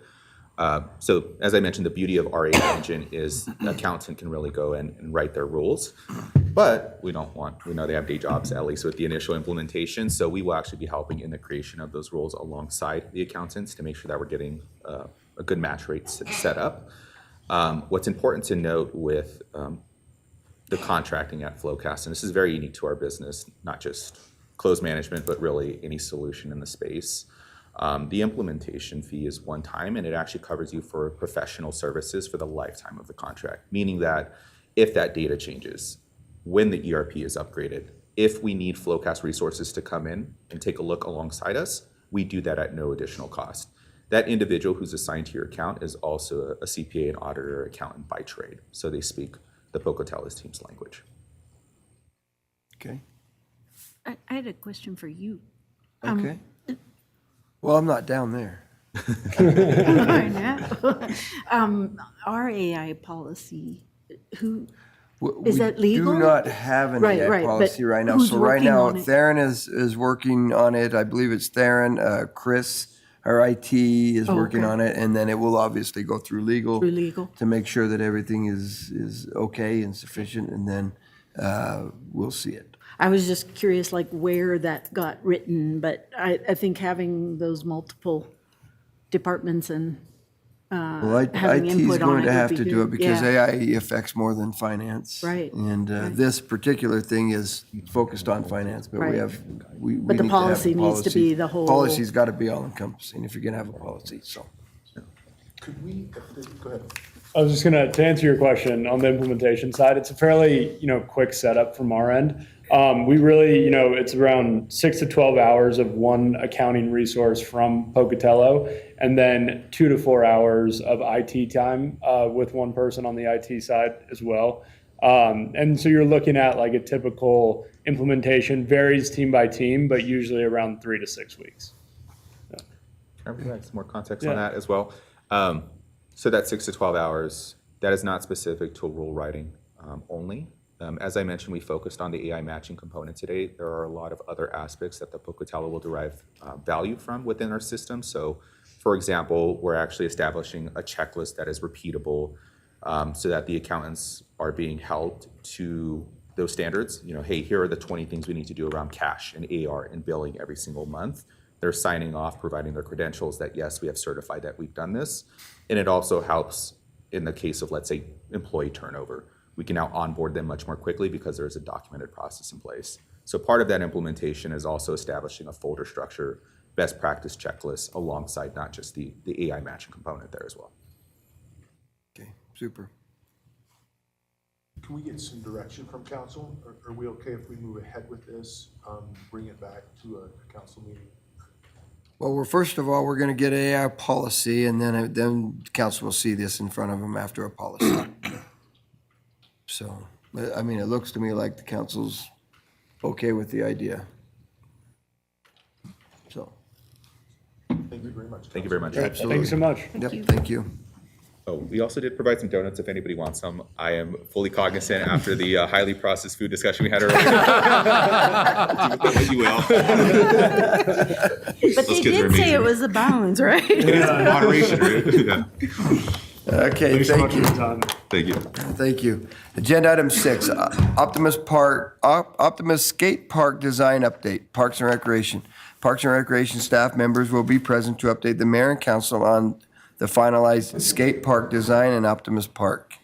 So as I mentioned, the beauty of our AI engine is the accountant can really go in and write their rules, but we know they have day jobs, at least with the initial implementation. So we will actually be helping in the creation of those rules alongside the accountants to make sure that we're getting a good match rate set up. What's important to note with the contracting at Flowcast, and this is very unique to our business, not just close management, but really any solution in the space. The implementation fee is one time, and it actually covers you for professional services for the lifetime of the contract, meaning that if that data changes, when the ERP is upgraded, if we need Flowcast resources to come in and take a look alongside us, we do that at no additional cost. That individual who's assigned to your account is also a CPA, an auditor, or accountant by trade, so they speak the Pocatello's team's language. Okay. I had a question for you. Okay. Well, I'm not down there. I know. Our AI policy, is that legal? We do not have an AI policy right now. Who's So right working now, on it? Theron is working on it. I believe it's Theron. Chris, our IT, is working on it, and then it will obviously go through legal. To make sure that everything is okay and sufficient, and then we'll see it. I was just curious, like, where that got written, but I think having those multiple departments and Well, having IT is input on going it to would have be to do good. it because Yeah. AI affects more than finance. Right, And right. this particular thing is focused on finance, but Right. we But the need to have a policy needs to be the whole- Policy's got to be all encompassing if you're going to have a policy, so. Could we, go ahead. I was just to answer your question on the implementation side, it's a fairly, quick setup from our end. We really, it's around 6 to 12 hours of one accounting resource from Pocatello, and then 2 to 4 hours of IT time with one person on the IT side as well. And so you're looking at like a typical implementation, varies team by team, but usually around 3 to 6 weeks. Can I provide some more context Yeah. on that as well? So that 6 to 12 hours, that is not specific to rule writing only. As I mentioned, we focused on the AI matching component today. There are a lot of other aspects that the Pocatello will derive value from within our system. So, for example, we're actually establishing a checklist that is repeatable so that the accountants are being held to those standards. Hey, here are the 20 things we need to do around cash and AR and billing every single month. They're signing off, providing their credentials that, yes, we have certified that we've done this. And it also helps in the case of, let's say, employee turnover. We can now onboard them much more quickly because there's a documented process in place. So part of that implementation is also establishing a folder structure, best practice checklist alongside not just the AI matching component there as well. Okay, super. Can we get some direction from council? Are we okay if we move ahead with this, bring it back to a council meeting? Well, first of all, we're going to get AI policy, and then council will see this in front of them after a policy. So, I mean, it looks to me like the council's okay with the idea. So. Thank you very much. Thank you very much. Thank you so much. Yep, thank you. Oh, we also did provide some donuts if anybody wants some. I am fully cognizant after the highly processed food discussion we had earlier. Do with it what you will. But they did say it was a balance, right? It is moderation, right? Yeah. Okay, Thanks so thank much you. for your time. Thank you. Thank you. Agenda item 6, Optimus Skate Park Design Update, Parks and Recreation. Parks and Recreation staff members will be present to update the mayor and council on the finalized skate park design in Optimus Park.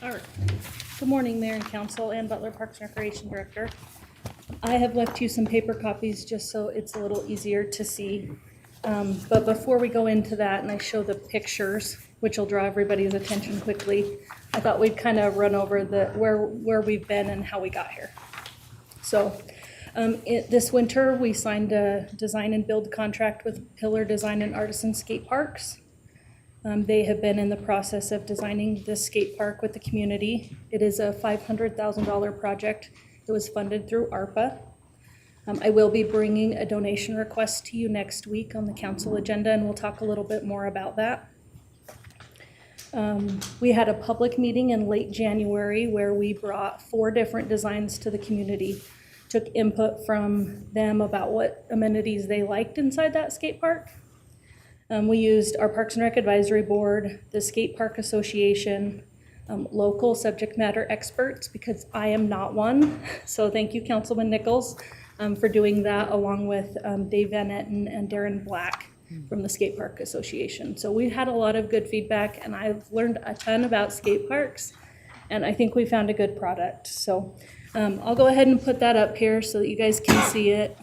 All right. Good morning, Mayor and Council, Ann Butler, Parks and Recreation Director. I have left you some paper copies just so it's a little easier to see. But before we go into that and I show the pictures, which will draw everybody's attention quickly, I thought we'd kind of run over where we've been and how we got here. So this winter, we signed a design and build contract with Pillar Design and Artisan Skate Parks. They have been in the process of designing this skate park with the community. It is a $500,000 project. It was funded through ARPA. I will be bringing a donation request to you next week on the council agenda, and we'll talk a little bit more about that. We had a public meeting in late January where we brought 4 different designs to the community, took input from them about what amenities they liked inside that skate park. We used our Parks and Rec Advisory Board, the Skate Park Association, local subject matter experts, because I am not one. So thank you, Councilman Nichols, for doing that, along with Dave Van Etten and Darren Black from the Skate Park Association. So we had a lot of good feedback, and I've learned a ton about skate parks, and I think we found a good product. So I'll go ahead and put that up here so that you guys can see it.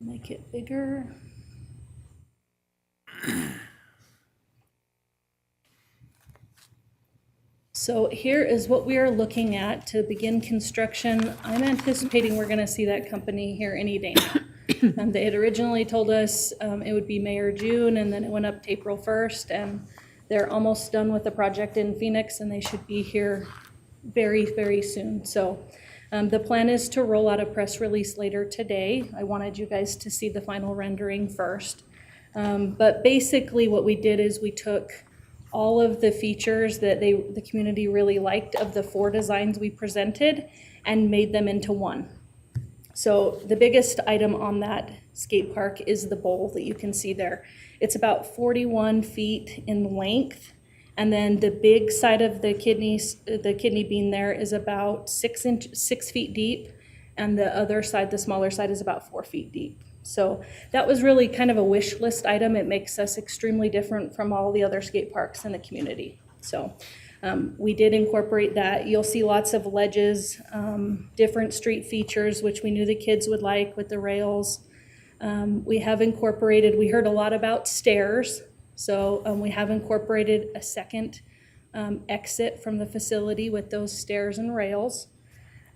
Make it bigger. So here is what we are looking at to begin construction. I'm anticipating we're going to see that company here any day now. They had originally told us it would be May or June, and then it went up to April 1st, and they're almost done with the project in Phoenix, and they should be here very, very soon. So the plan is to roll out a press release later today. I wanted you guys to see the final rendering first. But basically what we did is we took all of the features that the community really liked of the 4 designs we presented and made them into one. So the biggest item on that skate park is the bowl that you can see there. It's about 41 feet in length. And then the big side of the kidney bean there is about 6 feet deep, and the other side, the smaller side, is about 4 feet deep. So that was really kind of a wish list item. It makes us extremely different from all the other skate parks in the community. So We did incorporate that. You'll see lots of ledges, different street features, which we knew the kids would like with the rails. We have incorporated, we heard a lot about stairs, so we have incorporated a second exit from the facility with those stairs and rails.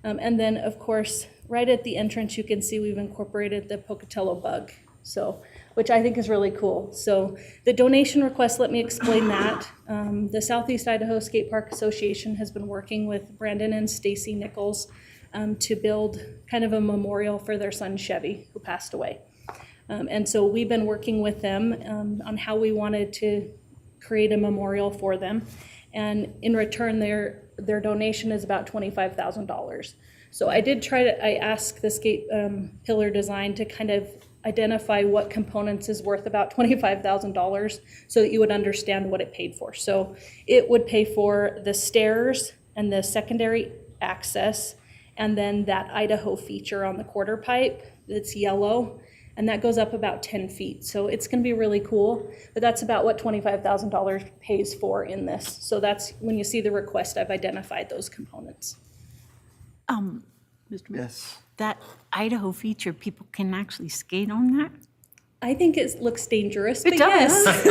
And then, of course, right at the entrance, you can see we've incorporated the Pocatello bug, so, which I think is really cool. So the donation request, let me explain that. The Southeast Idaho Skate Park Association has been working with Brandon and Stacy Nichols to build kind of a memorial for their son Chevy, who passed away. And so we've been working with them on how we wanted to create a memorial for them. And in return, their donation is about $25,000. So I did I asked the skate pillar design to kind of identify what components is worth about $25,000 so that you would understand what it paid for. So it would pay for the stairs and the secondary access, and then that Idaho feature on the quarter pipe that's yellow, and that goes up about 10 feet. So it's gonna be really cool, but that's about what $25,000 pays for in this. So that's, when you see the request, I've identified those components. Mr. Mayor? Yes. That Idaho feature, people can actually skate on that? I think it looks dangerous, It but does. yes.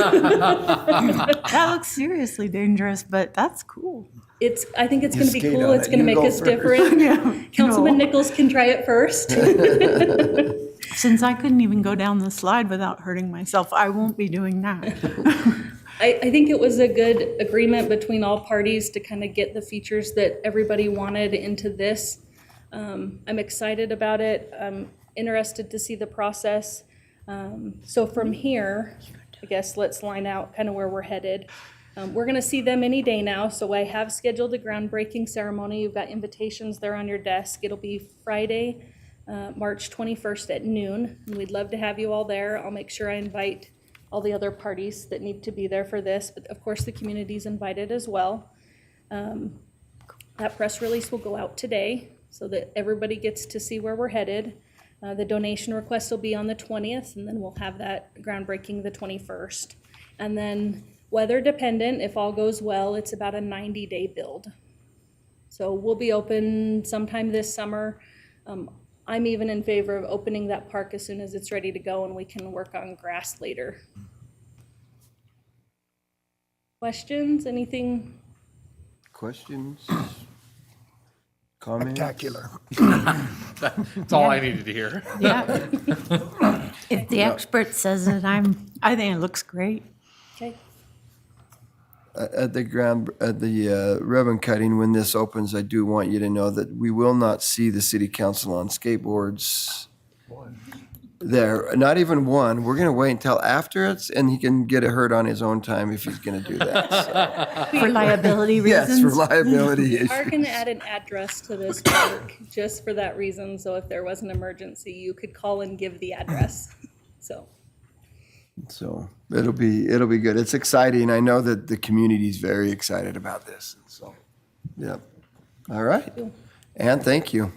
That looks seriously dangerous, but that's cool. I think it's You gonna be skate cool, on it's it. gonna You make go us first. different. Yeah, Councilman no. Nichols can try it first. Since I couldn't even go down the slide without hurting myself, I won't be doing that. I think it was a good agreement between all parties to kind of get the features that everybody wanted into this. I'm excited about it. I'm interested to see the process. So from here, I guess let's line out kind of where we're headed. We're gonna see them any day now, so I have scheduled a groundbreaking ceremony. You've got invitations there on your desk. It'll be Friday, March 21st at noon, and we'd love to have you all there. I'll make sure I invite all the other parties that need to be there for this, but of course the community's invited as well. That press release will go out today so that everybody gets to see where we're headed. The donation request will be on the 20th, and then we'll have that groundbreaking the 21st. And then weather dependent, if all goes well, it's about a 90-day build. So we'll be open sometime this summer. I'm even in favor of opening that park as soon as it's ready to go, and we can work on grass later. Questions, anything? Questions? Comments? Spectacular. That's all I needed to hear. Yeah. If the expert says it, I think it looks great. Okay. At the ribbon cutting, when this opens, I do want you to know that we will not see the city council on skateboards there. Not even one. We're going to wait until after it's, and he can get it heard on his own time if he's going to do that. So. For liability reasons? Yes, for liability We issues. are gonna add an address to this park, just for that reason, so if there was an emergency, you could call and give the address, so. So it'll be good. It's exciting. I know that the community's very excited about this. So, yeah. All right. And thank you.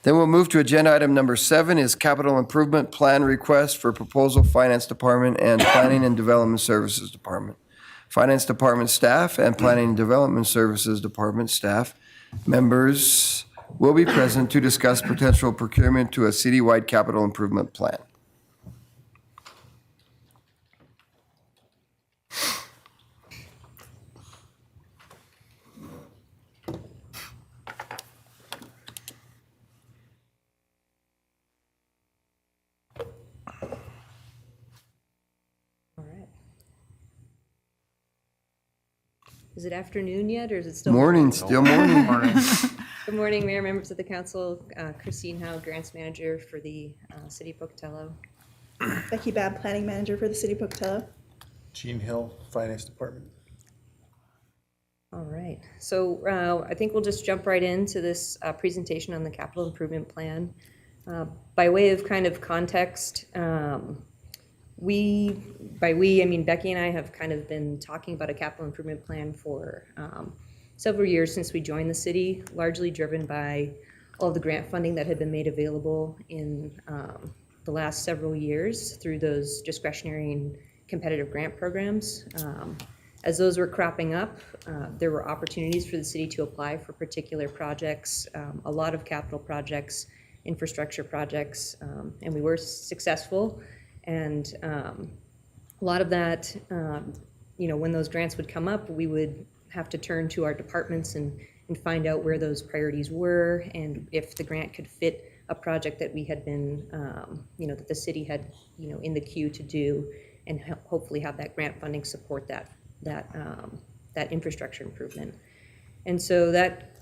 Then we'll move to agenda item number 7 is capital improvement plan request for proposal Finance Department and Planning and Development Services Department. Finance Department staff and Planning and Development Services Department staff members will be present to discuss potential procurement to a citywide capital improvement plan. Is it afternoon yet, or is it still? Morning, still morning. Good morning, Mayor, members of the council. Christine Howe, Grants Manager for the City of Pocatello. Becky Babb, Planning Manager for the City of Pocatello. Gene Hill, Finance Department. All right, so I think we'll just jump right into this presentation on the capital improvement plan. By way of kind of context, by we, I mean Becky and I have kind of been talking about a capital improvement plan for several years since we joined the city, largely driven by all of the grant funding that had been made available in the last several years through those discretionary and competitive grant programs. As those were cropping up, there were opportunities for the city to apply for particular projects, a lot of capital projects, infrastructure projects, and we were successful. And a lot of that, when those grants would come up, we would have to turn to our departments and find out where those priorities were and if the grant could fit a project that we had been, that the city had, in the queue to do, and hopefully have that grant funding support that infrastructure improvement. And so that,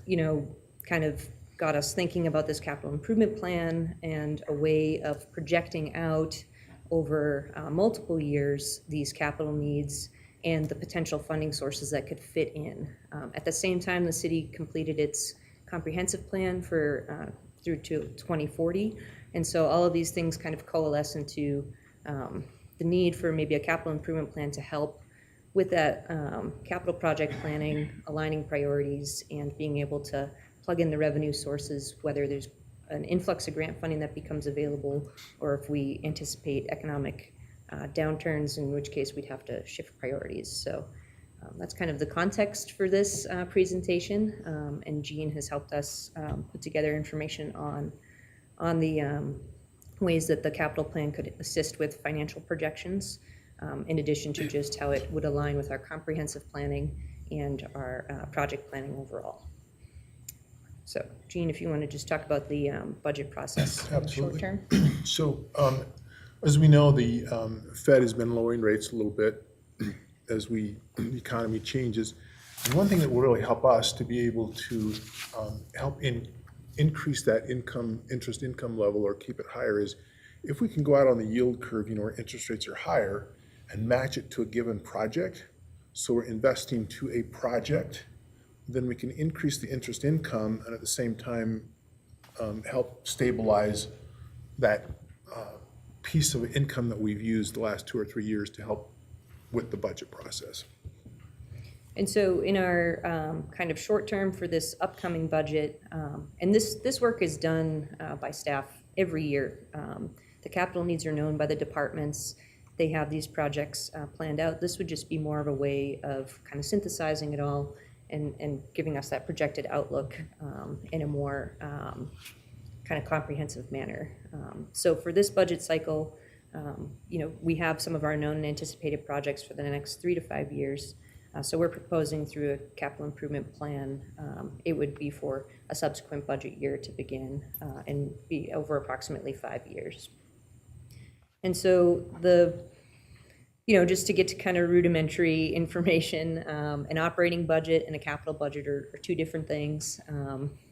kind of got us thinking about this capital improvement plan and a way of projecting out over multiple years these capital needs and the potential funding sources that could fit in. At the same time, the city completed its comprehensive plan for through to 2040. And so all of these things kind of coalesce into the need for maybe a capital improvement plan to help with that capital project planning, aligning priorities, and being able to plug in the revenue sources, whether there's an influx of grant funding that becomes available, or if we anticipate economic downturns, in which case we'd have to shift priorities. So that's kind of the context for this presentation, and Jean has helped us put together information on the ways that the capital plan could assist with financial projections, in addition to just how it would align with our comprehensive planning and our project planning overall. So, Jean, if you want to just talk about the budget process in the short term. So, as we know, the Fed has been lowering rates a little bit as the economy changes. And one thing that will really help us to be able to help increase that interest income level or keep it higher is if we can go out on the yield curve, where interest rates are higher, and match it to a given project. So we're investing to a project, then we can increase the interest income and at the same time help stabilize that piece of income that we've used the last 2 or 3 years to help with the budget process. And so in our kind of short term for this upcoming budget, and this work is done by staff every year. The capital needs are known by the departments. They have these projects planned out. This would just be more of a way of kind of synthesizing it all and giving us that projected outlook in a more kind of comprehensive manner. So for this budget cycle, we have some of our known and anticipated projects for the next 3 to 5 years. So we're proposing through a capital improvement plan, it would be for a subsequent budget year to begin and be over approximately 5 years. And so just to get to kind of rudimentary information, an operating budget and a capital budget are 2 different things.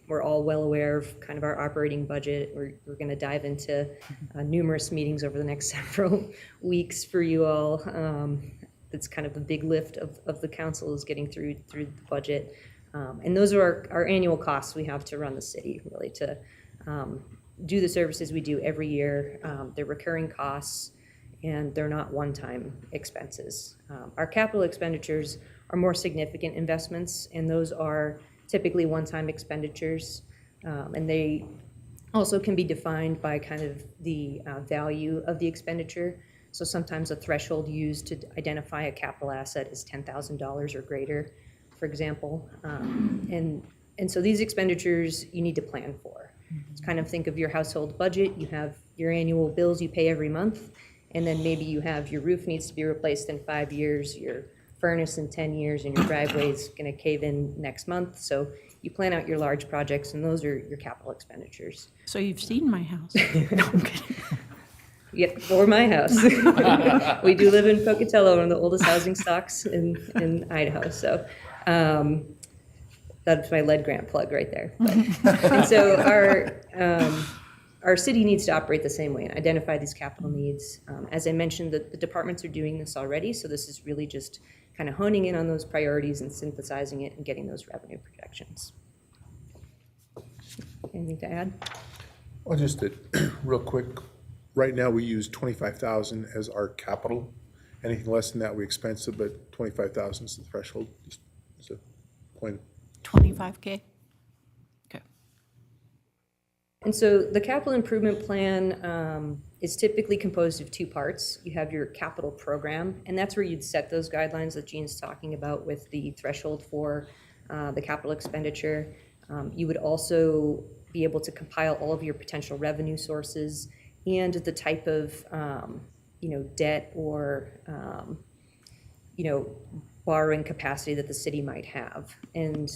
We're all well aware of kind of our operating budget. We're going to dive into numerous meetings over the next several weeks for you all. That's kind of the big lift of the council is getting through the budget. And those are our annual costs we have to run the city, really, to do the services we do every year. They're recurring costs, and they're not one-time expenses. Our capital expenditures are more significant investments, and those are typically one-time expenditures. And they also can be defined by kind of the value of the expenditure. So sometimes a threshold used to identify a capital asset is $10,000 or greater, for example. And so these expenditures you need to plan for. Kind of think of your household budget. You have your annual bills you pay every month, and then maybe you have your roof needs to be replaced in 5 years, your furnace in 10 years, and your driveway is going to cave in next month. So you plan out your large projects, and those are your capital expenditures. So you've seen my house. No, I'm kidding. Yeah, or my house. We do live in Pocatello, one of the oldest housing stocks in Idaho. So that's my lead grant plug right there. And so our city needs to operate the same way and identify these capital needs. As I mentioned, the departments are doing this already. So this is really just kind of honing in on those priorities and synthesizing it and getting those revenue projections. Anything to add? Well, just real quick. Right now, we use $25,000 as our capital. Anything less than that, we expense it, but $25,000 is the threshold. Just as a point. 25K? Okay. And so the capital improvement plan It's typically composed of two parts. You have your capital program, and that's where you'd set those guidelines that Gene's talking about with the threshold for the capital expenditure. You would also be able to compile all of your potential revenue sources and the type of debt or borrowing capacity that the city might have. And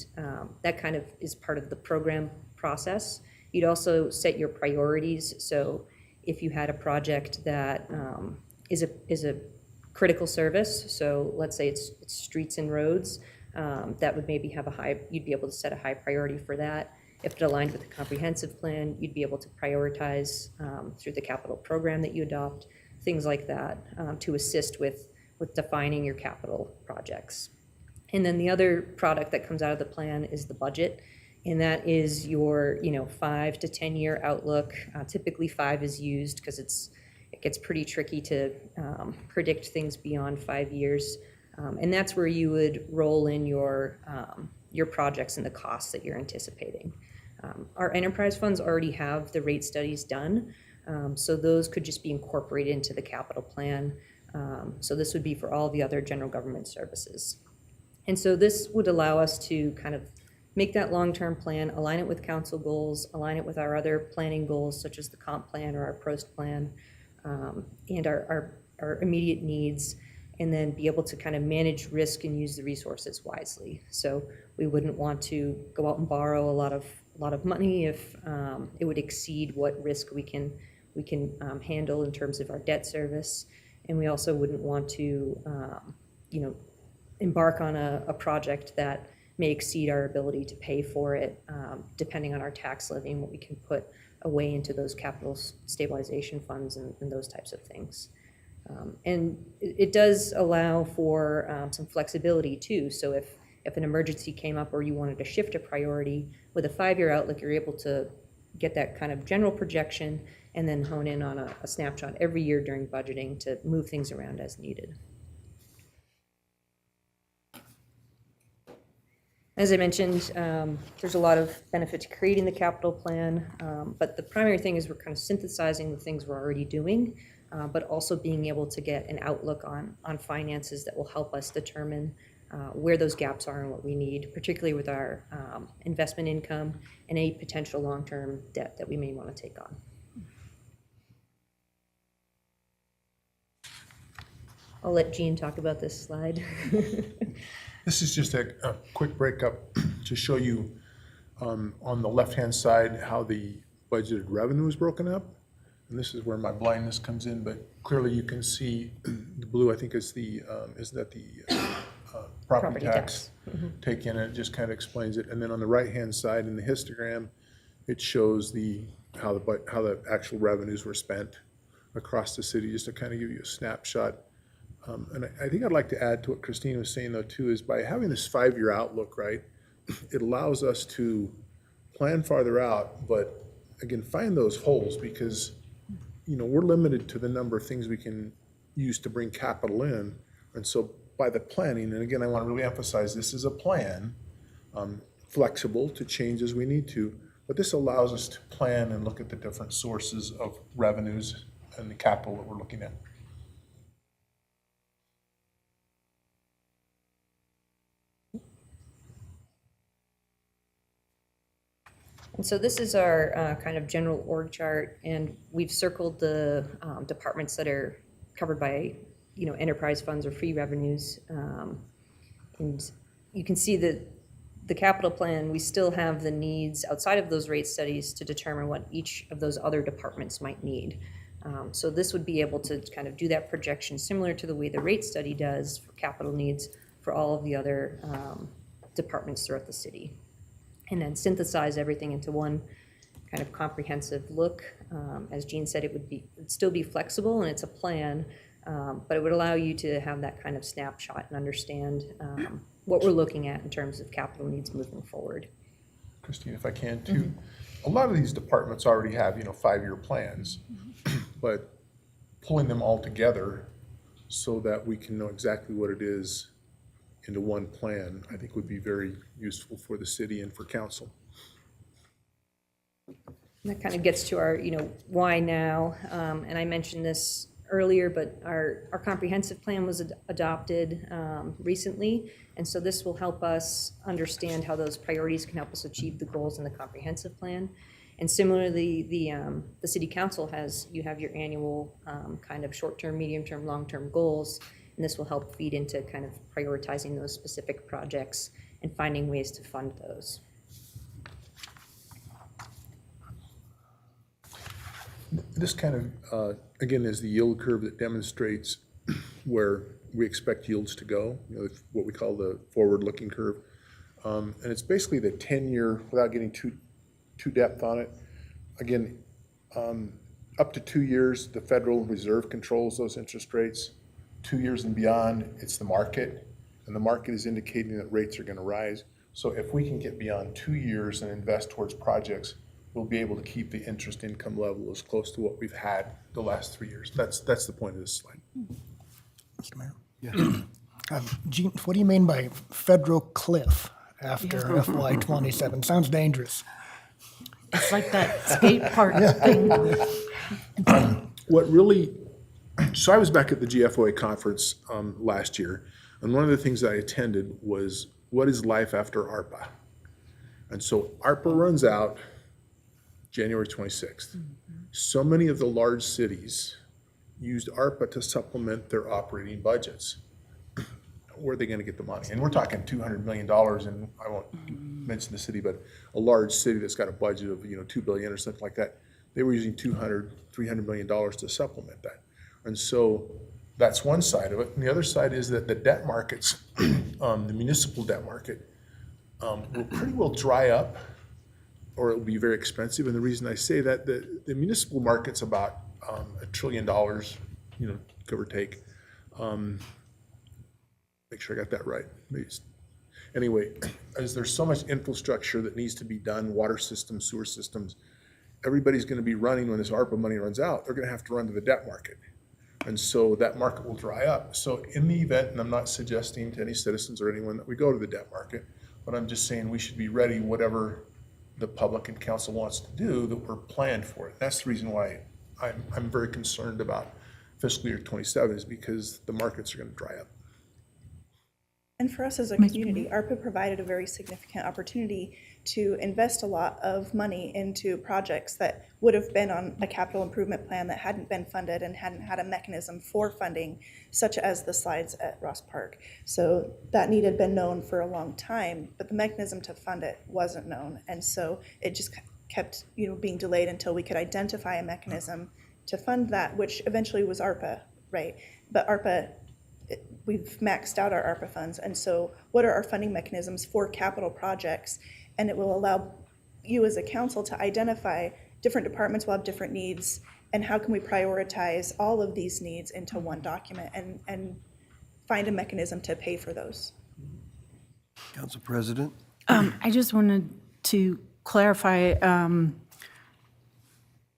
that kind of is part of the program process. You'd also set your priorities. So if you had a project that is a critical service, so let's say it's streets and roads, that would maybe have you'd be able to set a high priority for that. If it aligned with the comprehensive plan, you'd be able to prioritize through the capital program that you adopt, things like that, to assist with defining your capital projects. And then the other product that comes out of the plan is the budget, and that is your 5 to 10 year outlook. Typically 5 is used because it gets pretty tricky to predict things beyond 5 years, and that's where you would roll in your projects and the costs that you're anticipating. Our enterprise funds already have the rate studies done, so those could just be incorporated into the capital plan. So this would be for all the other general government services. And so this would allow us to kind of make that long-term plan, align it with council goals, align it with our other planning goals, such as the comp plan or our PROST plan, and our immediate needs, and then be able to kind of manage risk and use the resources wisely. So we wouldn't want to go out and borrow a lot of money if it would exceed what risk we can handle in terms of our debt service. And we also wouldn't want to, embark on a project that may exceed our ability to pay for it, depending on our tax levy and what we can put away into those capital stabilization funds and those types of things. And it does allow for some flexibility too. So if an emergency came up or you wanted to shift a priority, with a 5-year outlook, you're able to get that kind of general projection and then hone in on a snapshot every year during budgeting to move things around as needed. As I mentioned, there's a lot of benefit to creating the capital plan, but the primary thing is we're kind of synthesizing the things we're already doing, but also being able to get an outlook on finances that will help us determine where those gaps are and what we need, particularly with our investment income and any potential long-term debt that we may want to take on. I'll let Jean talk about this slide. This is just a quick breakup to show you on the left-hand side how the budgeted revenue is broken up. And this is where my blindness comes in, but clearly you can see the blue, I think is the property tax take in, and it just kind of explains it. And then on the right-hand side in the histogram, it shows how the actual revenues were spent across the city, just to kind of give you a snapshot. And I think I'd like to add to what Christine was saying though too, is by having this 5-year outlook, right, it allows us to plan farther out, but again, find those holes, because we're limited to the number of things we can use to bring capital in. And so by the planning, and again, I want to really emphasize this is a plan, flexible to change as we need to, but this allows us to plan and look at the different sources of revenues and the capital that we're looking at. And so this is our kind of general org chart, and we've circled the departments that are covered by, enterprise funds or fee revenues. And you can see that the capital plan, we still have the needs outside of those rate studies to determine what each of those other departments might need. So this would be able to kind of do that projection similar to the way the rate study does for capital needs for all of the other departments throughout the city. And then synthesize everything into one kind of comprehensive look. As Jean said, it'd still be flexible, and it's a plan, but it would allow you to have that kind of snapshot and understand what we're looking at in terms of capital needs moving forward. Christine, if I can too, a lot of these departments already have 5-year plans, but pulling them all together so that we can know exactly what it is into one plan, I think would be very useful for the city and for council. And that kind of gets to our, why now? And I mentioned this earlier, but our comprehensive plan was adopted recently. And so this will help us understand how those priorities can help us achieve the goals in the comprehensive plan. And similarly, the city council you have your annual kind of short-term, medium-term, long-term goals. And this will help feed into kind of prioritizing those specific projects and finding ways to fund those. This kind of, again, is the yield curve that demonstrates where we expect yields to go, what we call the forward-looking curve. And it's basically the 10-year, without getting too depth on it. Again, up to 2 years, the Federal Reserve controls those interest rates. 2 years and beyond, it's the market, and the market is indicating that rates are going to rise. So if we can get beyond 2 years and invest towards projects, we'll be able to keep the interest income level as close to what we've had the last 3 years. That's the point of this slide. Mr. Mayor? Yeah. Gene, what do you mean by federal cliff after FY '27? Sounds dangerous. It's like that skate park thing. What really, so I was back at the GFOA conference last year, and one of the things that I attended was, what is life after ARPA? And so ARPA runs out January 26th. So many of the large cities used ARPA to supplement their operating budgets. Where are they going to get the money? And we're talking $200 million, and I won't mention the city, but a large city that's got a budget of $2 billion or something like that. They were using $200, $300 million to supplement that. And so that's one side of it. And the other side is that the debt markets, the municipal debt market, will pretty well dry up, or it'll be very expensive. And the reason I say that, the municipal market's about $1 trillion, give or take. Make sure I got that right. Anyway, as there's so much infrastructure that needs to be done, water systems, sewer systems, everybody's going to be running when this ARPA money runs out. They're going to have to run to the debt market. And so that market will dry up. So in the event, and I'm not suggesting to any citizens or anyone that we go to the debt market, but I'm just saying we should be ready, whatever the public and council wants to do, that we're planned for it. That's the reason why I'm very concerned about fiscal year 27, is because the markets are going to dry up. And for us as a community, ARPA provided a very significant opportunity to invest a lot of money into projects that would have been on a capital improvement plan that hadn't been funded and hadn't had a mechanism for funding, such as the slides at Ross Park. So that need had been known for a long time, but the mechanism to fund it wasn't known. And so it just kept being delayed until we could identify a mechanism to fund that, which eventually was ARPA, right? But ARPA, we've maxed out our ARPA funds, and so what are our funding mechanisms for capital projects? And it will allow you as a council to identify different departments will have different needs, and how can we prioritize all of these needs into one document and find a mechanism to pay for those. Council President? I just wanted to clarify, I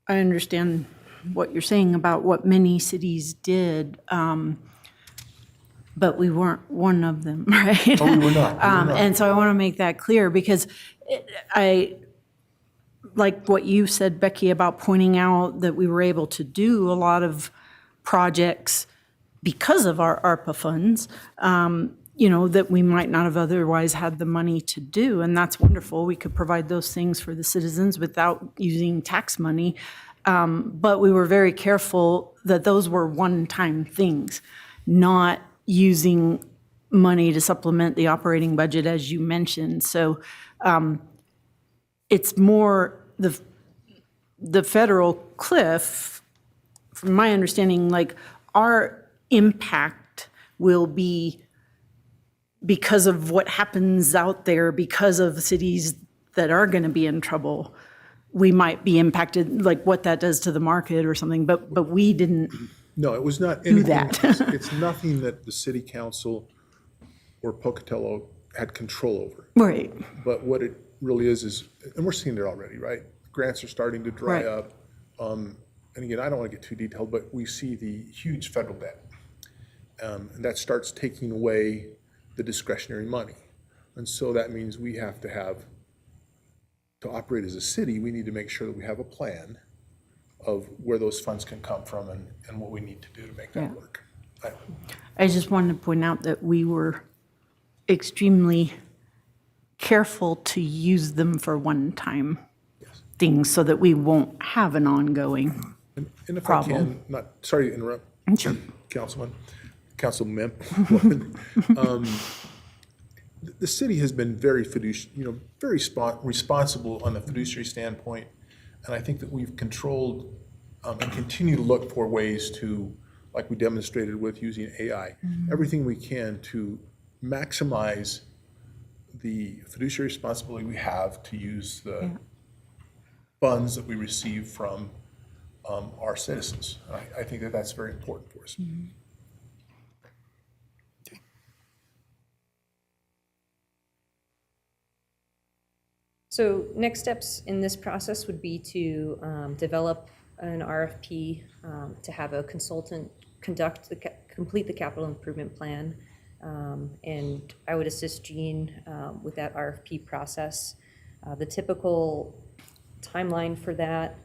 understand what you're saying about what many cities did, but we weren't one of them, right? Oh, we were not. And so I want to make that clear, because I like what you said, Becky, about pointing out that we were able to do a lot of projects because of our ARPA funds, that we might not have otherwise had the money to do. And that's wonderful. We could provide those things for the citizens without using tax money. But we were very careful that those were one-time things, not using money to supplement the operating budget, as you mentioned. So it's more the federal cliff, from my understanding, like our impact will be because of what happens out there, because of cities that are going to be in trouble. We might be impacted, like what that does to the market or something, but we didn't. No, it was not do anything. that. It's nothing that the city council or Pocatello had control over. Right. But what it really is, and we're seeing it already, right? Grants are starting to dry Right. up. And again, I don't want to get too detailed, but we see the huge federal debt. And that starts taking away the discretionary money. And so that means we have to have to operate as a city, we need to make sure that we have a plan of where those funds can come from and what we need to do to make that Yeah. work. I just wanted to point out that we were extremely careful to use them for one-time things so that we won't have an ongoing And if I problem. can, sorry to interrupt. Sure. Councilman, the city has been very responsible on the fiduciary standpoint, and I think that we've controlled and continue to look for ways to, like we demonstrated with using AI, everything we can to maximize the fiduciary responsibility we have to use the funds that we receive from our citizens. I think that that's very important for us. So next steps in this process would be to develop an RFP, to have a consultant complete the capital improvement plan. And I would assist Jean with that RFP process. The typical timeline for that,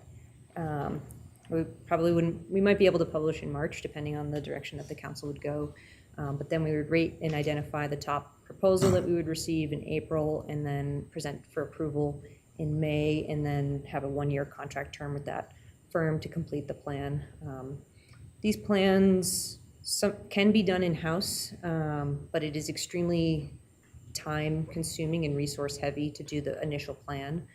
we might be able to publish in March, depending on the direction that the council would go. But then we would rate and identify the top proposal that we would receive in April, and then present for approval in May, and then have a one-year contract term with that firm to complete the plan. These plans can be done in-house, but it is extremely time-consuming and resource-heavy to do the initial plan,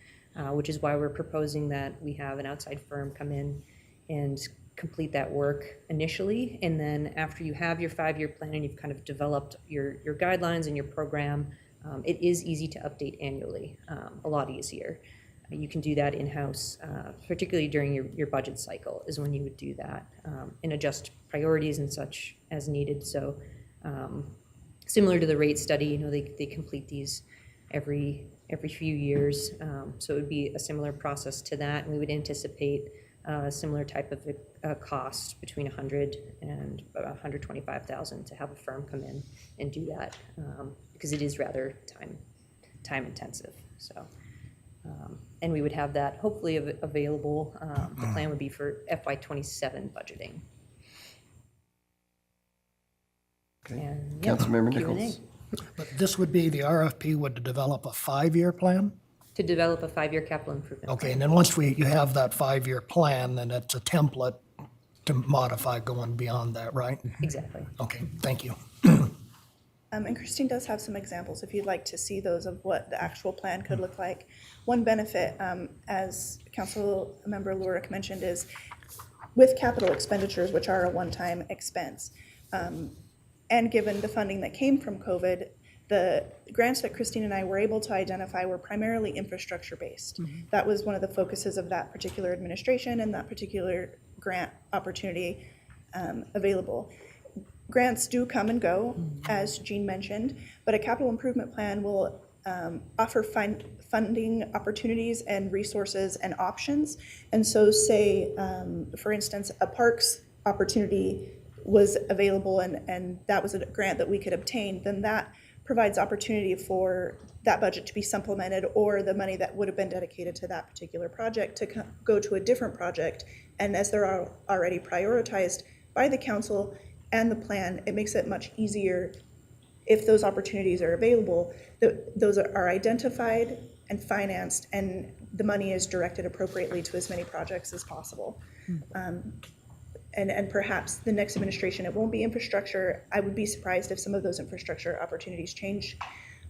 which is why we're proposing that we have an outside firm come in and complete that work initially, and then after you have your 5-year plan and you've kind of developed your guidelines and your program, it is easy to update annually, a lot easier. You can do that in-house, particularly during your budget cycle is when you would do that, and adjust priorities and such as needed. So similar to the rate study, they complete these every few years. So it would be a similar process to that, and we would anticipate a similar type of cost between $100,000 and about $125,000 to have a firm come in and do that, because it is rather time intensive. So, and we would have that hopefully available. The plan would be for FY27 budgeting. And, Councilmember Q&A. Nichols. But this would be, the RFP would develop a 5-year plan? To develop a 5-year capital improvement. Okay, and then once you have that 5-year plan, then it's a template to modify going beyond that, right? Exactly. Okay, thank you. And Christine does have some examples if you'd like to see those of what the actual plan could look like. One benefit, as Council Member Lurick mentioned, is with capital expenditures, which are a one-time expense, and given the funding that came from COVID, the grants that Christine and I were able to identify were primarily infrastructure-based. That was one of the focuses of that particular administration and that particular grant opportunity available. Grants do come and go, as Jean mentioned, but a capital improvement plan will offer funding opportunities and resources and options. And so say, for instance, a parks opportunity was available and that was a grant that we could obtain, then that provides opportunity for that budget to be supplemented, or the money that would have been dedicated to that particular project to go to a different project. And as they're already prioritized by the council and the plan, it makes it much easier if those opportunities are available, those are identified and financed, and the money is directed appropriately to as many projects as possible. And perhaps the next administration, it won't be infrastructure. I would be surprised if some of those infrastructure opportunities change.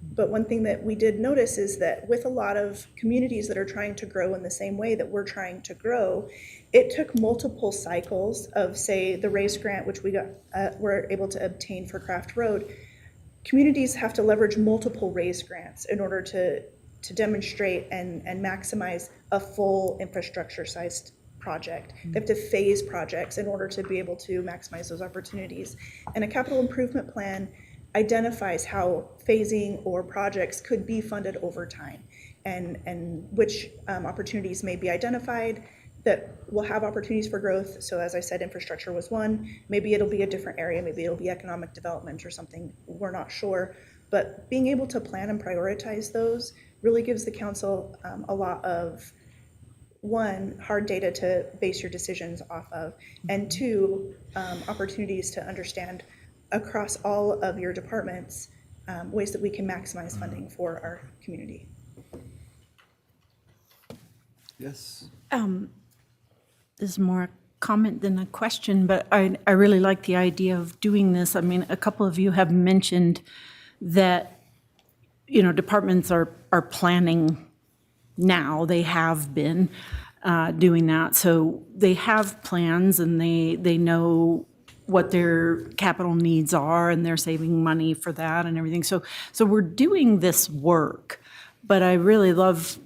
But one thing that we did notice is that with a lot of communities that are trying to grow in the same way that we're trying to grow, it took multiple cycles of, say, the RACE grant, which we were able to obtain for Craft Road. Communities have to leverage multiple RACE grants in order to demonstrate and maximize a full infrastructure-sized project. They have to phase projects in order to be able to maximize those opportunities. And a capital improvement plan identifies how phasing or projects could be funded over time, and which opportunities may be identified that will have opportunities for growth. So as I said, infrastructure was one. Maybe it'll be a different area. Maybe it'll be economic development or something. We're not sure. But being able to plan and prioritize those really gives the council a lot of, one, hard data to base your decisions off of, and two, opportunities to understand across all of your departments ways that we can maximize funding for our community. Yes. This is more a comment than a question, but I really like the idea of doing this. I mean, a couple of you have mentioned that, you know, departments are planning now. They have been doing that. So they have plans and they know what their capital needs are and they're saving money for that and everything. So we're doing this work, but I really love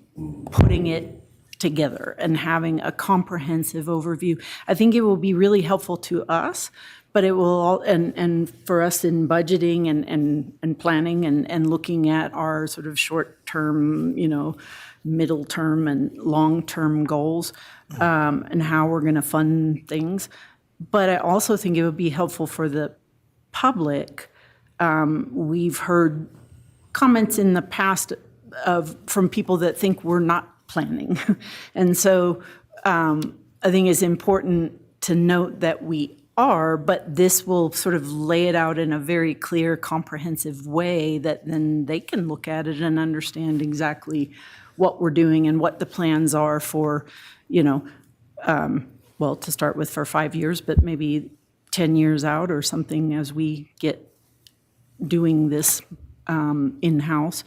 putting it together and having a comprehensive overview. I think it will be really helpful to us, but it will, and for us in budgeting and planning and looking at our sort of short-term, you know, middle term and long-term goals, and how we're going to fund things. But I also think it would be helpful for the public. We've heard comments in the past from people that think we're not planning. And so I think it's important to note that we are, but this will sort of lay it out in a very clear, comprehensive way that then they can look at it and understand exactly what we're doing and what the plans are for, you know, well, to start with for 5 years, but maybe 10 years out or something as we get doing this in-house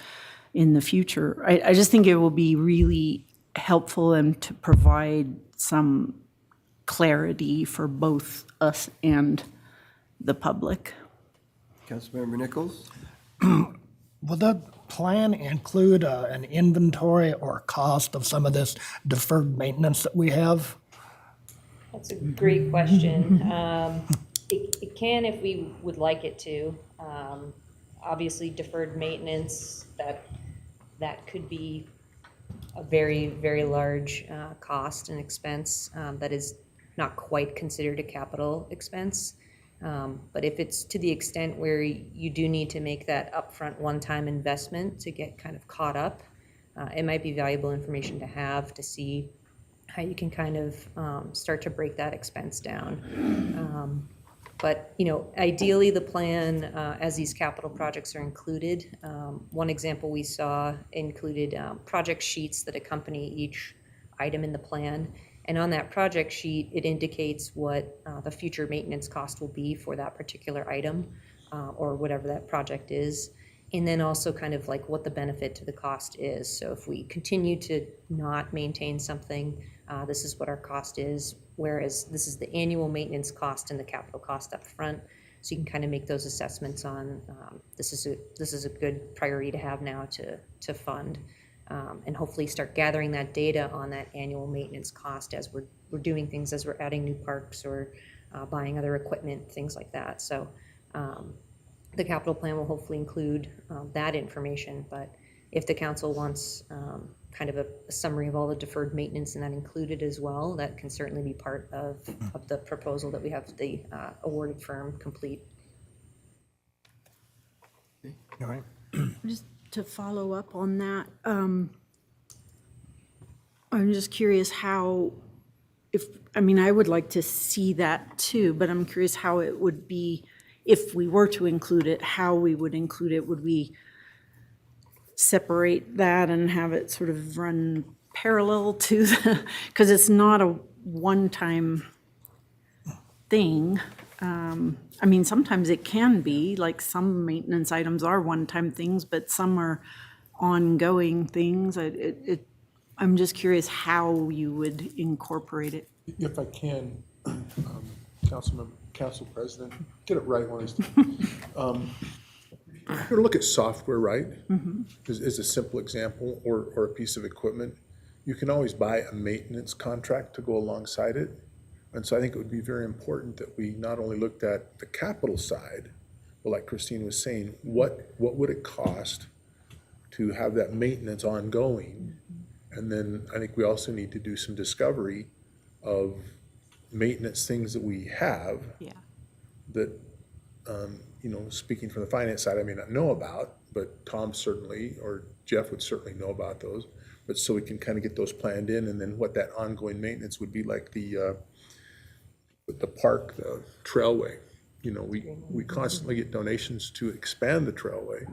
in the future. I just think it will be really helpful and to provide some clarity for both us and the public. Councilmember Nichols? Will the plan include an inventory or cost of some of this deferred maintenance that we have? That's a great question. It can if we would like it to. Obviously, deferred maintenance, that could be a very, very large cost and expense that is not quite considered a capital expense. But if it's to the extent where you do need to make that upfront one-time investment to get kind of caught up, it might be valuable information to have to see how you can kind of start to break that expense down. But, you know, ideally the plan, as these capital projects are included, one example we saw included project sheets that accompany each item in the plan. And on that project sheet, it indicates what the future maintenance cost will be for that particular item or whatever that project is. And then also kind of like what the benefit to the cost is. So if we continue to not maintain something, this is what our cost is, whereas this is the annual maintenance cost and the capital cost up front. So you can kind of make those assessments on this is a good priority to have now to fund. And hopefully start gathering that data on that annual maintenance cost as we're doing things, as we're adding new parks or buying other equipment, things like that. So the capital plan will hopefully include that information, but if the council wants kind of a summary of all the deferred maintenance and that included as well, that can certainly be part of the proposal that we have the awarded firm complete. All right. Just to follow up on that, I'm just curious how, I mean, I would like to see that too, but I'm curious how it would be, if we were to include it, how we would include it. Would we separate that and have it sort of run parallel to the, because it's not a one-time thing. I mean, sometimes it can be, like some maintenance items are one-time things, but some are ongoing things. I'm just curious how you would incorporate it. If I can, Council President, get it right one is. You're gonna look at software, right? Is a simple example, or a piece of equipment. You can always buy a maintenance contract to go alongside it. And so I think it would be very important that we not only looked at the capital side, but like Christine was saying, what would it cost to have that maintenance ongoing? And then I think we also need to do some discovery of maintenance things that we have that, you know, speaking from the finance side, I may not know about, but Tom certainly, or Jeff would certainly know about those. But so we can kind of get those planned in, and then what that ongoing maintenance would be like the park, the trailway. You know, we constantly get donations to expand the trailway,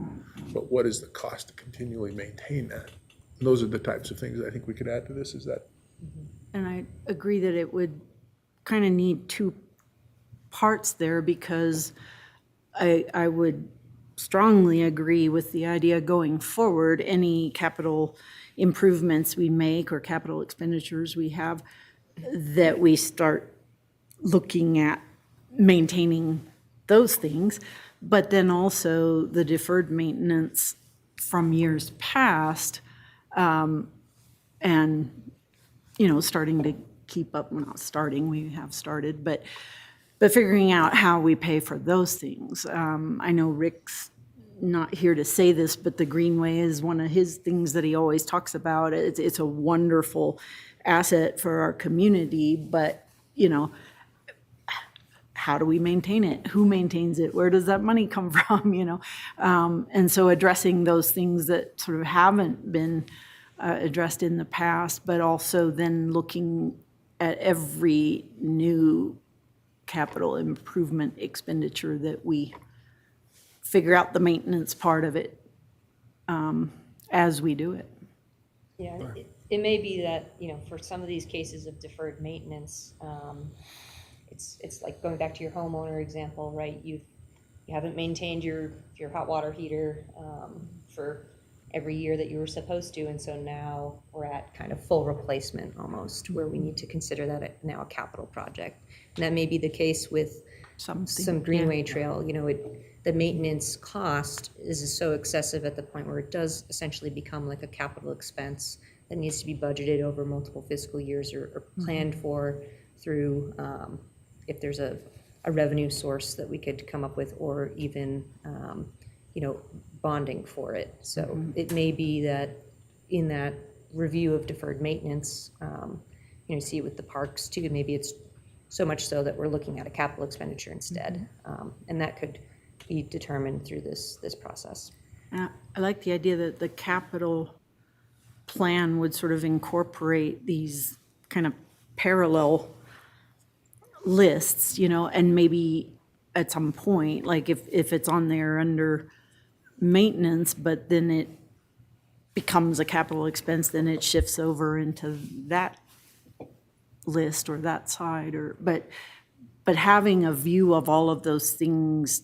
but what is the cost to continually maintain that? And those are the types of things I think we could add to this, is that. And I agree that it would kind of need two parts there, because I would strongly agree with the idea going forward, any capital improvements we make or capital expenditures we have, that we start looking at maintaining those things, but then also the deferred maintenance from years past, and, you know, starting to keep up, well, not starting, we have started, but figuring out how we pay for those things. I know Rick's not here to say this, but the Greenway is one of his things that he always talks about. It's a wonderful asset for our community, but, you know, how do we maintain it? Who maintains it? Where does that money come from, you know? And so addressing those things that sort of haven't been addressed in the past, but also then looking at every new capital improvement expenditure that we figure out the maintenance part of it as we do it. Yeah, it may be that, you know, for some of these cases of deferred maintenance, it's like going back to your homeowner example, right? You haven't maintained your hot water heater for every year that you were supposed to, and so now we're at kind of full replacement almost, where we need to consider that now a capital project. And that may be the case with some Greenway Trail. You know, the maintenance cost is so excessive at the point where it does essentially become like a capital expense that needs to be budgeted over multiple fiscal years or planned for through, if there's a revenue source that we could come up with, or even, you know, bonding for it. So it may be that in that review of deferred maintenance, you know, see it with the parks too, maybe it's so much so that we're looking at a capital expenditure instead. And that could be determined through this process. I like the idea that the capital plan would sort of incorporate these kind of parallel lists, you know, and maybe at some point, like if it's on there under maintenance, but then it becomes a capital expense, then it shifts over into that list or that side, or but having a view of all of those things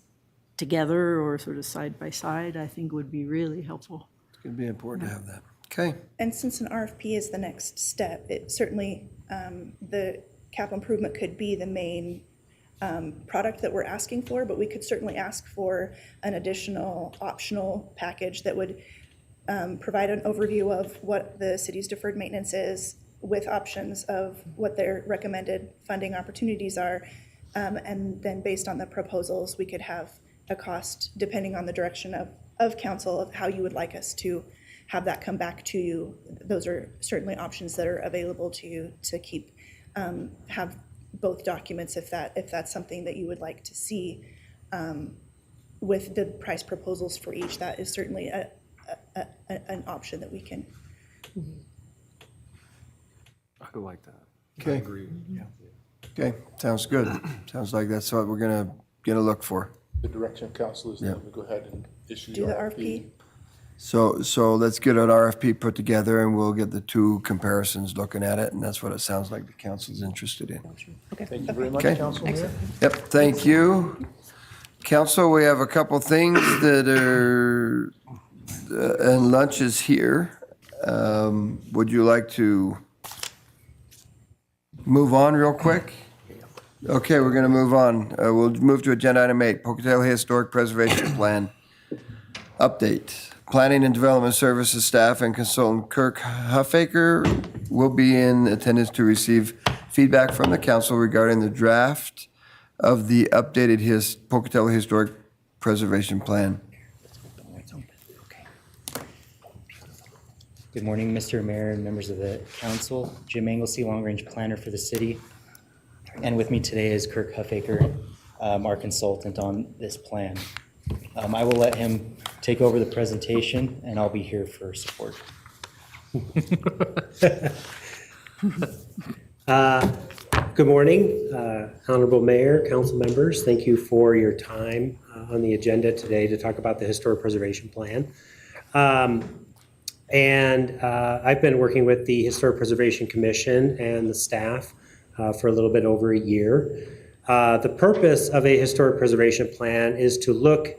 together or sort of side by side, I think would be really helpful. It's going to be important to have that. Okay. And since an RFP is the next step, it certainly, the capital improvement could be the main product that we're asking for, but we could certainly ask for an additional optional package that would provide an overview of what the city's deferred maintenance is, with options of what their recommended funding opportunities are. And then based on the proposals, we could have a cost, depending on the direction of council, of how you would like us to have that come back to you. Those are certainly options that are available to you to keep, have both documents if that's something that you would like to see. With the price proposals for each, that is certainly an option that we can. I could like that. Okay. I agree. Yeah. Okay, sounds good. Sounds like that's what we're gonna look for. The direction of council is then to go ahead and issue Do the RFP. So let's get an RFP put together and we'll get the two comparisons looking at it, and that's what it sounds like the council's interested in. Okay. Thank you very much, Okay. Councilman. Yep, thank you. Council, we have a couple things that are, and lunch is here. Would you like to move on real quick? Okay, we're gonna move on. We'll move to agenda item 8, Pocatello Historic Preservation Plan update. Planning and Development Services staff and consultant Kirk Huffaker will be in attendance to receive feedback from the council regarding the draft of the updated Pocatello Historic Preservation Plan. Good morning, Mr. Mayor and members of the council. Jim Anglesey, Long Range Planner for the city. And with me today is Kirk Huffaker, our consultant on this plan. I will let him take take over the presentation, and I'll be here for support. Good morning, Honorable Mayor, council members. Thank you for your time on the agenda today to talk about the Historic Preservation Plan. I've been working with the Historic Preservation Commission and the staff for a little bit over a year. The purpose of a Historic Preservation Plan is to look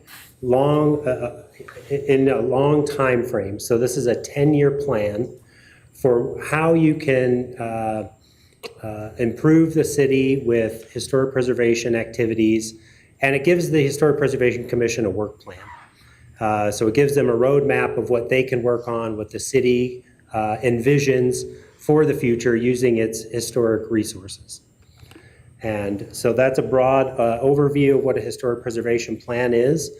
in a long time frame. So this is a 10-year plan for how you can improve the city with historic preservation activities, and it gives the Historic Preservation Commission a work plan. So it gives them a roadmap of what they can work on, what the city envisions for the future using its historic resources. And so that's a broad overview of what a historic preservation plan is.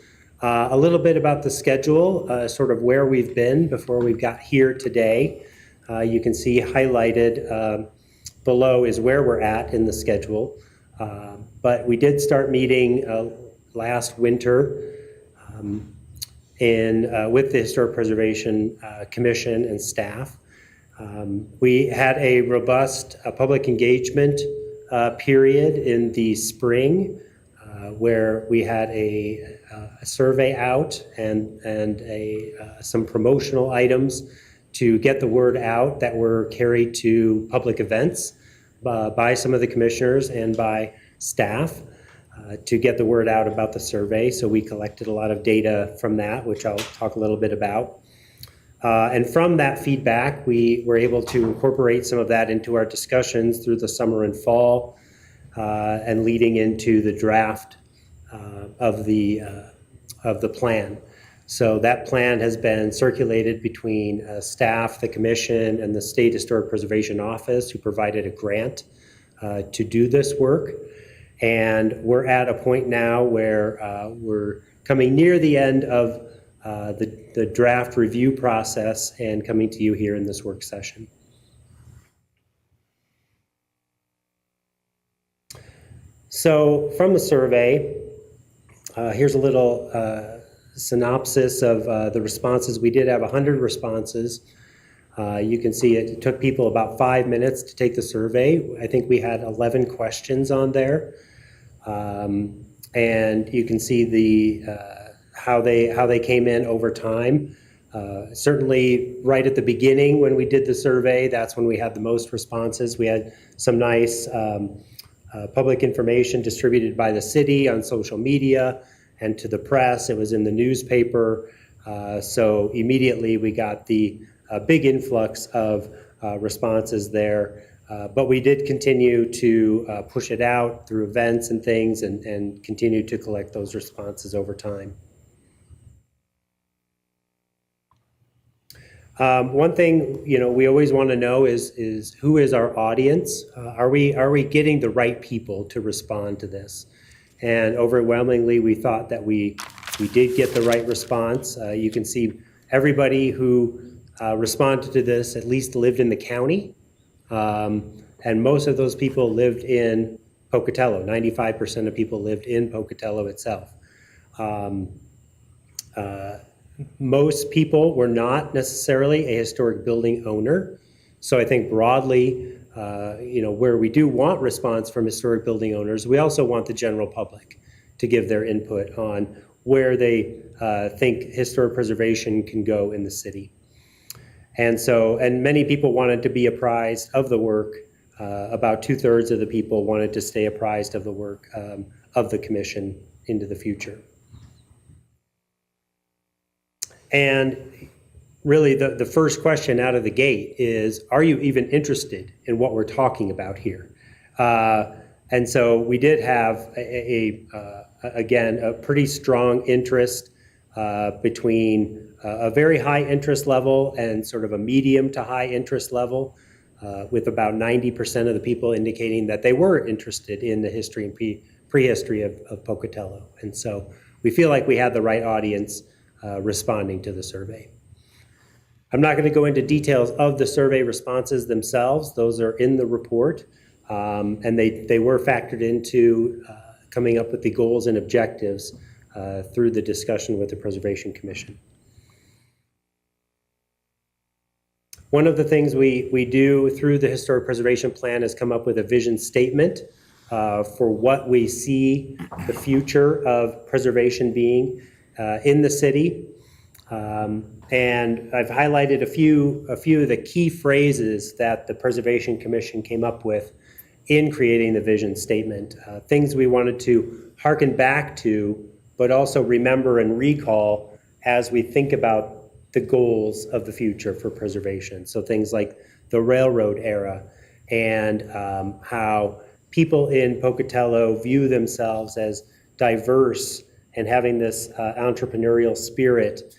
A little bit about the schedule, sort of where we've been before we've got here today. You can see highlighted below is where we're at in the schedule. But we did start meeting last winter with the Historic Preservation Commission and staff. We had a robust public engagement period in the spring where we had a survey out and some promotional items to get the word out that were carried to public events by some of the commissioners and by staff to get the word out about the survey. So we collected a lot of data from that, which I'll talk a little bit about. And from that feedback, we were able to incorporate some of that into our discussions through the summer and fall and leading into the draft of the plan. So that plan has been circulated between staff, the commission, and the State Historic Preservation Office, who provided a grant to do this work. And we're at a point now where we're coming near the end of the draft review process and coming to you here in this work session. So from the survey, here's a little synopsis of the responses. We did have 100 responses. You can see it took people about 5 minutes to take the survey. I think we had 11 questions on there. And you can see the how they came in over time. Certainly right at the beginning when we did the survey, that's when we had the most responses. We had some nice public information distributed by the city on social media and to the press. It was in the newspaper. So immediately we got the big influx of responses there. But we did continue to push it out through events and things and continue to collect those responses over time. One thing, we always want to know is who is our audience? Are we getting the right people to respond to this? And overwhelmingly, we thought that we did get the right response. You can see everybody who responded to this at least lived in the county. And most of those people lived in Pocatello. 95% of people lived in Pocatello itself. Most people were not necessarily a historic building owner. So I think broadly, where we do want response from historic building owners, we also want the general public to give their input on where they think historic preservation can go in the city. And many people wanted to be apprised of the work. About 2/3 of the people wanted to stay apprised of the work of the commission into the future. And really the first question out of the gate is, are you even interested in what we're talking about here? And so we did have again, a pretty strong interest between a very high interest level and sort of a medium to high interest level, with about 90% of the people indicating that they were interested in the history and prehistory of Pocatello. And so we feel like we had the right audience responding to the survey. I'm not going to go into details of the survey responses themselves. Those are in the report, and they were factored into coming up with the goals and objectives through the discussion with the Preservation Commission. One of the things we do through the Historic Preservation Plan is come up with a vision statement for what we see the future of preservation being in the city. And I've highlighted a few of the key phrases that the Preservation Commission came up with in creating the vision statement. Things we wanted to hearken back to, but also remember and recall as we think about the goals of the future for preservation. So things like the railroad era and how people in Pocatello view themselves as diverse and having this entrepreneurial spirit,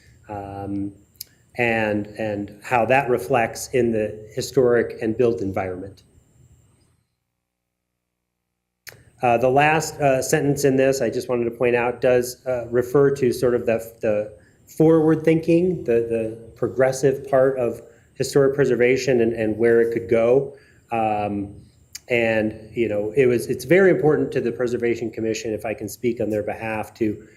and how that reflects in the historic and built environment. The last sentence in this, I just wanted to point out, does refer to sort of the forward thinking, the progressive part of historic preservation and where it could go. And you know, it's very important to the Preservation Commission, if I can speak on their behalf, to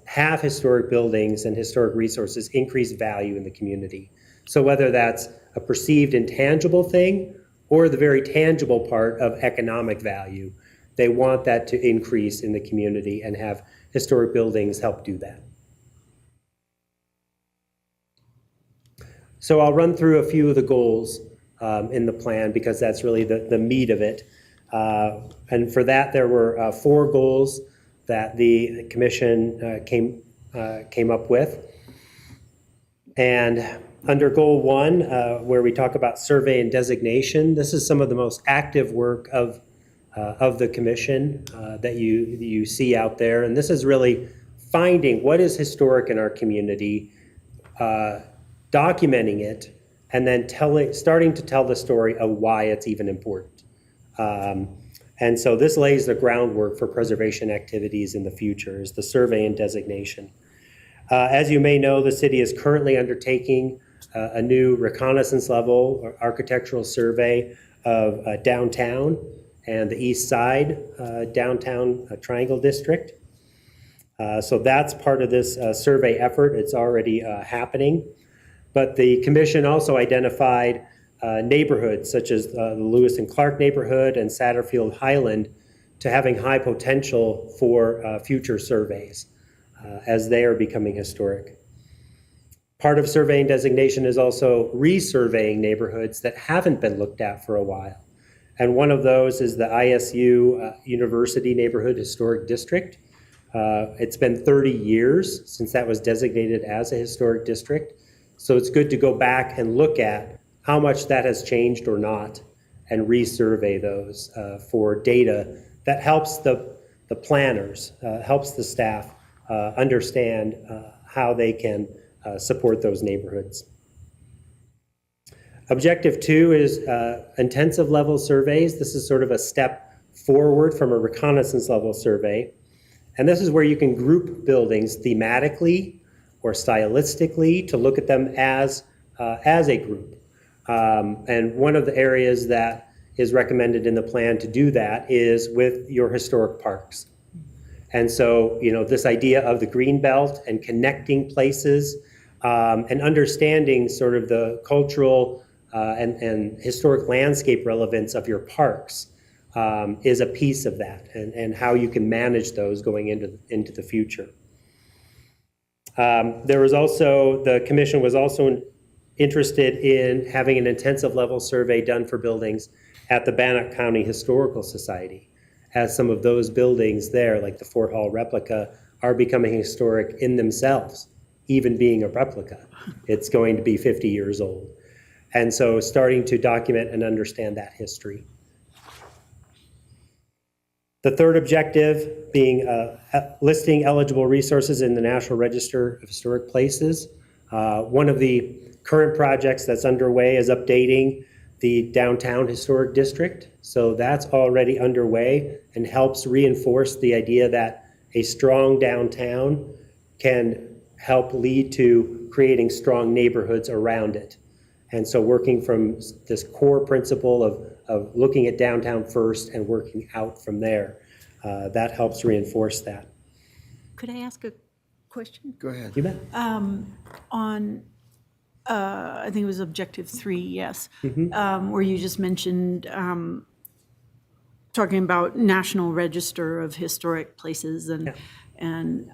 have historic buildings and historic resources increase value in the community. So whether that's a perceived intangible thing or the very tangible part of economic value, they want that to increase in the community and have historic buildings help do that. So I'll run through a few of the goals in the plan because that's really the meat of it. And for that, there were 4 goals that the commission came up with. And under goal 1, where we talk about survey and designation, this is some of the most active work of the commission that you see out there. And this is really finding what is historic in our community, documenting it, and then starting to tell the story of why it's even important. And so this lays the groundwork for preservation activities in the future, is the survey and designation. As you may know, the city is currently undertaking a new reconnaissance level or architectural survey of downtown and the east side downtown triangle district. So that's part of this survey effort. It's already happening. But the commission also identified neighborhoods such as the Lewis and Clark neighborhood and Satterfield Highland to having high potential for future surveys as they are becoming historic. Part of surveying designation is also resurveying neighborhoods that haven't been looked at for a while. And one of those is the ISU University Neighborhood Historic District. It's been 30 years since that was designated as a historic district. So it's good to go back and look at how much that has changed or not and resurvey those for data that helps the planners, helps the staff understand how they can support those neighborhoods. Objective 2 is intensive level surveys. This is sort of a step forward from a reconnaissance level survey. And this is where you can group buildings thematically or stylistically to look at them as a group. And one of the areas that is recommended in the plan to do that is with your historic parks. And so, you know, this idea of the green belt and connecting places and understanding sort of the cultural and historic landscape relevance of your parks is a piece of that, and how you can manage those going into the future. The commission was also interested in having an intensive level survey done for buildings at the Bannock County Historical Society, as some of those buildings there, like the Fort Hall replica, are becoming historic in themselves, even being a replica. It's going to be 50 years old. And so starting to document and understand that history. The third objective being listing eligible resources in the National Register of Historic Places. One of the current projects that's underway is updating the downtown historic district. So that's already underway and helps reinforce the idea that a strong downtown can help lead to creating strong neighborhoods around it. And so working from this core principle of looking at downtown first and working out from there, that helps reinforce that. Could I ask a question? Go ahead. You bet. On, I think it was objective 3, yes, where you just mentioned talking about National Register of Historic Places, and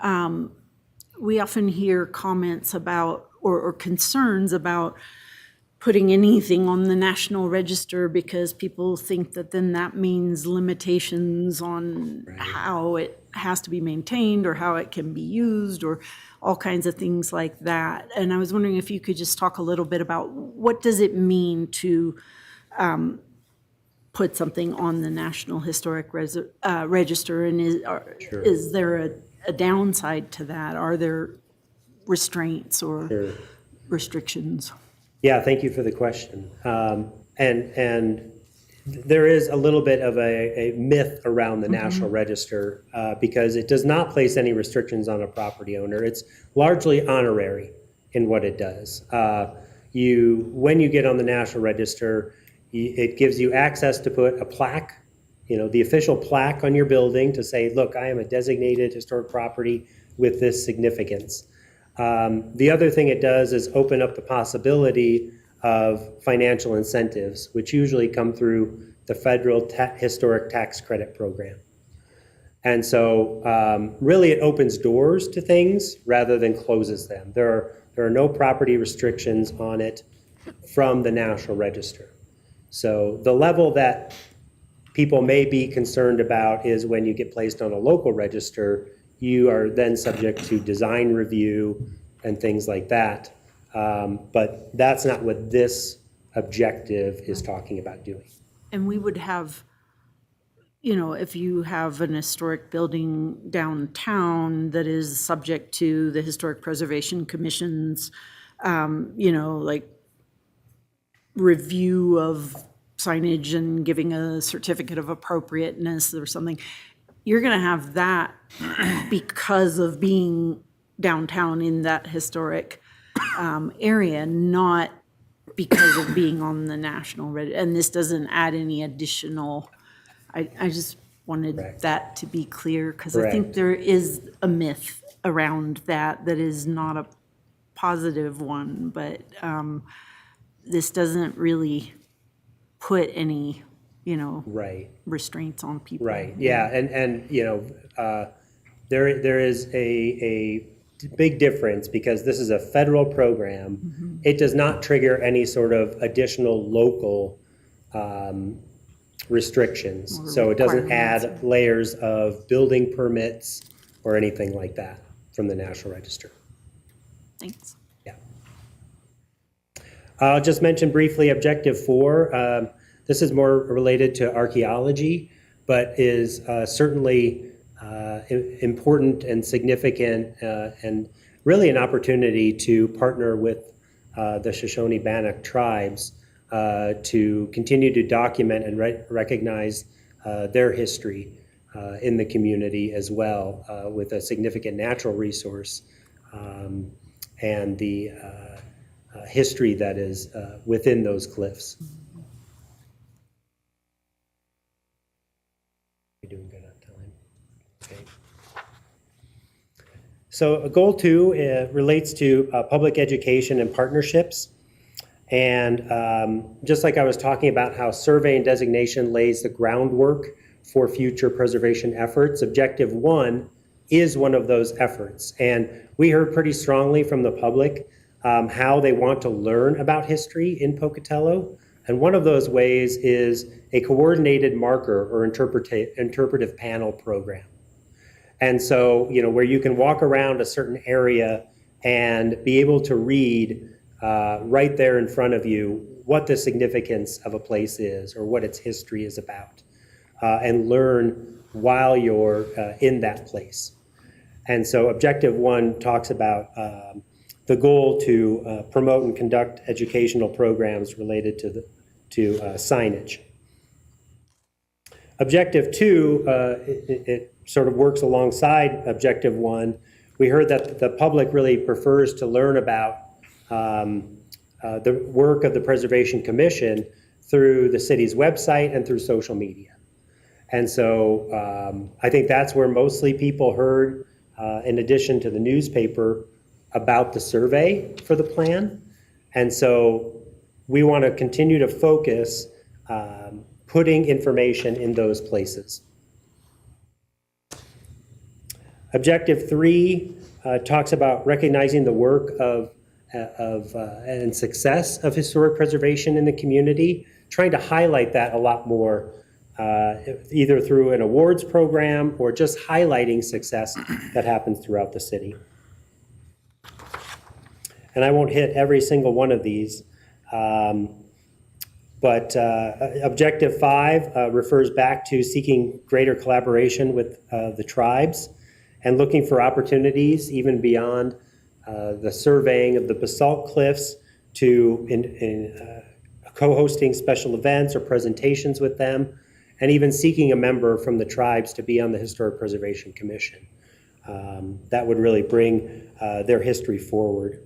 we often hear comments about or concerns about putting anything on the National Register because people think that then that means limitations on how it has to be maintained or how it can be used or all kinds of things like that. And I was wondering if you could just talk a little bit about what does it mean to put something on the National Historic Register, and is there a downside to that? Are there restraints or restrictions? Yeah, thank you for the question. And there is a little bit of a myth around the National Register because it does not place any restrictions on a property owner. It's largely honorary in what it does. When you get on the National Register, it gives you access to put a plaque, the official plaque on your building to say, look, I am a designated historic property with this significance. The other thing it does is open up the possibility of financial incentives, which usually come through the federal historic tax credit program. And so really it opens doors to things rather than closes them. There are no property restrictions on it from the National Register. So the level that people may be concerned about is when you get placed on a local register, you are then subject to design review and things like that. But that's not what this objective is talking about doing. And we would have, if you have an historic building downtown that is subject to the Historic Preservation Commission's, like review of signage and giving a certificate of appropriateness or something, you're going to have that because of being downtown in that historic area, not because of being on the National Register. And this doesn't add any additional, I just wanted that to be clear because I think there is a myth around that is not a positive one, but this doesn't really put any, restraints on people. Right, yeah, and there is a big difference because this is a federal program. It does not trigger any sort of additional local restrictions. So it doesn't add layers of building permits or anything like that from the National Register. Thanks. Yeah. I'll just mention briefly Objective 4. This is more related to archaeology, but is certainly important and significant and really an opportunity to partner with the Shoshone-Bannock tribes to continue to document and recognize their history in the community as well with a significant natural resource and the history that is within those cliffs. We're doing good on time. Okay. So goal 2 relates to public education and partnerships. And just like I was talking about how survey and designation lays the groundwork for future preservation efforts, Objective 1 is one of those efforts. And we heard pretty strongly from the public how they want to learn about history in Pocatello. And one of those ways is a coordinated marker or interpretive panel program. And so, where you can walk around a certain area and be able to read right there in front of you what the significance of a place is or what its history is about, and learn while you're in that place. And so Objective 1 talks about the goal to promote and conduct educational programs related to signage. Objective 2, it sort of works alongside Objective 1. We heard that the public really prefers to learn about the work of the Preservation Commission through the city's website and through social media. And so I think that's where mostly people heard in addition to the newspaper, about the survey for the plan. And so we want to continue to focus putting information in those places. Objective 3 talks about recognizing the work of and success of historic preservation in the community, trying to highlight that a lot more, either through an awards program or just highlighting success that happens throughout the city. And I won't hit every single one of these, but Objective 5 refers back to seeking greater collaboration with the tribes and looking for opportunities even beyond the surveying of the basalt cliffs to co-hosting special events or presentations with them, and even seeking a member from the tribes to be on the Historic Preservation Commission. That would really bring their history forward.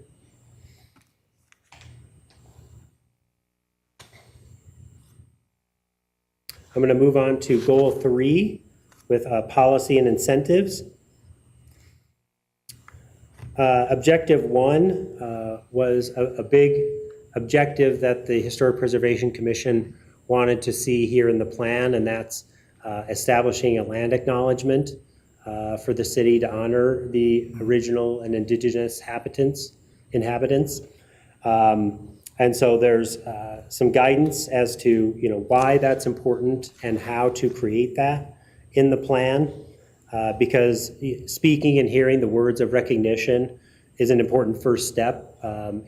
I'm going to move on to Goal 3 with policy and incentives. Objective 1 was a big objective that the Historic Preservation Commission wanted to see here in the plan, and that's establishing a land acknowledgement for the city to honor the original and indigenous inhabitants. And so there's some guidance as to why that's important and how to create that in the plan, because speaking and hearing the words of recognition is an important first step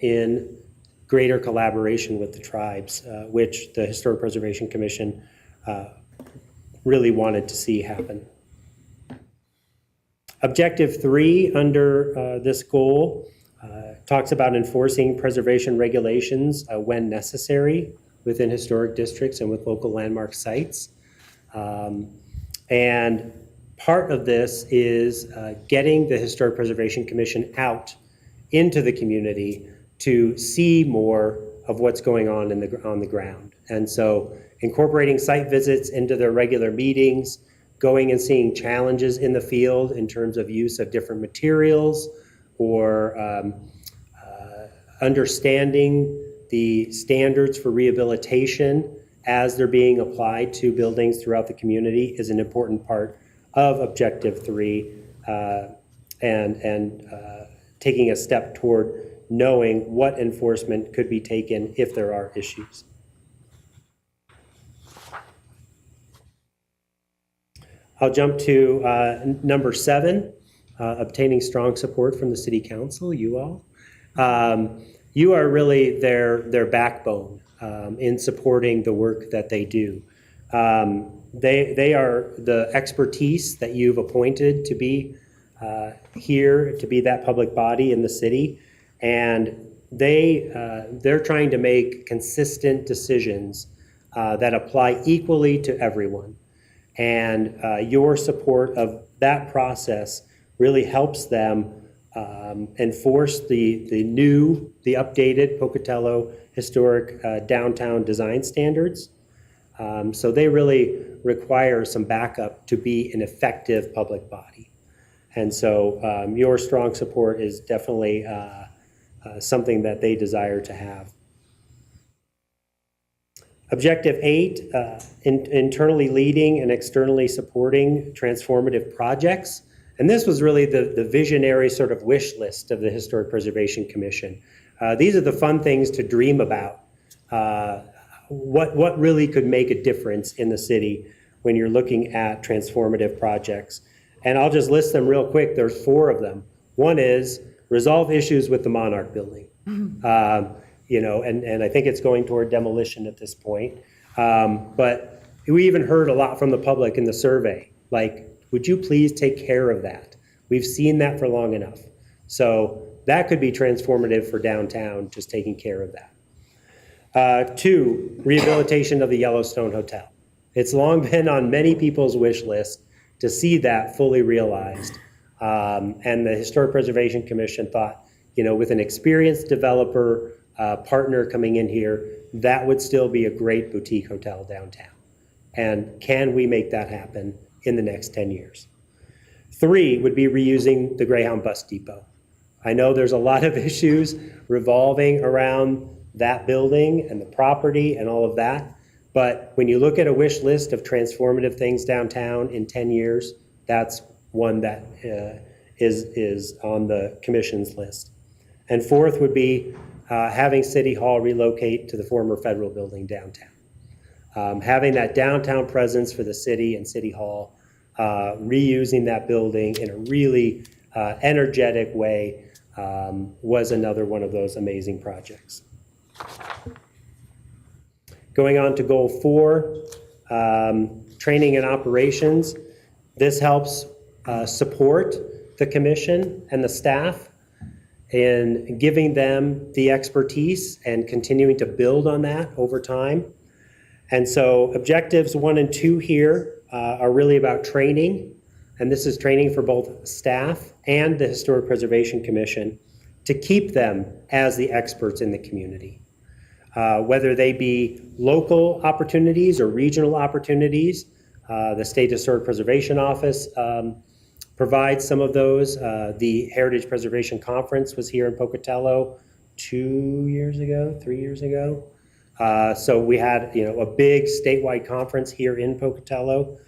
in greater collaboration with the tribes, which the Historic Preservation Commission really wanted to see happen. Objective 3 under this goal talks about enforcing preservation regulations when necessary within historic districts and with local landmark sites. And part of this is getting the Historic Preservation Commission out into the community to see more of what's going on on the ground. And so incorporating site visits into their regular meetings, going and seeing challenges in the field in terms of use of different materials, or understanding the standards for rehabilitation as they're being applied to buildings throughout the community is an important part of Objective 3, and taking a step toward knowing what enforcement could be taken if there are issues. I'll jump to number 7, obtaining strong support from the City Council, you all. You are really their backbone in supporting the work that they do. They are the expertise that you've appointed to be here, to be that public body in the city, and they're trying to make consistent decisions that apply equally to everyone. And your support of that process really helps them enforce the updated Pocatello historic downtown design standards. So they really require some backup to be an effective public body. And so your strong support is definitely something that they desire to have. Objective 8, internally leading and externally supporting transformative projects. And this was really the visionary sort of wish list of the Historic Preservation Commission. These are the fun things to dream about. What really could make a difference in the city when you're looking at transformative projects. And I'll just list them real quick. There's 4 of them. One is resolve issues with the Monarch building. And I think it's going toward demolition at this point. But we even heard a lot from the public in the survey, like, would you please take care of that? We've seen that for long enough. So that could be transformative for downtown, just taking care of that. 2, rehabilitation of the Yellowstone Hotel. It's long been on many people's wish list to see that fully realized. And the Historic Preservation Commission thought, with an experienced developer partner coming in here, that would still be a great boutique hotel downtown. And can we make that happen in the next 10 years? 3 would be reusing the Greyhound bus depot. I know there's a lot of issues revolving around that building and the property and all of that, but when you look at a wish list of transformative things downtown in 10 years, that's one that is on the commission's list. And 4th would be having City Hall relocate to the former federal building downtown. Having that downtown presence for the city and City Hall, reusing that building in a really energetic way was another one of those amazing projects. Going on to goal 4, training and operations. This helps support the commission and the staff in giving them the expertise and continuing to build on that over time. And so objectives 1 and 2 here are really about training, and this is training for both staff and the Historic Preservation Commission to keep them as the experts in the community. Whether they be local opportunities or regional opportunities, the State Historic Preservation Office provides some of those. The Heritage Preservation Conference was here in Pocatello 3 years ago. So we had, a big statewide conference here in Pocatello,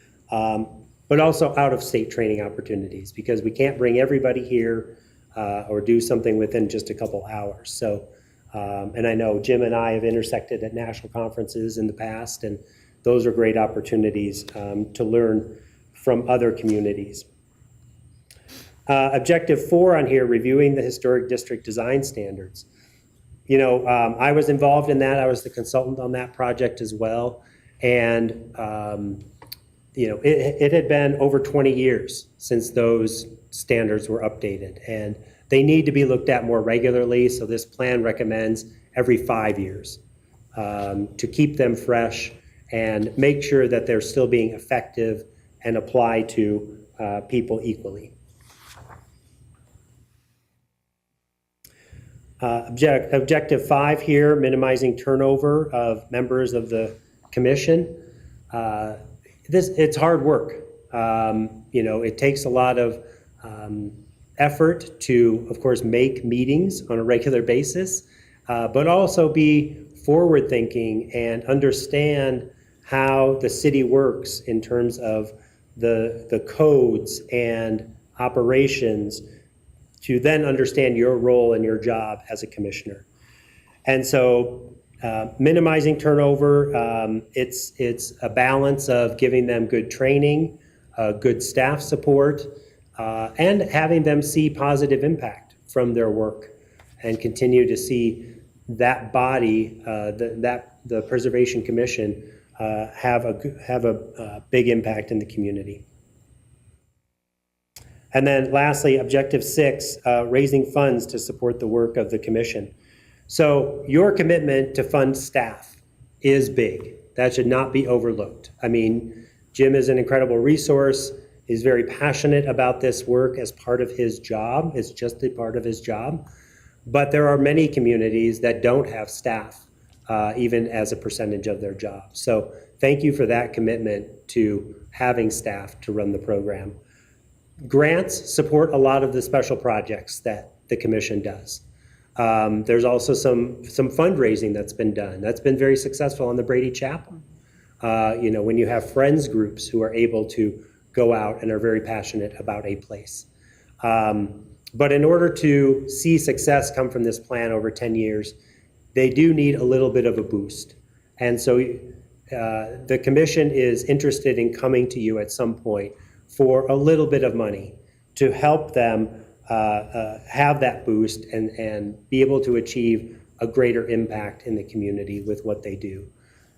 but also out-of-state training opportunities because we can't bring everybody here or do something within just a couple hours. So, and I know Jim and I have intersected at national conferences in the past, and those are great opportunities to learn from other communities. Objective 4 on here, reviewing the historic district design standards. I was involved in that. I was the consultant on that project as well. And, it had been over 20 years since those standards were updated. And they need to be looked at more regularly. So this plan recommends every 5 years to keep them fresh and make sure that they're still being effective and apply to people equally. Objective 5 here, minimizing turnover of members of the commission. It's hard work. It takes a lot of effort to, of course, make meetings on a regular basis, but also be forward-thinking and understand how the city works in terms of the codes and operations to then understand your role and your job as a commissioner. And so minimizing turnover, it's a balance of giving them good training, good staff support, and having them see positive impact from their work and continue to see that body, the Preservation Commission, have a big impact in the community. And then lastly, objective 6, raising funds to support the work of the commission. So your commitment to fund staff is big. That should not be overlooked. I mean, Jim is an incredible resource. He's very passionate about this work as part of his job. It's just a part of his job. But there are many communities that don't have staff, even as a percentage of their job. So thank you for that commitment to having staff to run the program. Grants support a lot of the special projects that the commission does. There's also some fundraising that's been done. That's been very successful on the Brady Chapel. When you have friends groups who are able to go out and are very passionate about a place. But in order to see success come from this plan over 10 years, they do need a little bit of a boost. And so the commission is interested in coming to you at some point for a little bit of money to help them have that boost and be able to achieve a greater impact in the community with what they do.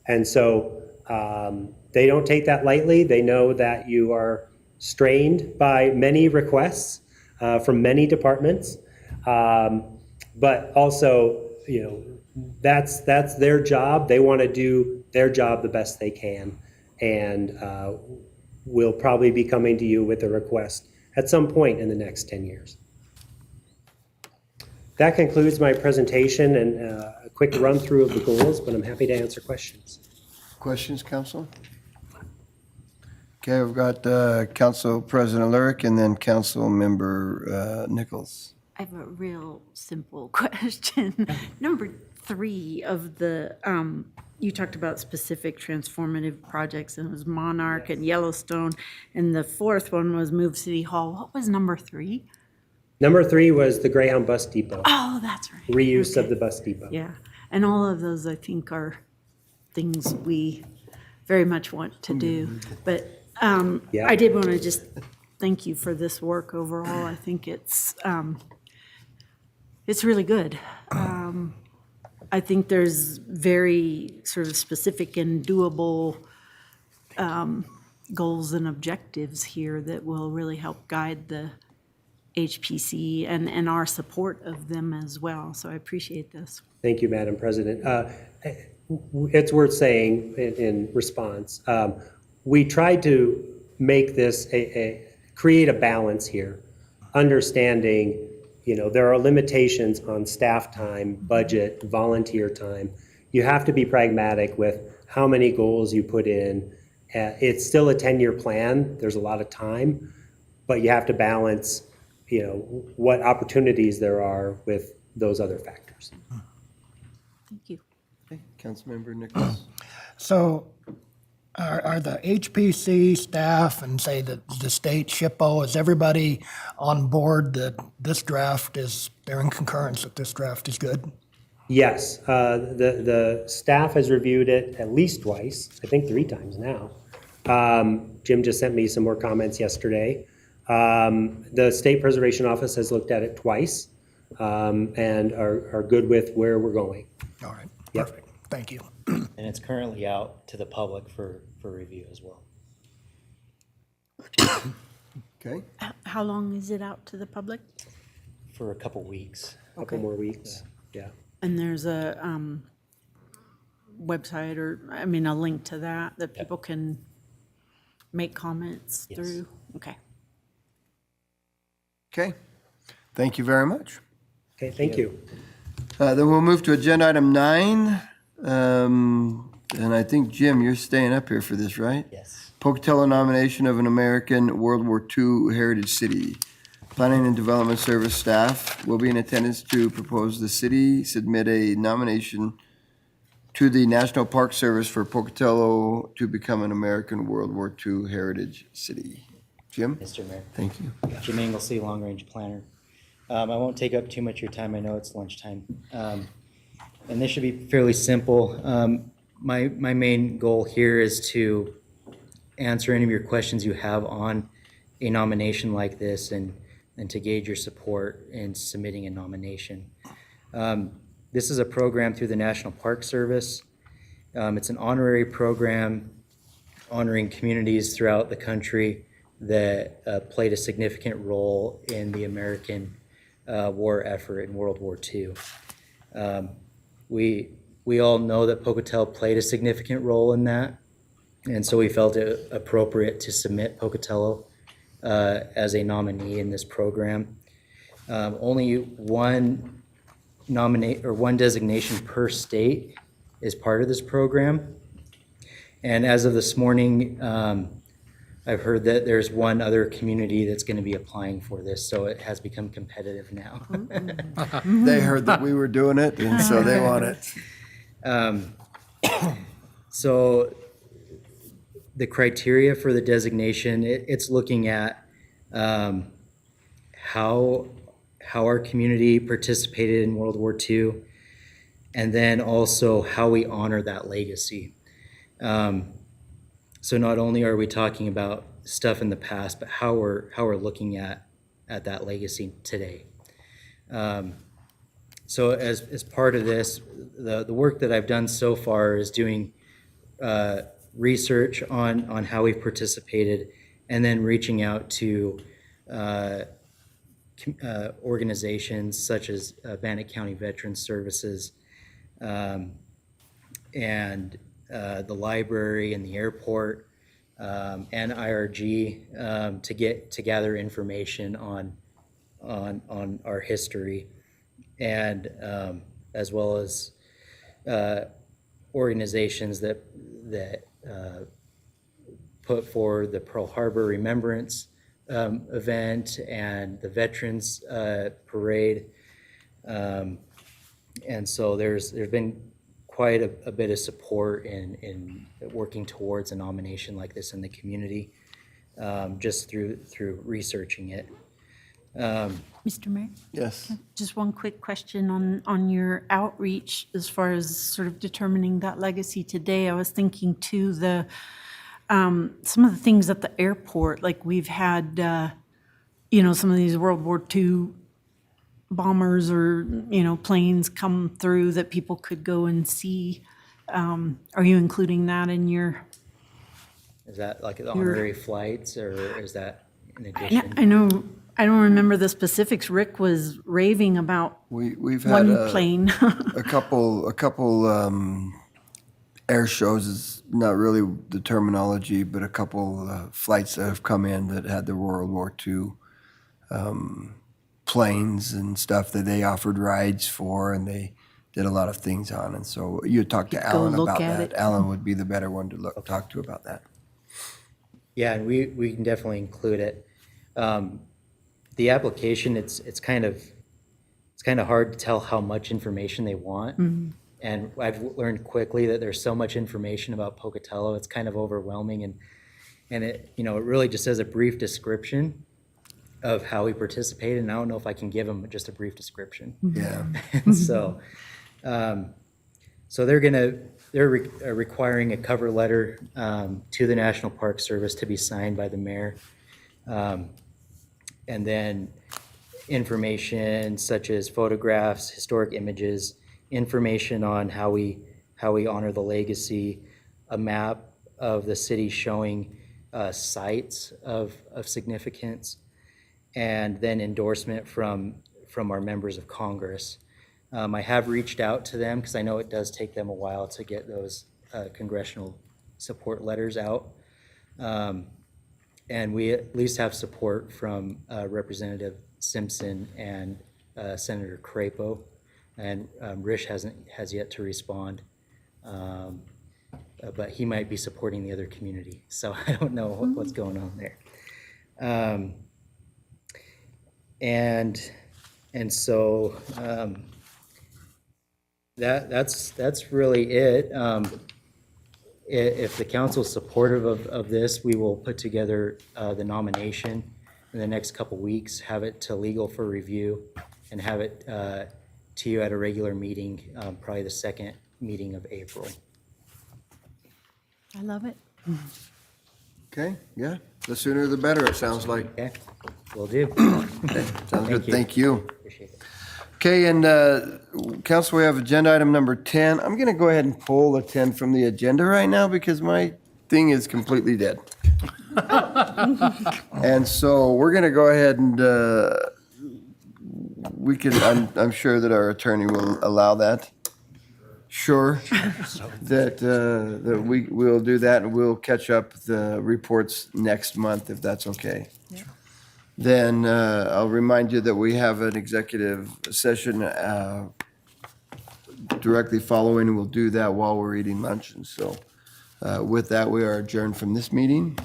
And so they don't take that lightly. They know that you are strained by many requests from many departments, but also, that's their job. They want to do their job the best they can, and we'll probably be coming to you with a request at some point in the next 10 years. That concludes my presentation and a quick run through of the goals, but I'm happy to answer questions. Questions, Council? Okay, we've got Council President Lurick and then Council Member Nichols. I have a real simple question. Number 3 of the, you talked about specific transformative projects, and it was Monarch and Yellowstone, and the 4th one was Move City Hall. What was number 3? Number 3 was the Greyhound Bus Depot. Oh, that's right. Reuse of Okay. the bus depot. Yeah, and all of those, I think, are things we very much want to do. But Yeah. I did want to just thank you for this work overall. I think it's really good. I think there's very sort of specific and doable goals and objectives here that will really help guide the HPC and our support of them as well. So I appreciate this. Thank you, Madam President. It's worth saying in response, we tried to make this create a balance here, understanding, there are limitations on staff time, budget, volunteer time. You have to be pragmatic with how many goals you put in. It's still a 10-year plan. There's a lot of time, but you have to balance, what opportunities there are with those other factors. Thank you. Okay, Councilmember Nichols. So are the HPC staff and say the state SHPO, is everybody on board that this draft is, they're in concurrence that this draft is good? Yes, the staff has reviewed it at least twice, I think 3 times now. Jim just sent me some more comments yesterday. The State Preservation Office has looked at it twice and are good with where we're going. All right, Yep. perfect. Thank you. And it's currently out to the public for review as well. Okay. How long is it out to the public? For a couple weeks. Couple more weeks, yeah. And there's a website or, a link to that people can make comments Yes. through? Okay. Okay. Thank you very much. Okay, thank you. Then we'll move to agenda item 9. And I think, Jim, you're staying up here for this, right? Yes. Pocatello nomination of an American World War II heritage city. Planning and Development Service staff will be in attendance to propose the city submit a nomination to the National Park Service for Pocatello to become an American World War II heritage city. Jim? Mr. Mayor. Thank you. Jim Anglesey, Long Range Planner. I won't take up too much of your time. I know it's lunchtime. And this should be fairly simple. My main goal here is to answer any of your questions you have on a nomination like this and to gauge your support in submitting a nomination. This is a program through the National Park Service. It's an honorary program honoring communities throughout the country that played a significant role in the American war effort in World War II. We all know that Pocatello played a significant role in that, and so we felt it appropriate to submit Pocatello as a nominee in this program. Only one designation per state is part of this program, and as of this morning, I've heard that there's one other community that's going to be applying for this, so it has become competitive now. They heard that we were doing it, and so they want it. So the criteria for the designation, it's looking at how our community participated in World War II, and then also how we honor that legacy. So not only are we talking about stuff in the past, but how we're looking at that legacy today. So as part of this, the work that I've done so far is doing research on how we've participated, and then reaching out to organizations such as Bannock County Veterans Services and the library and the airport and IRG to gather information on our history, and as well as organizations that put forward the Pearl Harbor Remembrance event and the Veterans Parade. And so there's been quite a bit of support in working towards a nomination like this in the community, just through researching it. Mr. Mayor? Yes. Just one quick question on your outreach as far as sort of determining that legacy today. I was thinking too, some of the things at the airport, like we've had, some of these World War II bombers or, planes come through that people could go and see. Are you including that in your? Is that like the honorary flights, or is that in I addition? know, I don't remember the specifics. Rick was raving about We've had one plane. a couple air shows is not really the terminology, but a couple flights that have come in that had the World War II planes and stuff that they offered rides for, and they did a lot of things on. And so you talk to Alan look about at that. it. Alan would be the better one to talk to about that. Yeah, and we can definitely include it. The application, it's kind of hard to tell how much information they want. Mhm. And I've learned quickly that there's so much information about Pocatello, it's kind of overwhelming, and it it really just says a brief description of how we participated, and I don't know if I can give them just a brief description. Yeah. So, so they're requiring a cover letter to the National Park Service to be signed by the mayor. And then information such as photographs, historic images, information on how we honor the legacy, a map of the city showing sites of significance, and then endorsement from our members of Congress. I have reached out to them because I know it does take them a while to get those congressional support letters out. And we at least have support from Representative Simpson and Senator Crapo, and Risch has yet to respond, but he might be supporting the other community, so I don't know what's going on there. And so that's really it. If the council is supportive of this, we will put together the nomination in the next couple weeks, have it to legal for review, and have it to you at a regular meeting, probably the second meeting of April. I love it. Okay, yeah. The sooner the better, it sounds like. Okay, will do. Okay, sounds good. Thank you. Appreciate it. Okay, and council, we have agenda item number 10. I'm going to go ahead and pull the 10 from the agenda right now because my thing is completely dead. And so we're going to go ahead and we can, I'm sure that our attorney will allow that. Sure, that we'll do that, and we'll catch up the reports next month if that's okay. Then I'll remind you that we have an executive session directly following, and we'll do that while we're eating lunch. And so with that, we are adjourned from this meeting.